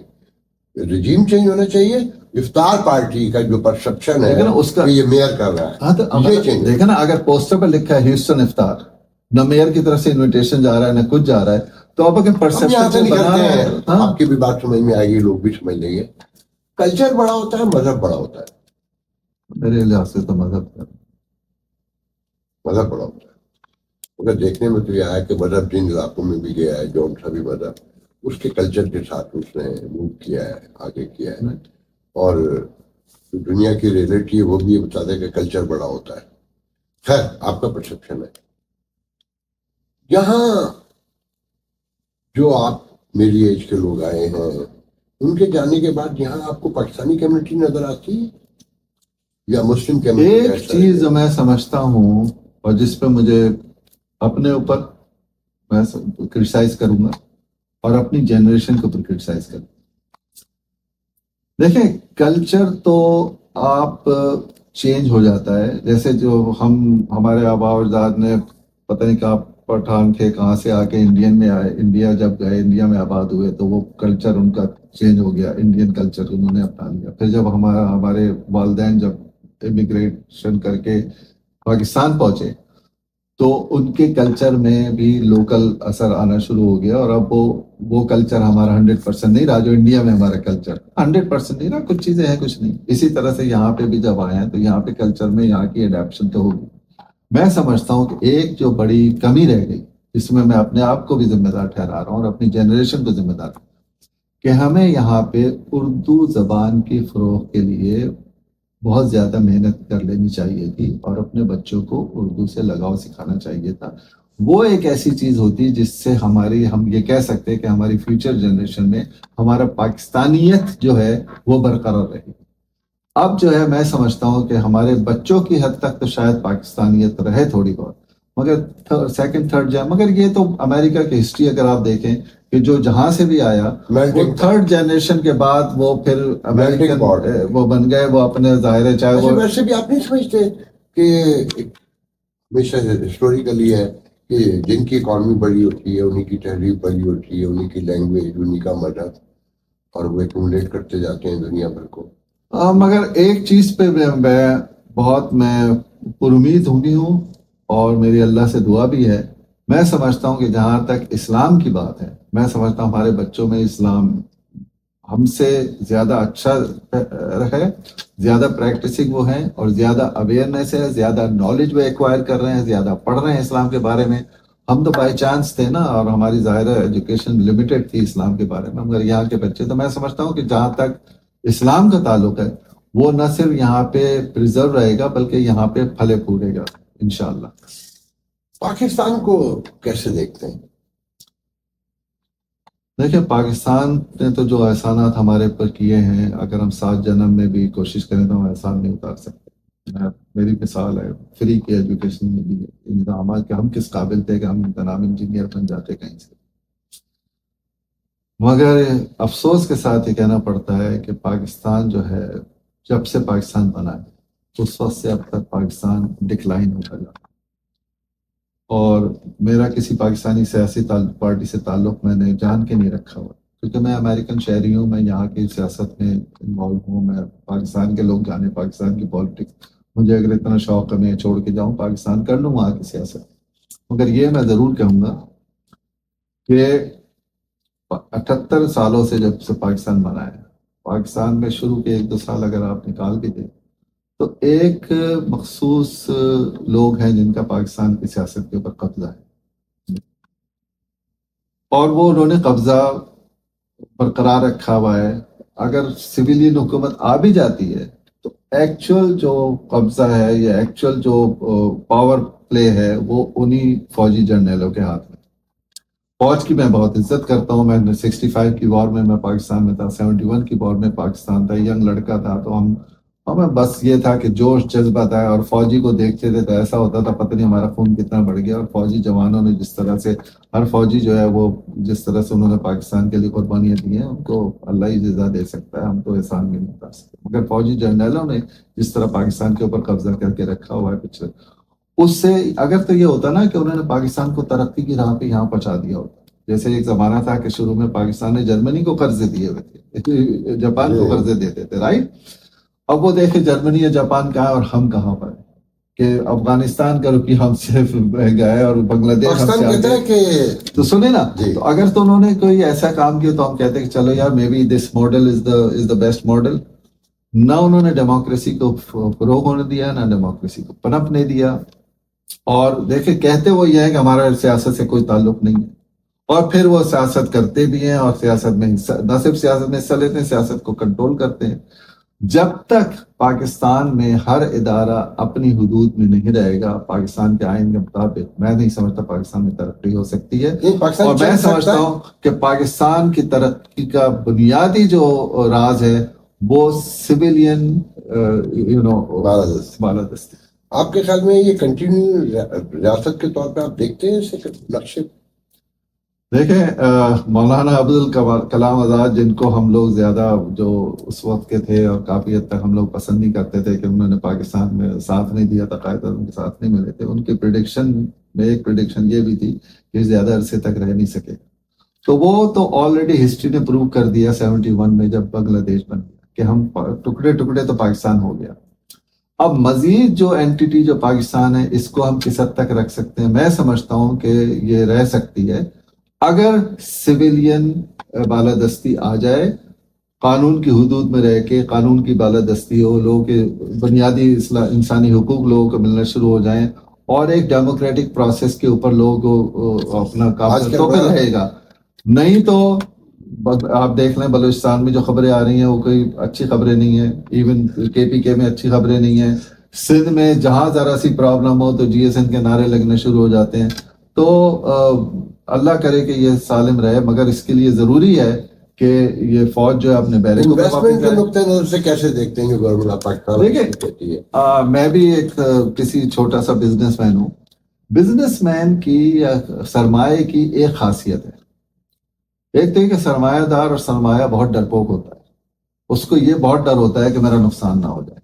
رجیم چینج ہونا چاہیے. افطار پارٹی کا جو پرسپشن ہے اس کا یہ میئر کر رہا ہے, دیکھا نا, اگر پوسٹر پہ لکھا ہے ہیوسٹن افطار, نہ میئر کی طرف سے انویٹیشن جا رہا ہے, نہ کچھ جا رہا ہے, تو آپ اگر پرسپشن بنا رہے ہیں, آپ کی بھی بات سمجھ میں آئے گی, لوگ بھی سمجھ لیں گے. کلچر بڑا ہوتا ہے, مذہب بڑا ہوتا ہے. میرے لحاظ سے تو مذہب بڑا ہوتا ہے. مگر دیکھنے میں تو یہ آیا کہ مذہب جن علاقوں میں بھی گیا ہے, جون سا بھی مذہب, اس کے کلچر کے ساتھ اس نے موو کیا ہے, آگے کیا ہے. اور دنیا کی ریئلٹی ہے وہ بھی یہ بتا دے کہ کلچر بڑا ہوتا ہے. خیر آپ کا پرسپشن ہے. یہاں جو آپ میری ایج کے لوگ آئے ہیں, ان کے جانے کے بعد یہاں آپ کو پاکستانی کمیونٹی نظر آتی ہے یا مسلم کمیونٹی؟ ایک چیز جو میں سمجھتا ہوں اور جس پہ مجھے اپنے اوپر میں کرٹیسائز کروں گا اور اپنی جنریشن کے اوپر کرٹیسائز کروں. دیکھیں کلچر تو آپ چینج ہو جاتا ہے, جیسے جو ہمارے آبا و اجداد نے پتہ نہیں کہاں پٹھان تھے, کہاں سے آ کے انڈین میں آئے, انڈیا جب گئے, انڈیا میں آباد ہوئے, تو وہ کلچر ان کا چینج ہو گیا, انڈین کلچر انہوں نے اپنا لیا. پھر جب ہمارے والدین جب امیگریشن کر کے پاکستان پہنچے تو ان کے کلچر میں بھی لوکل اثر آنا شروع ہو گیا, اور اب وہ کلچر ہمارا 100% نہیں رہا جو انڈیا میں ہمارا کلچر 100% نہیں رہا, کچھ چیزیں ہیں کچھ نہیں. اسی طرح سے یہاں پہ بھی جب آئے ہیں تو یہاں پہ کلچر میں یہاں کی اڈیپشن تو ہوگی. میں سمجھتا ہوں کہ ایک جو بڑی کمی رہ گئی, اس میں اپنے آپ کو بھی ذمہ دار ٹھہرا رہا ہوں اور اپنی جنریشن کو ذمہ دار, کہ ہمیں یہاں پہ اردو زبان کی فروغ کے لیے بہت زیادہ محنت کر لینی چاہیے تھی, اور اپنے بچوں کو اردو سے لگاؤ سکھانا چاہیے تھا. وہ ایک ایسی چیز ہوتی جس سے ہم یہ کہہ سکتے کہ ہماری فیوچر جنریشن میں ہمارا پاکستانیت جو ہے وہ برقرار رہے. اب جو ہے میں سمجھتا ہوں کہ ہمارے بچوں کی حد تک تو شاید پاکستانیت رہے تھوڑی بہت, مگر سیکنڈ تھرڈ جائے. مگر یہ تو امریکہ کی ہسٹری اگر آپ دیکھیں کہ جو جہاں سے بھی آیا وہ تھرڈ جنریشن کے بعد وہ پھر امریکن وہ بن گئے, وہ اپنے ظاہر ہے. چاہے وہ ویسے بھی آپ نہیں سمجھتے کہ ہمیشہ ہسٹوریکلی ہے کہ جن کی اکانومی بڑی ہوتی ہے، انہیں کی تہذیب بڑی ہوتی ہے، انہیں کی لینگویج، انہیں کا مذہب، اور وہ ایکومولیٹ کرتے جاتے ہیں دنیا بھر کو. مگر ایک چیز پہ میں بہت پر امید ہوں اور میری اللہ سے دعا بھی ہے. میں سمجھتا ہوں کہ جہاں تک اسلام کی بات ہے، میں سمجھتا ہوں ہمارے بچوں میں اسلام ہم سے زیادہ اچھا ہے، زیادہ پریکٹسنگ وہ ہیں، اور زیادہ اویئرنیس ہے، زیادہ نالج وہ ایکوائر کر رہے ہیں، زیادہ پڑھ رہے ہیں اسلام کے بارے میں. ہم تو بائی چانس تھے نا، اور ہماری ظاہر ایجوکیشن لمیٹڈ تھی اسلام کے بارے میں، مگر یہاں کے بچے تو میں سمجھتا ہوں کہ جہاں تک اسلام کا تعلق ہے وہ نہ صرف یہاں پہ پریزرو رہے گا بلکہ یہاں پہ پھلے پھولے گا انشاءاللہ. پاکستان کو کیسے دیکھتے ہیں؟ دیکھیں، پاکستان نے تو جو احسانات ہمارے پر کیے ہیں، اگر ہم 7 جنم میں بھی کوشش کریں تو ہم احسان نہیں اتار سکتے. میری مثال ہے فری کی ایجوکیشن میں بھی انتظامات کہ ہم کس قابل تھے کہ ہم انتظام انجینئر بن جاتے کہیں سے. مگر افسوس کے ساتھ یہ کہنا پڑتا ہے کہ پاکستان جو ہے، جب سے پاکستان بنا ہے اس وقت سے اب تک پاکستان ڈکلائن ہوتا جا رہا ہے. اور میرا کسی پاکستانی سیاسی پارٹی سے تعلق میں نے جان کے نہیں رکھا ہوا، کیونکہ میں امریکن شہری ہوں، میں یہاں کی سیاست میں انوالو ہوں، میں پاکستان کے لوگ جانے پاکستان کی پالیٹکس، مجھے اگر اتنا شوق ہے میں چھوڑ کے جاؤں پاکستان کر لوں وہاں کی سیاست. مگر یہ میں ضرور کہوں گا کہ 78 سالوں سے جب سے پاکستان بنا ہے، پاکستان میں شروع کے 1-2 سال اگر آپ نکال بھی دیں تو ایک مخصوص لوگ ہیں جن کا پاکستان کی سیاست کے اوپر قبضہ ہے، اور وہ انہوں نے قبضہ برقرار رکھا ہوا ہے. اگر سویلین حکومت آ بھی جاتی ہے تو ایکچوئل جو قبضہ ہے یا ایکچوئل جو پاور پلے ہے وہ انہی فوجی جرنیلوں کے ہاتھ میں. فوج کی میں بہت عزت کرتا ہوں. میں 65 کی وار میں پاکستان میں تھا، 71 کی وار میں پاکستان تھا، ینگ لڑکا تھا، تو ہمیں بس یہ تھا کہ جوش جذبہ تھا، اور فوجی کو دیکھتے تھے تو ایسا ہوتا تھا پتہ نہیں ہمارا خون کتنا بڑھ گیا. اور فوجی جوانوں نے جس طرح سے، ہر فوجی جو ہے وہ جس طرح سے انہوں نے پاکستان کے لیے قربانیاں دی ہیں، ان کو اللہ ہی جزا دے سکتا ہے، ہم تو احسان بھی نہیں بتا سکتے. مگر فوجی جرنیلوں نے جس طرح پاکستان کے اوپر قبضہ کر کے رکھا ہوا ہے پچھلے، اس سے اگر تو یہ ہوتا نا کہ انہوں نے پاکستان کو ترقی کی راہ پہ یہاں پہنچا دیا ہوتا. جیسے ایک زمانہ تھا کہ شروع میں پاکستان نے جرمنی کو قرضے دیے ہوئے تھے، جاپان کو قرضے دیتے تھے، رائٹ. اب وہ دیکھیں جرمنی یا جاپان کہاں ہے اور ہم کہاں پر ہیں، کہ افغانستان کا روپیہ ہم سے مہنگا ہے اور بنگلہ دیش ہم سے کہتا ہے کہ تو سنیں نا، تو اگر تو انہوں نے کوئی ایسا کام کیا تو ہم کہتے ہیں کہ چلو یار، maybe this model is the best model. نہ انہوں نے ڈیموکریسی کو فروغ ہونے دیا، نہ ڈیموکریسی کو پنپنے دیا. اور دیکھیں کہتے وہ یہ ہے کہ ہمارا سیاست سے کوئی تعلق نہیں ہے، اور پھر وہ سیاست کرتے بھی ہیں، اور سیاست میں نہ صرف سیاست میں حصہ لیتے ہیں، سیاست کو کنٹرول کرتے ہیں. جب تک پاکستان میں ہر ادارہ اپنی حدود میں نہیں رہے گا پاکستان کے آئین کے مطابق، میں نہیں سمجھتا پاکستان میں ترقی ہو سکتی ہے. اور میں سمجھتا ہوں کہ پاکستان کی ترقی کا بنیادی جو راز ہے وہ سویلین بالادستی. آپ کے خیال میں یہ کنٹینیو ریاست کے طور پہ آپ دیکھتے ہیں اسے نقشے؟ دیکھیں، مولانا عبدالکلام آزاد، جن کو ہم لوگ زیادہ جو اس وقت کے تھے اور کافی حد تک ہم لوگ پسند نہیں کرتے تھے کہ انہوں نے پاکستان میں ساتھ نہیں دیا تھا، قائد اعظم کے ساتھ نہیں ملے تھے، ان کے پریڈکشن میں ایک پریڈکشن یہ بھی تھی کہ زیادہ عرصے تک رہ نہیں سکے. تو وہ تو آلریڈی ہسٹری نے پروو کر دیا 71 میں جب بنگلہ دیش بن گیا کہ ہم ٹکڑے ٹکڑے تو پاکستان ہو گیا. اب مزید جو اینٹیٹی جو پاکستان ہے اس کو ہم کس حد تک رکھ سکتے ہیں؟ میں سمجھتا ہوں کہ یہ رہ سکتی ہے اگر سویلین بالادستی آ جائے، قانون کی حدود میں رہ کے قانون کی بالادستی ہو، لوگوں کے بنیادی انسانی حقوق لوگوں کو ملنا شروع ہو جائیں، اور ایک ڈیموکریٹک پروسیس کے اوپر لوگوں کو اپنا کام تو پھر رہے گا. نہیں تو آپ دیکھ لیں بلوچستان میں جو خبریں آ رہی ہیں وہ کوئی اچھی خبریں نہیں ہیں، ایون KPK میں اچھی خبریں نہیں ہیں. سندھ میں جہاں ذرا سی پرابلم ہو تو GSN کے نعرے لگنے شروع ہو جاتے ہیں. تو اللہ کرے کہ یہ سالم رہے، مگر اس کے لیے ضروری ہے کہ یہ فوج جو ہے اپنے بیرے کو انویسٹمنٹ کے نقطۂ نظر سے کیسے دیکھتے ہیں گورنمنٹ پاکستان؟ دیکھیں، میں بھی ایک کسی چھوٹا سا بزنس مین ہوں. بزنس مین کی یا سرمایہ کی ایک خاصیت ہے، ایک تو یہ کہ سرمایہ دار اور سرمایہ بہت ڈرپوک ہوتا ہے، اس کو یہ بہت ڈر ہوتا ہے کہ میرا نقصان نہ ہو جائے.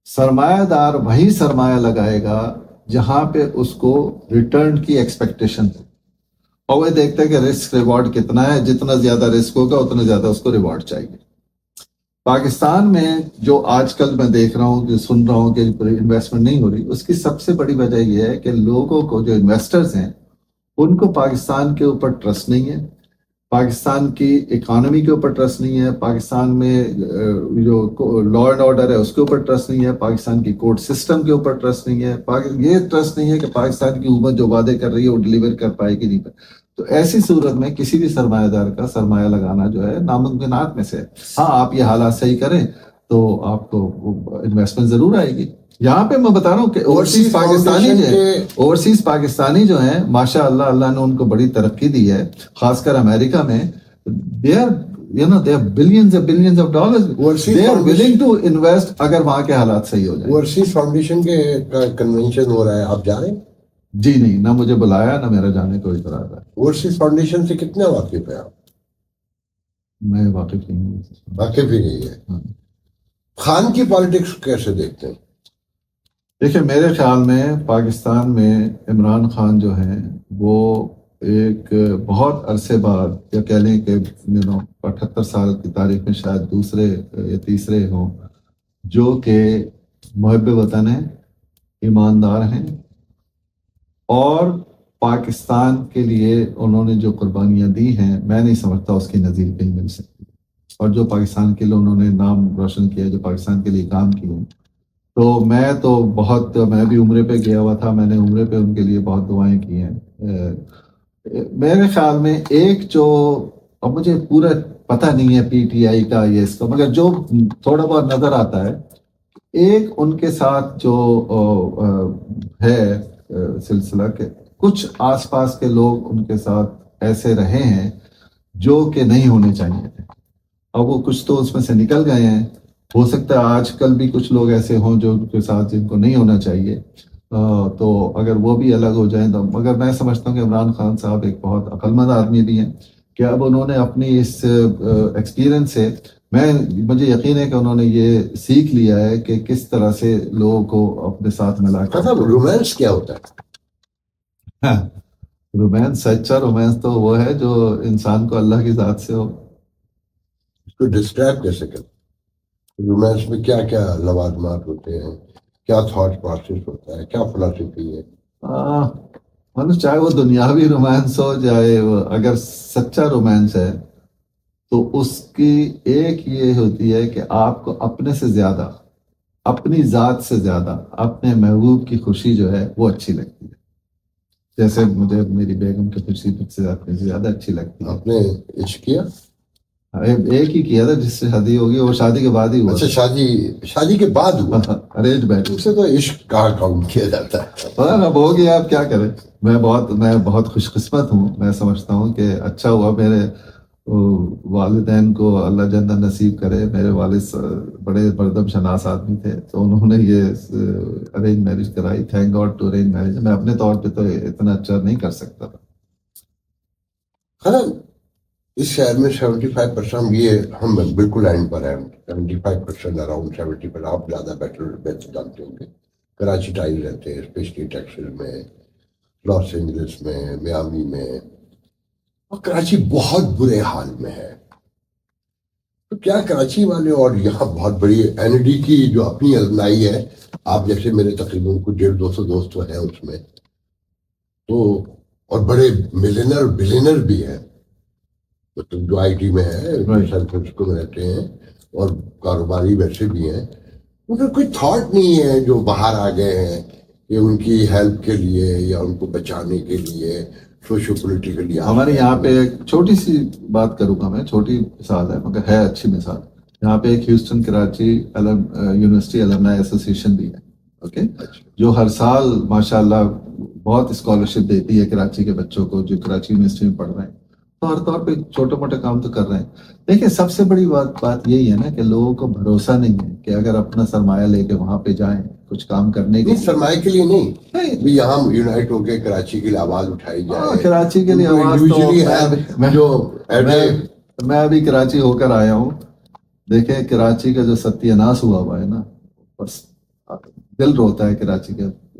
سرمایہ دار وہی سرمایہ لگائے گا جہاں پہ اس کو ریٹرن کی ایکسپیکٹیشن ہے، اور وہ دیکھتا ہے کہ رسک ریوارڈ کتنا ہے، جتنا زیادہ رسک ہوگا اتنا زیادہ اس کو ریوارڈ چاہیے۔ پاکستان میں جو آج کل میں دیکھ رہا ہوں، کہ سن رہا ہوں کہ انویسٹمنٹ نہیں ہو رہی، اس کی سب سے بڑی وجہ یہ ہے کہ لوگوں کو، جو انویسٹرز ہیں، ان کو پاکستان کے اوپر ٹرسٹ نہیں ہے، پاکستان کی اکانومی کے اوپر ٹرسٹ نہیں ہے، پاکستان میں جو لا اینڈ آرڈر ہے اس کے اوپر ٹرسٹ نہیں ہے، پاکستان کی کورٹ سسٹم کے اوپر ٹرسٹ نہیں ہے، یہ ٹرسٹ نہیں ہے کہ پاکستان کی حکومت جو وعدے کر رہی ہے وہ ڈلیور کر پائے گی نہیں پائے۔ تو ایسی صورت میں کسی بھی سرمایہ دار کا سرمایہ لگانا جو ہے ناممکنات میں سے ہے۔ ہاں، آپ یہ حالات صحیح کریں تو آپ کو انویسٹمنٹ ضرور آئے گی۔ یہاں پہ میں بتا رہا ہوں کہ اوورسیز پاکستانی جو ہیں، ماشاء اللہ، اللہ نے ان کو بڑی ترقی دی ہے، خاص کر امریکہ میں۔ they have billions and billions of dollars. They are willing to invest اگر وہاں کے حالات صحیح ہو جائیں۔ اوورسیز فاؤنڈیشن کے کنونشن ہو رہا ہے، آپ جا رہے ہیں؟ جی نہیں، نہ مجھے بلایا نہ میرا جانے کو ارادہ ہے۔ اوورسیز فاؤنڈیشن سے کتنا واقف ہے آپ؟ میں واقف نہیں ہوں۔ واقف ہی نہیں ہے۔ ہاں۔ خان کی پالیٹکس کیسے دیکھتے ہیں؟ دیکھیں، میرے خیال میں پاکستان میں عمران خان جو ہیں وہ ایک بہت عرصے بعد، یا کہہ لیں کہ 78 سال کی تاریخ میں شاید دوسرے یا تیسرے ہوں جو کہ محب وطن ہیں، ایماندار ہیں، اور پاکستان کے لیے انہوں نے جو قربانیاں دی ہیں، میں نہیں سمجھتا اس کی نظیر کہیں مل سکتی، اور جو پاکستان کے لیے انہوں نے نام روشن کیا، جو پاکستان کے لیے کام کیے، تو میں بھی عمرے پہ گیا ہوا تھا، میں نے عمرے پہ ان کے لیے بہت دعائیں کی ہیں۔ میرے خیال میں ایک جو، اب مجھے پورا پتہ نہیں ہے پی ٹی آئی کا یہ اس کا، مگر جو تھوڑا بہت نظر آتا ہے، ایک ان کے ساتھ جو ہے سلسلہ کہ کچھ آس پاس کے لوگ ان کے ساتھ ایسے رہے ہیں جو کہ نہیں ہونے چاہیے تھے، اب وہ کچھ تو اس میں سے نکل گئے ہیں۔ ہو سکتا ہے آج کل بھی کچھ لوگ ایسے ہوں جو ان کے ساتھ جن کو نہیں ہونا چاہیے، تو اگر وہ بھی الگ ہو جائیں تو، مگر میں سمجھتا ہوں کہ عمران خان صاحب ایک بہت عقل مند آدمی بھی ہیں، کہ اب انہوں نے اپنی اس ایکسپیرئنس سے، مجھے یقین ہے کہ انہوں نے یہ سیکھ لیا ہے کہ کس طرح سے لوگوں کو اپنے ساتھ ملا کر۔ رومانس کیا ہوتا ہے؟ رومانس، سچا رومانس تو وہ ہے جو انسان کو اللہ کی ذات سے ہو۔ اس کو ڈسکرائب کیسے کریں؟ رومانس میں کیا کیا لوازمات ہوتے ہیں، کیا تھاٹ پروسیس ہوتا ہے، کیا فلسفی ہے؟ مطلب چاہے وہ دنیاوی رومانس ہو، چاہے اگر سچا رومانس ہے تو اس کی ایک یہ ہوتی ہے کہ آپ کو اپنے سے زیادہ، اپنی ذات سے زیادہ اپنے محبوب کی خوشی جو ہے وہ اچھی لگتی ہے۔ جیسے مجھے میری بیگم کی خوشی سے زیادہ اچھی لگتی ہے۔ آپ نے عشق کیا؟ ایک ہی کیا تھا جس سے شادی ہوگی، وہ شادی کے بعد ہی ہوا۔ اچھا، شادی کے بعد ہوا؟ ارینج میرج سے تو عشق کہاں کاؤنٹ کیا جاتا ہے؟ پتا نا، اب ہو گیا، آپ کیا کریں۔ میں بہت خوش قسمت ہوں، میں سمجھتا ہوں کہ اچھا ہوا میرے والدین کو اللہ جنت نصیب کرے۔ میرے والد بڑے مردم شناس آدمی تھے، تو انہوں نے یہ ارینج میرج کرائی۔ Thank God to arrange marriage. میں اپنے طور پہ تو اتنا اچھا نہیں کر سکتا تھا۔ اس شہر میں 75% یہ ہم بالکل اینڈ پر ہیں، 75% اراؤنڈ 70%، آپ زیادہ بہتر جانتے ہوں گے۔ کراچی ٹائل رہتے ہیں، اسپیشلی ٹیکسس میں، لاس اینجلس میں، میامی میں، اور کراچی بہت برے حال میں ہے۔ تو کیا کراچی والے، اور یہاں بہت بڑی این ڈی کی جو اپنی المنائی ہے، آپ جیسے میرے تقریباً کچھ 150-200 دوست ہیں اس میں، تو اور بڑے ملینر بلینر بھی ہیں، مطلب جو آئی ٹی میں ہے، سین فرانسسکو میں رہتے ہیں، اور کاروباری ویسے بھی ہیں، مگر کوئی تھاٹ نہیں ہے جو باہر آ گئے ہیں کہ ان کی ہیلپ کے لیے یا ان کو بچانے کے لیے سوشو پولیٹیکلی۔ ہمارے یہاں پہ ایک چھوٹی سی بات کروں گا میں، چھوٹی مثال ہے مگر ہے اچھی مثال۔ یہاں پہ ایک ہیوسٹن کراچی یونیورسٹی المنائی ایسوسیشن بھی ہے، اوکے، جو ہر سال ماشاءاللہ بہت اسکالرشپ دیتی ہے کراچی کے بچوں کو جو کراچی یونیورسٹی میں پڑھ رہے ہیں، تو ہر طور پہ چھوٹے موٹے کام تو کر رہے ہیں۔ دیکھیں، سب سے بڑی بات یہی ہے نا کہ لوگوں کو بھروسہ نہیں ہے کہ اگر اپنا سرمایہ لے کے وہاں پہ جائیں کچھ کام کرنے کے، سرمایہ کے لیے نہیں، یہاں یونائٹ ہو کے کراچی کے لیے آواز اٹھائی جائے۔ کراچی کے لیے آواز میں ابھی کراچی ہو کر آیا ہوں۔ دیکھیں، کراچی کا جو ستیہ ناش ہوا ہے نا، بس دل روتا ہے کراچی کا۔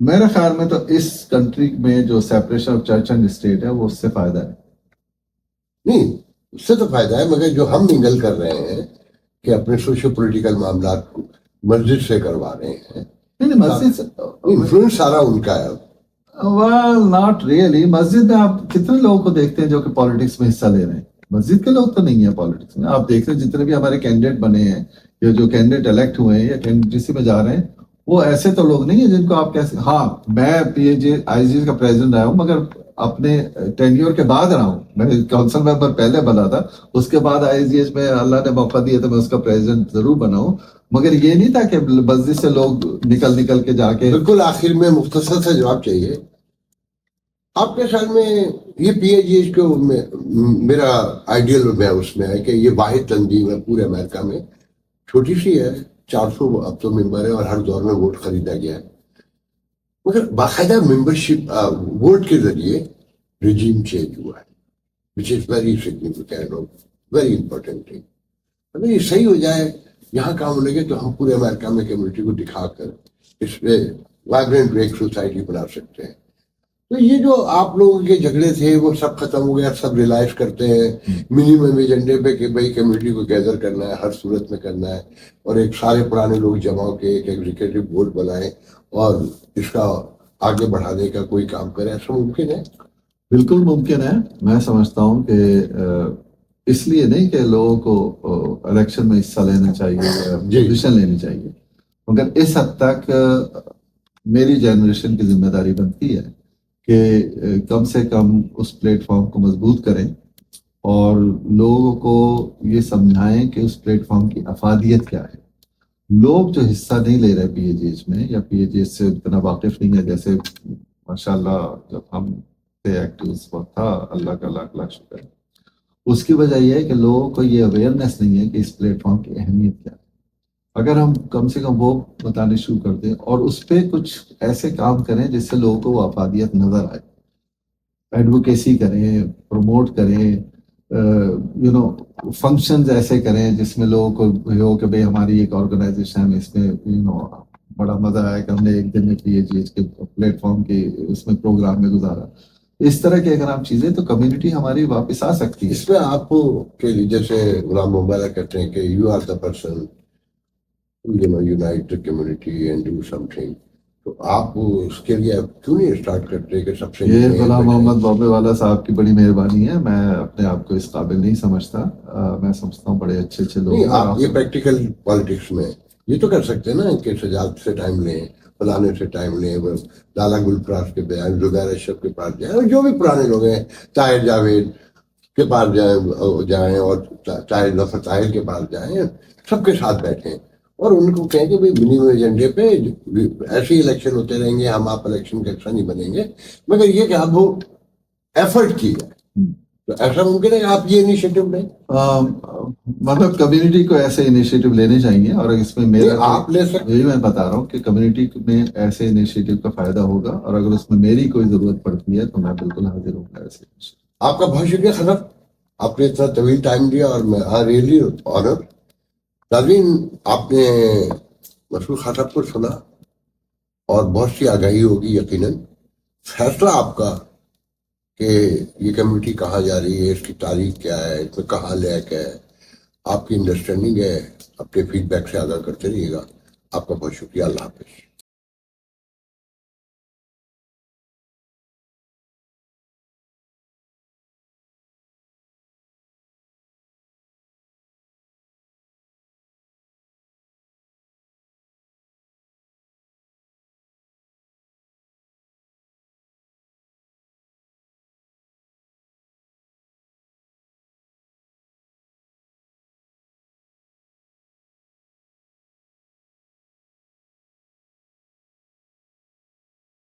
میرے خیال میں تو اس کنٹری میں جو separation of church and state ہے وہ اس سے فائدہ ہے. نہیں اس سے تو فائدہ ہے، مگر جو ہم منگل کر رہے ہیں کہ اپنے سوشو پولیٹیکل معاملات کو مسجد سے کروا رہے ہیں، نہیں مسجد انفلوئنس سارا ان کا ہے. well not really. مسجد میں آپ کتنے لوگوں کو دیکھتے ہیں جو کہ پالیٹکس میں حصہ لے رہے ہیں؟ مسجد کے لوگ تو نہیں ہیں پالیٹکس میں. آپ دیکھ رہے ہیں جتنے بھی ہمارے کینڈیڈیٹ بنے ہیں یا جو کینڈیڈیٹ الیکٹ ہوئے ہیں یا کینڈیڈیسی میں جا رہے ہیں، وہ ایسے تو لوگ نہیں ہیں جن کو آپ کیسے. ہاں میں پی ایچ آئی جی کا پریزیڈنٹ رہا ہوں، مگر اپنے ٹینیور کے بعد رہا ہوں. میں کونسل ممبر پہلے بنا تھا، اس کے بعد آئی جی ایچ میں اللہ نے موقع دیا تو میں اس کا پریزیڈنٹ ضرور بنا ہوں. مگر یہ نہیں تھا کہ مسجد سے لوگ نکل کے جا کے. بالکل آخر میں مختصر سا جواب چاہیے. آپ کے خیال میں یہ پی ایچ ایچ کو میرا آئیڈیل میں اس میں ہے کہ یہ واحد تنظیم ہے پورے امریکہ میں، چھوٹی سی ہے، 400 اب تو ممبر ہے اور ہر دور میں ووٹ خریدا گیا ہے، مگر باقاعدہ ممبرشپ ووٹ کے ذریعے رجیم چینج ہوا ہے، which is very significant اور very important thing. اگر یہ صحیح ہو جائے، یہاں کام لگے تو ہم پورے امریکہ میں کمیونٹی کو دکھا کر اس پہ وائبرنٹ ایک سوسائٹی بنا سکتے ہیں. تو یہ جو آپ لوگوں کے جھگڑے تھے وہ سب ختم ہو گیا، سب ریلائز کرتے ہیں منیمم ایجنڈے پہ کہ بھائی کمیونٹی کو گیدر کرنا ہے، ہر صورت میں کرنا ہے، اور ایک سارے پرانے لوگ جمع ہو کے ایک ایگزیکٹو بورڈ بنائیں اور اس کا آگے بڑھانے کا کوئی کام کریں. ایسا ممکن ہے؟ بالکل ممکن ہے. میں سمجھتا ہوں کہ اس لیے نہیں کہ لوگوں کو الیکشن میں حصہ لینا چاہیے، پوزیشن لینی چاہیے، مگر اس حد تک میری جنریشن کی ذمہ داری بنتی ہے کہ کم سے کم اس پلیٹ فارم کو مضبوط کریں اور لوگوں کو یہ سمجھائیں کہ اس پلیٹ فارم کی افادیت کیا ہے. لوگ جو حصہ نہیں لے رہے پی ایچ ایچ میں یا پی ایچ ایچ سے اتنا واقف نہیں ہے، جیسے ماشاءاللہ جب ہم سے ایکٹیو اس وقت تھا، اللہ کا لاکھ لاکھ شکر ہے، اس کی وجہ یہ ہے کہ لوگوں کو یہ اویئرنیس نہیں ہے کہ اس پلیٹ فارم کی اہمیت کیا ہے. اگر ہم کم سے کم وہ بتانے شروع کر دیں اور اس پہ کچھ ایسے کام کریں جس سے لوگوں کو وہ افادیت نظر آئے، ایڈوکیسی کریں، پروموٹ کریں، فنکشنز ایسے کریں جس میں لوگوں کو ہو کہ بھئی ہماری ایک آرگنائزیشن ہے، اس میں بڑا مزہ آیا کہ ہم نے ایک دن میں پی ایچ ایچ کے پلیٹ فارم کے اس میں پروگرام میں گزارا. اس طرح کی اگر آپ چیزیں تو کمیونٹی ہماری واپس آ سکتی ہے. اس میں آپ کے جیسے غلام مبارک کہتے ہیں کہ you are the person unite the community and do something. تو آپ اس کے لیے کیوں نہیں اسٹارٹ کرتے کہ سب سے یہ غلام محمد بابے والا صاحب کی بڑی مہربانی ہے. میں اپنے آپ کو اس قابل نہیں سمجھتا. میں سمجھتا ہوں بڑے اچھے اچھے لوگ. آپ یہ پریکٹیکل پالیٹکس میں یہ تو کر سکتے ہیں نا کہ سجاد سے ٹائم لیں، فلانے سے ٹائم لیں، لالا گل فراز کے بیان، زبیر اشرف کے پاس جائیں، اور جو بھی پرانے لوگ ہیں طاہر جاوید کے پاس جائیں اور طاہر ظفر طاہر کے پاس جائیں، سب کے ساتھ بیٹھیں اور ان کو کہیں کہ بھائی منیمم ایجنڈے پہ ایسے ہی الیکشن ہوتے رہیں گے، ہم آپ الیکشن کا حصہ نہیں بنیں گے، مگر یہ کہ آپ وہ ایفرٹ کی ہے. تو ایسا ممکن ہے کہ آپ یہ انیشیٹو لیں، مطلب کمیونٹی کو ایسے انیشیٹو لینے چاہیے. اور اس میں میرا آپ لے سکتے، یہی میں بتا رہا ہوں کہ کمیونٹی میں ایسے انیشیٹو کا فائدہ ہوگا، اور اگر اس میں میری کوئی ضرورت پڑتی ہے تو میں بالکل حاضر ہوں گا. ایسے آپ کا بہت شکریہ خطر، آپ نے اتنا طویل ٹائم دیا اور میں ریئلی آنر. ناظرین، آپ نے مسعود خطب کو سنا اور بہت سی آگاہی ہوگی. یقیناً فیصلہ آپ کا کہ یہ کمیونٹی کہاں جا رہی ہے، اس کی تاریخ کیا ہے، اس میں کہاں لیک ہے، آپ کی انڈرسٹینڈنگ ہے. اپنے فیڈ بیک سے آگاہ کرتے رہیے گا. آپ کا بہت شکریہ. اللہ حافظ.